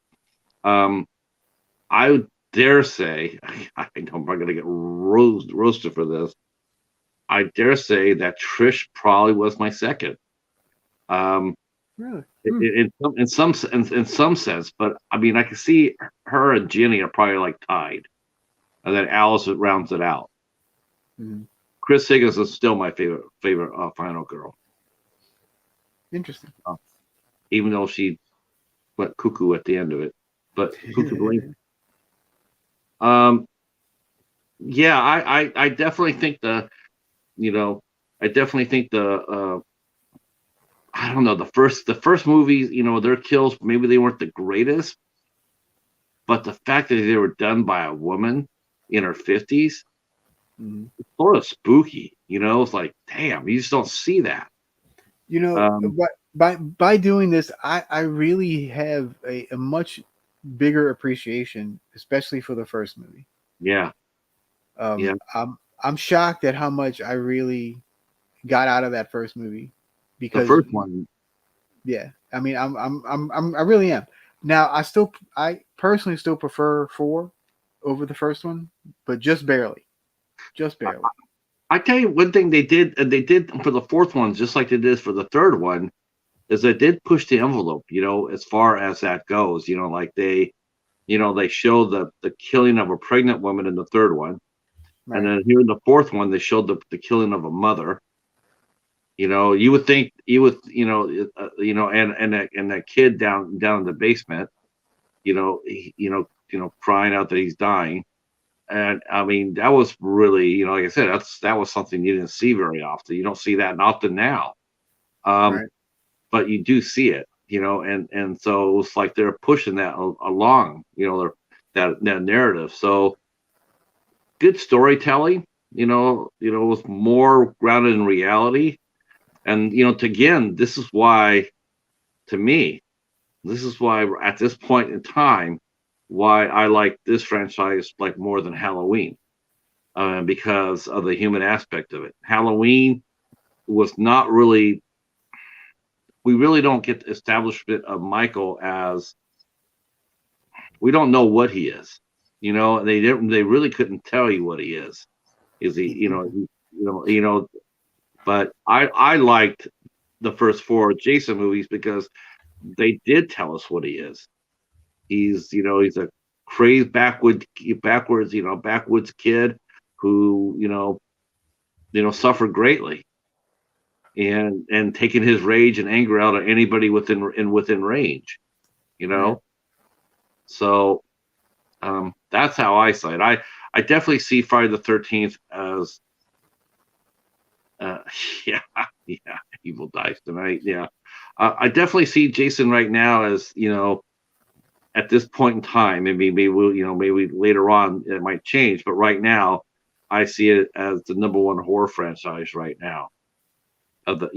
[SPEAKER 2] Um, I would dare say, I know I'm going to get roasted for this. I dare say that Trish probably was my second. Um,
[SPEAKER 1] really.
[SPEAKER 2] in some sense, but I mean, I can see her and Jenny are probably like tied, and then Alice rounds it out.
[SPEAKER 1] Mm,
[SPEAKER 2] Chris Higgins is still my favorite final girl,
[SPEAKER 1] interesting.
[SPEAKER 2] uh, even though she went cuckoo at the end of it. But who could blame her? Yeah, I definitely think you know, I definitely think I don't know, the first movies, their kills maybe they weren't the greatest, but the fact that they were done by a woman in her 50s,
[SPEAKER 1] Mhm.
[SPEAKER 2] it's sort of spooky. It's like, damn, you just don't see that. Um,
[SPEAKER 1] But by doing this, I really have a much bigger appreciation, especially for the first movie.
[SPEAKER 2] yeah, yeah,
[SPEAKER 1] I'm shocked at how much I really got out of that first movie
[SPEAKER 2] the
[SPEAKER 1] because
[SPEAKER 2] first one,
[SPEAKER 1] yeah, I mean I really am. Now I personally still prefer four over the first one, but just
[SPEAKER 2] I,
[SPEAKER 1] barely.
[SPEAKER 2] I tell you one thing they did for the fourth one, just like they did for the third one, is they did push the envelope, as far as that goes. Like they show the killing of a pregnant woman in the third one. And
[SPEAKER 1] Right.
[SPEAKER 2] then here in the fourth one, they showed the killing of a mother. You would think and that kid down in the basement, crying out that he's dying. And I mean, that was really, like I said, that was something you didn't see very often. You don't see that often now, um,
[SPEAKER 1] Right.
[SPEAKER 2] but you do see it, and so it was like they're pushing that along, that narrative. So good storytelling, was more grounded in reality. And again, to me, this is why at this point in time, why I like this franchise like more than Halloween, because of the human aspect of it. Halloween was not really. We really don't get the establishment of Michael as we don't know what he is. They didn't. They really couldn't tell you what he is. Is he? But I liked the first four Jason movies because they did tell us what he is. He's a crazed backwoods kid who suffered greatly and taking his rage and anger out on anybody within range. You
[SPEAKER 1] Yeah.
[SPEAKER 2] know, so that's how I see it. I definitely see Friday the 13th as uh, yeah, yeah, Evil Dies Tonight. Yeah, I definitely see Jason right now as at this point in time. Maybe later on it might change, but right now I see it as the number one horror franchise right now. Of the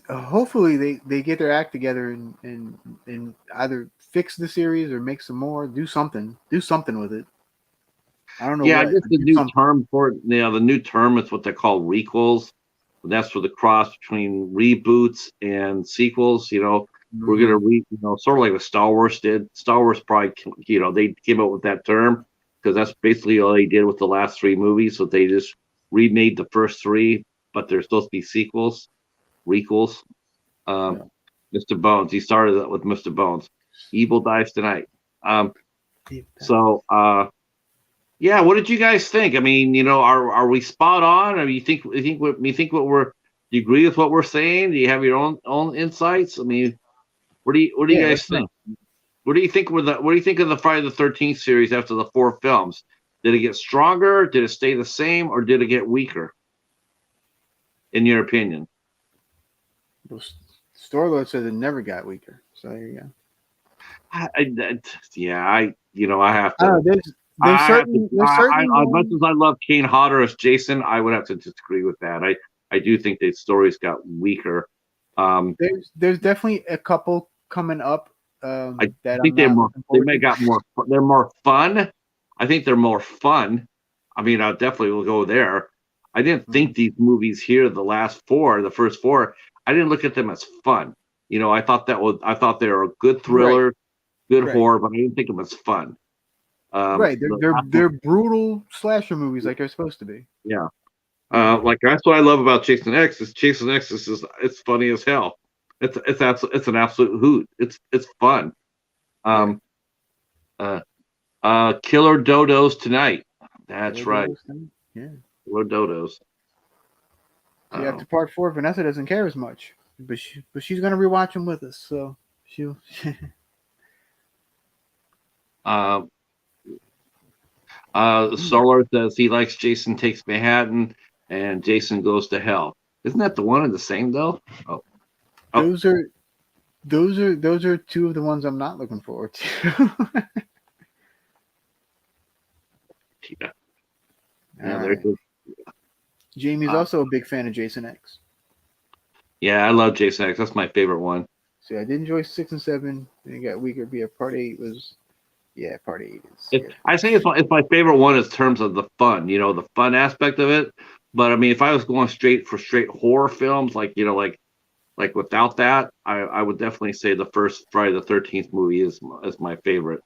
[SPEAKER 1] Hopefully they get their act together and either fix the series or make some more, do something with it. I don't know
[SPEAKER 2] Yeah, I
[SPEAKER 1] what,
[SPEAKER 2] guess
[SPEAKER 1] but
[SPEAKER 2] the
[SPEAKER 1] do
[SPEAKER 2] new
[SPEAKER 1] something.
[SPEAKER 2] term for it, the new term is what they call requels. That's for the cross between reboots and sequels. We're gonna
[SPEAKER 1] Hmm.
[SPEAKER 2] sort of like what Star Wars did. Star Wars probably, they came up with that term because that's basically all they did with the last three movies. So they just remade the first three, but they're supposed to be sequels, requels. Um,
[SPEAKER 1] Yeah.
[SPEAKER 2] Mr. Bones, he started that with Mr. Bones. Evil Dies Tonight. Um, so, yeah, what did you guys think? I mean, are we spot on? Or do you agree with what we're saying? Do you have your own insights? I mean, what do you
[SPEAKER 1] Yeah,
[SPEAKER 2] guys
[SPEAKER 1] let's
[SPEAKER 2] think?
[SPEAKER 1] know.
[SPEAKER 2] What do you think of the Friday the 13th series after the four films? Did it get stronger? Did it stay the same, or did it get weaker? In your opinion?
[SPEAKER 1] Well, Storlord says it never got weaker. So there you go.
[SPEAKER 2] Yeah, I have
[SPEAKER 1] I don't
[SPEAKER 2] to.
[SPEAKER 1] know. There's
[SPEAKER 2] I have to.
[SPEAKER 1] certain there's certain
[SPEAKER 2] As much
[SPEAKER 1] ones.
[SPEAKER 2] as I love Kane Hodder as Jason, I would have to disagree with that. I do think the stories got weaker. Um,
[SPEAKER 1] There's definitely a couple coming up
[SPEAKER 2] I
[SPEAKER 1] that I'm
[SPEAKER 2] think
[SPEAKER 1] not looking
[SPEAKER 2] they
[SPEAKER 1] forward
[SPEAKER 2] may
[SPEAKER 1] to.
[SPEAKER 2] got more. They're more fun. I think they're more fun. I mean, I definitely will go there. I didn't
[SPEAKER 1] Mhm.
[SPEAKER 2] think these movies here, the first four, I didn't look at them as fun. I thought they were a good
[SPEAKER 1] Right,
[SPEAKER 2] thriller, good
[SPEAKER 1] right,
[SPEAKER 2] horror, but I didn't think of them as fun.
[SPEAKER 1] right.
[SPEAKER 2] The last one,
[SPEAKER 1] They're brutal slasher movies like they're supposed to be.
[SPEAKER 2] yeah.
[SPEAKER 1] Yeah,
[SPEAKER 2] Like that's what I love about Jason X is Jason X is it's funny as hell. It's an absolute hoot. It's fun.
[SPEAKER 1] yeah.
[SPEAKER 2] Um, uh, Killer Dodos tonight. That's
[SPEAKER 1] Killer
[SPEAKER 2] right,
[SPEAKER 1] Dodos thing. Yeah.
[SPEAKER 2] Killer Dodos.
[SPEAKER 1] See,
[SPEAKER 2] Uh,
[SPEAKER 1] after part four, Vanessa doesn't care as much, but she's gonna rewatch them with us. So she'll.
[SPEAKER 2] uh, Solar says he likes Jason Takes Manhattan and Jason Goes to Hell. Isn't that the one and the same though? Oh, oh,
[SPEAKER 1] those are those are two of the ones I'm not looking forward to.
[SPEAKER 2] Cheetah.
[SPEAKER 1] All
[SPEAKER 2] Yeah, there.
[SPEAKER 1] right. Jamie's
[SPEAKER 2] Uh,
[SPEAKER 1] also a big fan of Jason X.
[SPEAKER 2] yeah, I love Jason X. That's my favorite one.
[SPEAKER 1] See, I did enjoy 6 and 7. Then it got weaker. But yeah, part 8 was part 8 is
[SPEAKER 2] I think it's my favorite one in terms of the fun, the fun aspect of it. But I mean, if I was going straight horror films, like without that, I would definitely say the first Friday the 13th movie is my favorite.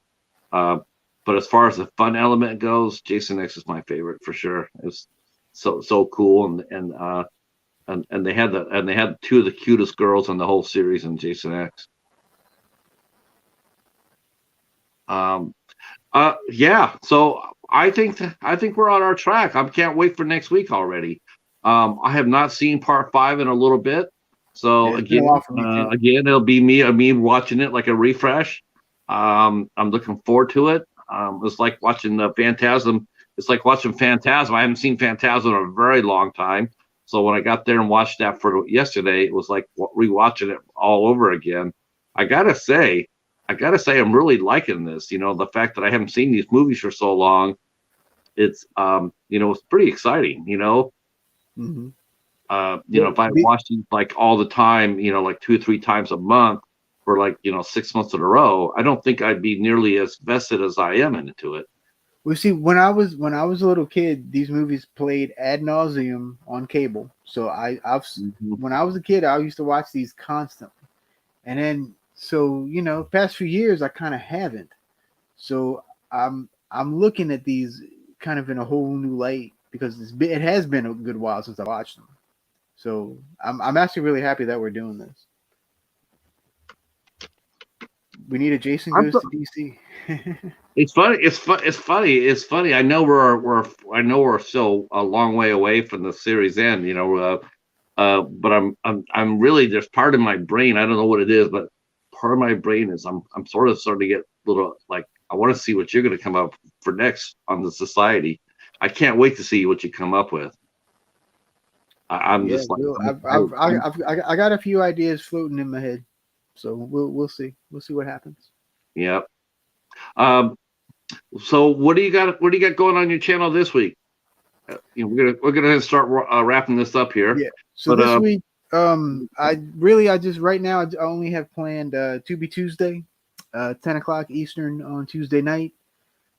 [SPEAKER 2] Uh, but as far as the fun element goes, Jason X is my favorite for sure. It's so cool and they had two of the cutest girls in the whole series in Jason X. Um, yeah. So I think we're on our track. I can't wait for next week already. I have not seen part five in a little bit,
[SPEAKER 1] yeah.
[SPEAKER 2] so
[SPEAKER 1] It's been a while for me too.
[SPEAKER 2] again, it'll be me watching it like a refresh. I'm looking forward to it. It's like watching the Phantasm. It's like watching Phantasm. I haven't seen Phantasm in a very long time. So when I got there and watched that for yesterday, it was like rewatching it all over again. I gotta say, I'm really liking this. The fact that I haven't seen these movies for so long, it's pretty exciting.
[SPEAKER 1] Hmm.
[SPEAKER 2] If I watch these like all the time, like 2 or 3 times a month for like 6 months in a row, I don't think I'd be nearly as vested as I am into it.
[SPEAKER 1] Well, see, when I was a little kid, these movies played ad nauseum on cable. So
[SPEAKER 2] Mhm.
[SPEAKER 1] when I was a kid, I used to watch these constantly. And then past few years, I kind of haven't. So I'm looking at these kind of in a whole new light because it has been a good while since I watched them. So I'm actually really happy that we're doing this. We need a Jason
[SPEAKER 2] I'm
[SPEAKER 1] Goes to DC.
[SPEAKER 2] It's funny. It's funny. It's funny. I know we're still a long way away from the series end. But I'm really, there's part of my brain. I don't know what it is, but part of my brain is I'm sort of starting to get a little like I want to see what you're going to come up for next on the Society. I can't wait to see what you come up with. I'm
[SPEAKER 1] Yeah,
[SPEAKER 2] just like
[SPEAKER 1] we'll, I got a few ideas floating in my head, so we'll see. We'll see what happens.
[SPEAKER 2] yeah. Um, so what do you got? What do you got going on your channel this week? We're gonna start wrapping this up here,
[SPEAKER 1] Yeah. So
[SPEAKER 2] but
[SPEAKER 1] this week, I just right now I only have planned To Be Tuesday, 10 o'clock Eastern on Tuesday night.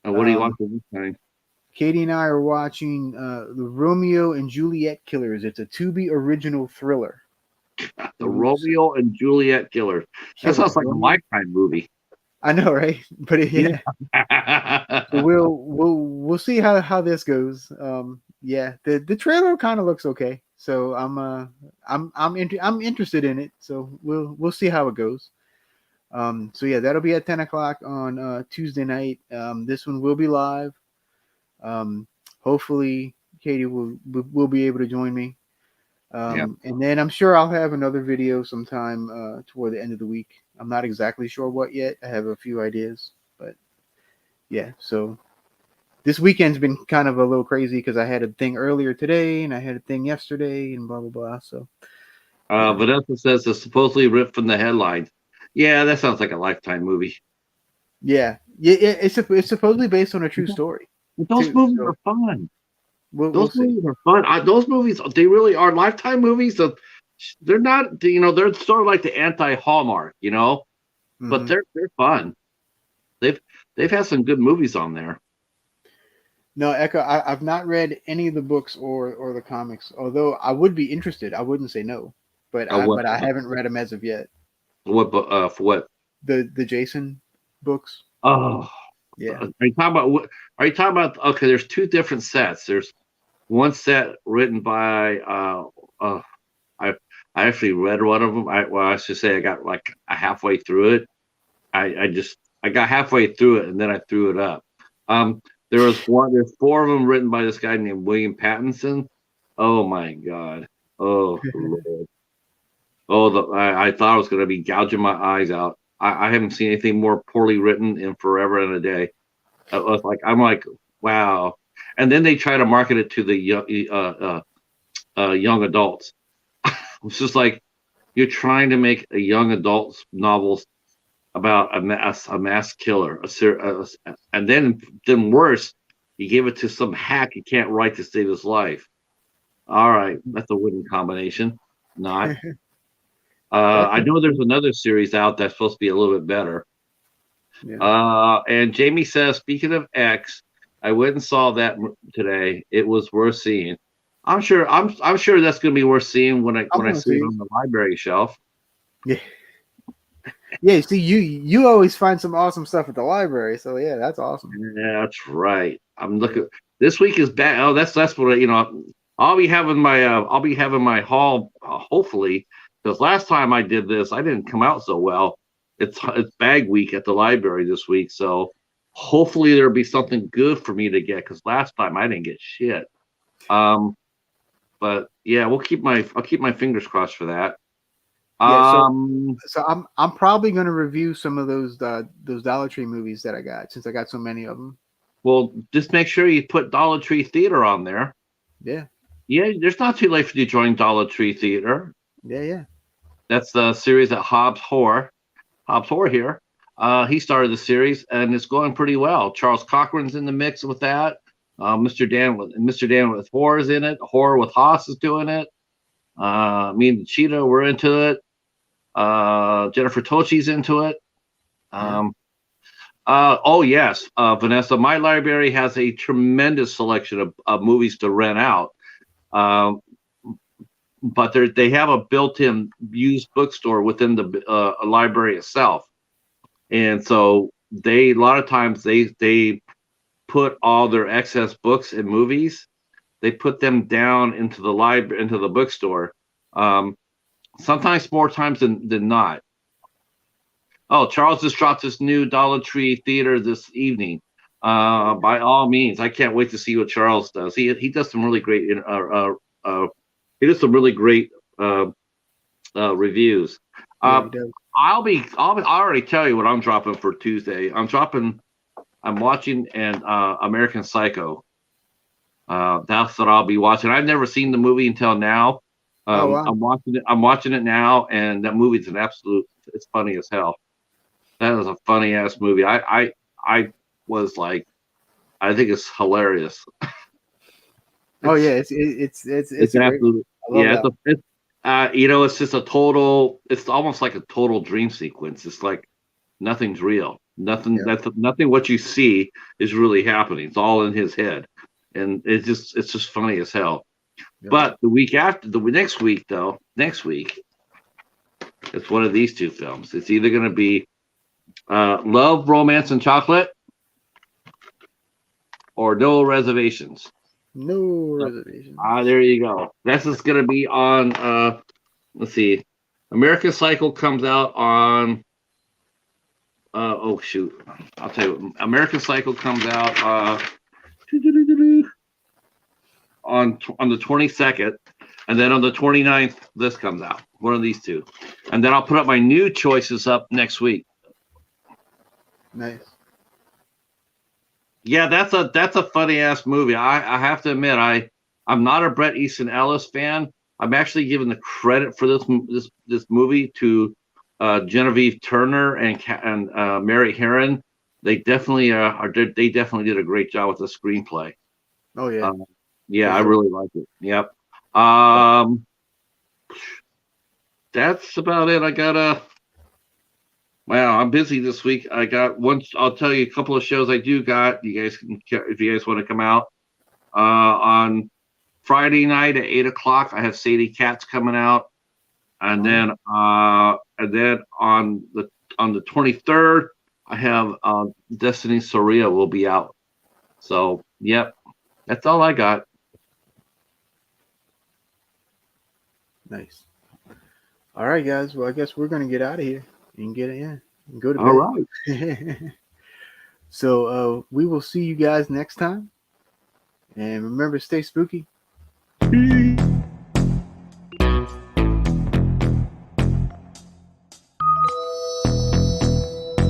[SPEAKER 2] what do you want
[SPEAKER 1] Um,
[SPEAKER 2] this time?
[SPEAKER 1] Katie and I are watching the Romeo and Juliet Killers. It's a Tubi original thriller.
[SPEAKER 2] The Romeo and Juliet Killers. That
[SPEAKER 1] Killer
[SPEAKER 2] sounds like a
[SPEAKER 1] Romeo.
[SPEAKER 2] Lifetime movie.
[SPEAKER 1] I know, right? But yeah. So
[SPEAKER 2] Yeah.
[SPEAKER 1] we'll see how this goes. Yeah, the trailer kind of looks okay. So I'm interested in it. So we'll see how it goes. So yeah, that'll be at 10 o'clock on Tuesday night. This one will be live. Hopefully Katie will be able to join me.
[SPEAKER 2] Yeah.
[SPEAKER 1] And then I'm sure I'll have another video sometime toward the end of the week. I'm not exactly sure what yet. I have a few ideas, but yeah. So this weekend's been kind of a little crazy because I had a thing earlier today and I had a thing yesterday and blah blah blah. So yeah,
[SPEAKER 2] Vanessa says it's supposedly ripped from the headlines. Yeah, that sounds like a Lifetime movie.
[SPEAKER 1] yeah. It's supposedly based on a true story
[SPEAKER 2] But those
[SPEAKER 1] too.
[SPEAKER 2] movies
[SPEAKER 1] So
[SPEAKER 2] are fun.
[SPEAKER 1] we'll
[SPEAKER 2] Those
[SPEAKER 1] see.
[SPEAKER 2] movies are fun. Those movies, they really are Lifetime movies. They're not, they're sort of like the anti-Hallmark, but
[SPEAKER 1] Hmm.
[SPEAKER 2] they're fun. They've they've had some good movies on there.
[SPEAKER 1] No, Echo. I've not read any of the books or the comics. Although I would be interested. I wouldn't say no, but
[SPEAKER 2] Uh, what
[SPEAKER 1] I haven't read them as of yet.
[SPEAKER 2] for what?
[SPEAKER 1] The Jason books.
[SPEAKER 2] Oh,
[SPEAKER 1] Yeah.
[SPEAKER 2] are you talking about what? Are you talking about? Okay, there's two different sets. There's one set written by I I actually read one of them. I should say I got like a halfway through it. I got halfway through it and then I threw it up. Um, there's four of them written by this guy named William Pattinson. Oh my God. Oh Lord. I thought I was going to be gouging my eyes out. I haven't seen anything more poorly written in forever and a day. I'm like, wow. And then they try to market it to the young adults. It's just like you're trying to make a young adults novels about a mass killer, and then worse, you give it to some hack you can't write to save his life. All right, that's a winning combination. Not. I
[SPEAKER 1] Echo.
[SPEAKER 2] know there's another series out that's supposed to be a little bit better.
[SPEAKER 1] Yeah.
[SPEAKER 2] And Jamie says, speaking of X, I went and saw that today. It was worth seeing. I'm sure that's going to be worth seeing when
[SPEAKER 1] I'm
[SPEAKER 2] I
[SPEAKER 1] gonna
[SPEAKER 2] see it
[SPEAKER 1] see.
[SPEAKER 2] on the library shelf.
[SPEAKER 1] Yeah. Yeah. See, you always find some awesome stuff at the library. So yeah, that's awesome.
[SPEAKER 2] Yeah, that's right. I'm looking. This week is bad. Oh, that's what I'll be having my haul hopefully, because last time I did this, I didn't come out so well. It's bag week at the library this week, so hopefully there'll be something good for me to get. Because last time I didn't get shit. Um, but yeah, I'll keep my fingers crossed for that.
[SPEAKER 1] Yeah. So
[SPEAKER 2] Um,
[SPEAKER 1] I'm probably gonna review some of those Dollar Tree movies that I got since I got so many of them.
[SPEAKER 2] well, just make sure you put Dollar Tree Theater on there.
[SPEAKER 1] Yeah.
[SPEAKER 2] Yeah, there's not too late for you to join Dollar Tree Theater.
[SPEAKER 1] Yeah. Yeah.
[SPEAKER 2] That's the series that Hobbs Hoare here. He started the series and it's going pretty well. Charles Cochran's in the mix with that. Mr. Dan with Hoare is in it. Hoare with Haas is doing it. Me and Cheetah we're into it. Jennifer Tochi's into it.
[SPEAKER 1] Yeah.
[SPEAKER 2] Oh yes, Vanessa. My library has a tremendous selection of movies to rent out. Um, but they have a built-in used bookstore within the library itself, and so a lot of times they put all their excess books and movies, they put them down into the bookstore, Sometimes more times than not. Oh, Charles just dropped this new Dollar Tree Theater this evening. By all means, I can't wait to see what Charles does. He does some really great he does some really great reviews.
[SPEAKER 1] Yeah, he
[SPEAKER 2] Uh,
[SPEAKER 1] does.
[SPEAKER 2] I already tell you what I'm dropping for Tuesday. I'm watching an American Psycho. That's what I'll be watching. I've never seen the movie until now.
[SPEAKER 1] Oh wow.
[SPEAKER 2] I'm watching it now, and that movie's an absolute. It's funny as hell. That is a funny ass movie. I was like, I think it's hilarious.
[SPEAKER 1] Oh yeah,
[SPEAKER 2] It's
[SPEAKER 1] it's
[SPEAKER 2] it's
[SPEAKER 1] a
[SPEAKER 2] an
[SPEAKER 1] great one.
[SPEAKER 2] absolute
[SPEAKER 1] I love that.
[SPEAKER 2] it's just a total. It's almost like a total dream sequence. It's like nothing's real. Nothing.
[SPEAKER 1] Yeah.
[SPEAKER 2] That's nothing. What you see is really happening. It's all in his head, and it's just funny as hell.
[SPEAKER 1] Yeah.
[SPEAKER 2] But the week after, the next week though, next week, it's one of these two films. It's either going to be Love, Romance, and Chocolate or No Reservations.
[SPEAKER 1] No reservations.
[SPEAKER 2] There you go. That's just going to be on. Let's see. American Cycle comes out on. Oh shoot! I'll tell you. American Cycle comes out on the 22nd, and then on the 29th, this comes out. One of these two, and then I'll put up my new choices up next week.
[SPEAKER 1] Nice.
[SPEAKER 2] Yeah, that's a funny ass movie. I have to admit I'm not a Bret Easton Ellis fan. I'm actually giving the credit for this movie to Genevieve Turner and Mary Herron. They definitely they definitely did a great job with the screenplay.
[SPEAKER 1] Oh yeah,
[SPEAKER 2] Yeah,
[SPEAKER 1] for
[SPEAKER 2] I
[SPEAKER 1] sure.
[SPEAKER 2] really like it. Yep. That's about it. Wow, I'm busy this week. I got once. I'll tell you a couple of shows I do got. You guys can, if you guys want to come out on Friday night at 8 o'clock. I have Sadie Katz coming out, and then on the 23rd, I have Destiny Soria will be out. So yep, that's all I got.
[SPEAKER 1] Nice. All right, guys. Well, I guess we're gonna get out of here and get it in and go to
[SPEAKER 2] All right.
[SPEAKER 1] bed. So we will see you guys next time. And remember, stay spooky.
[SPEAKER 2] Peace.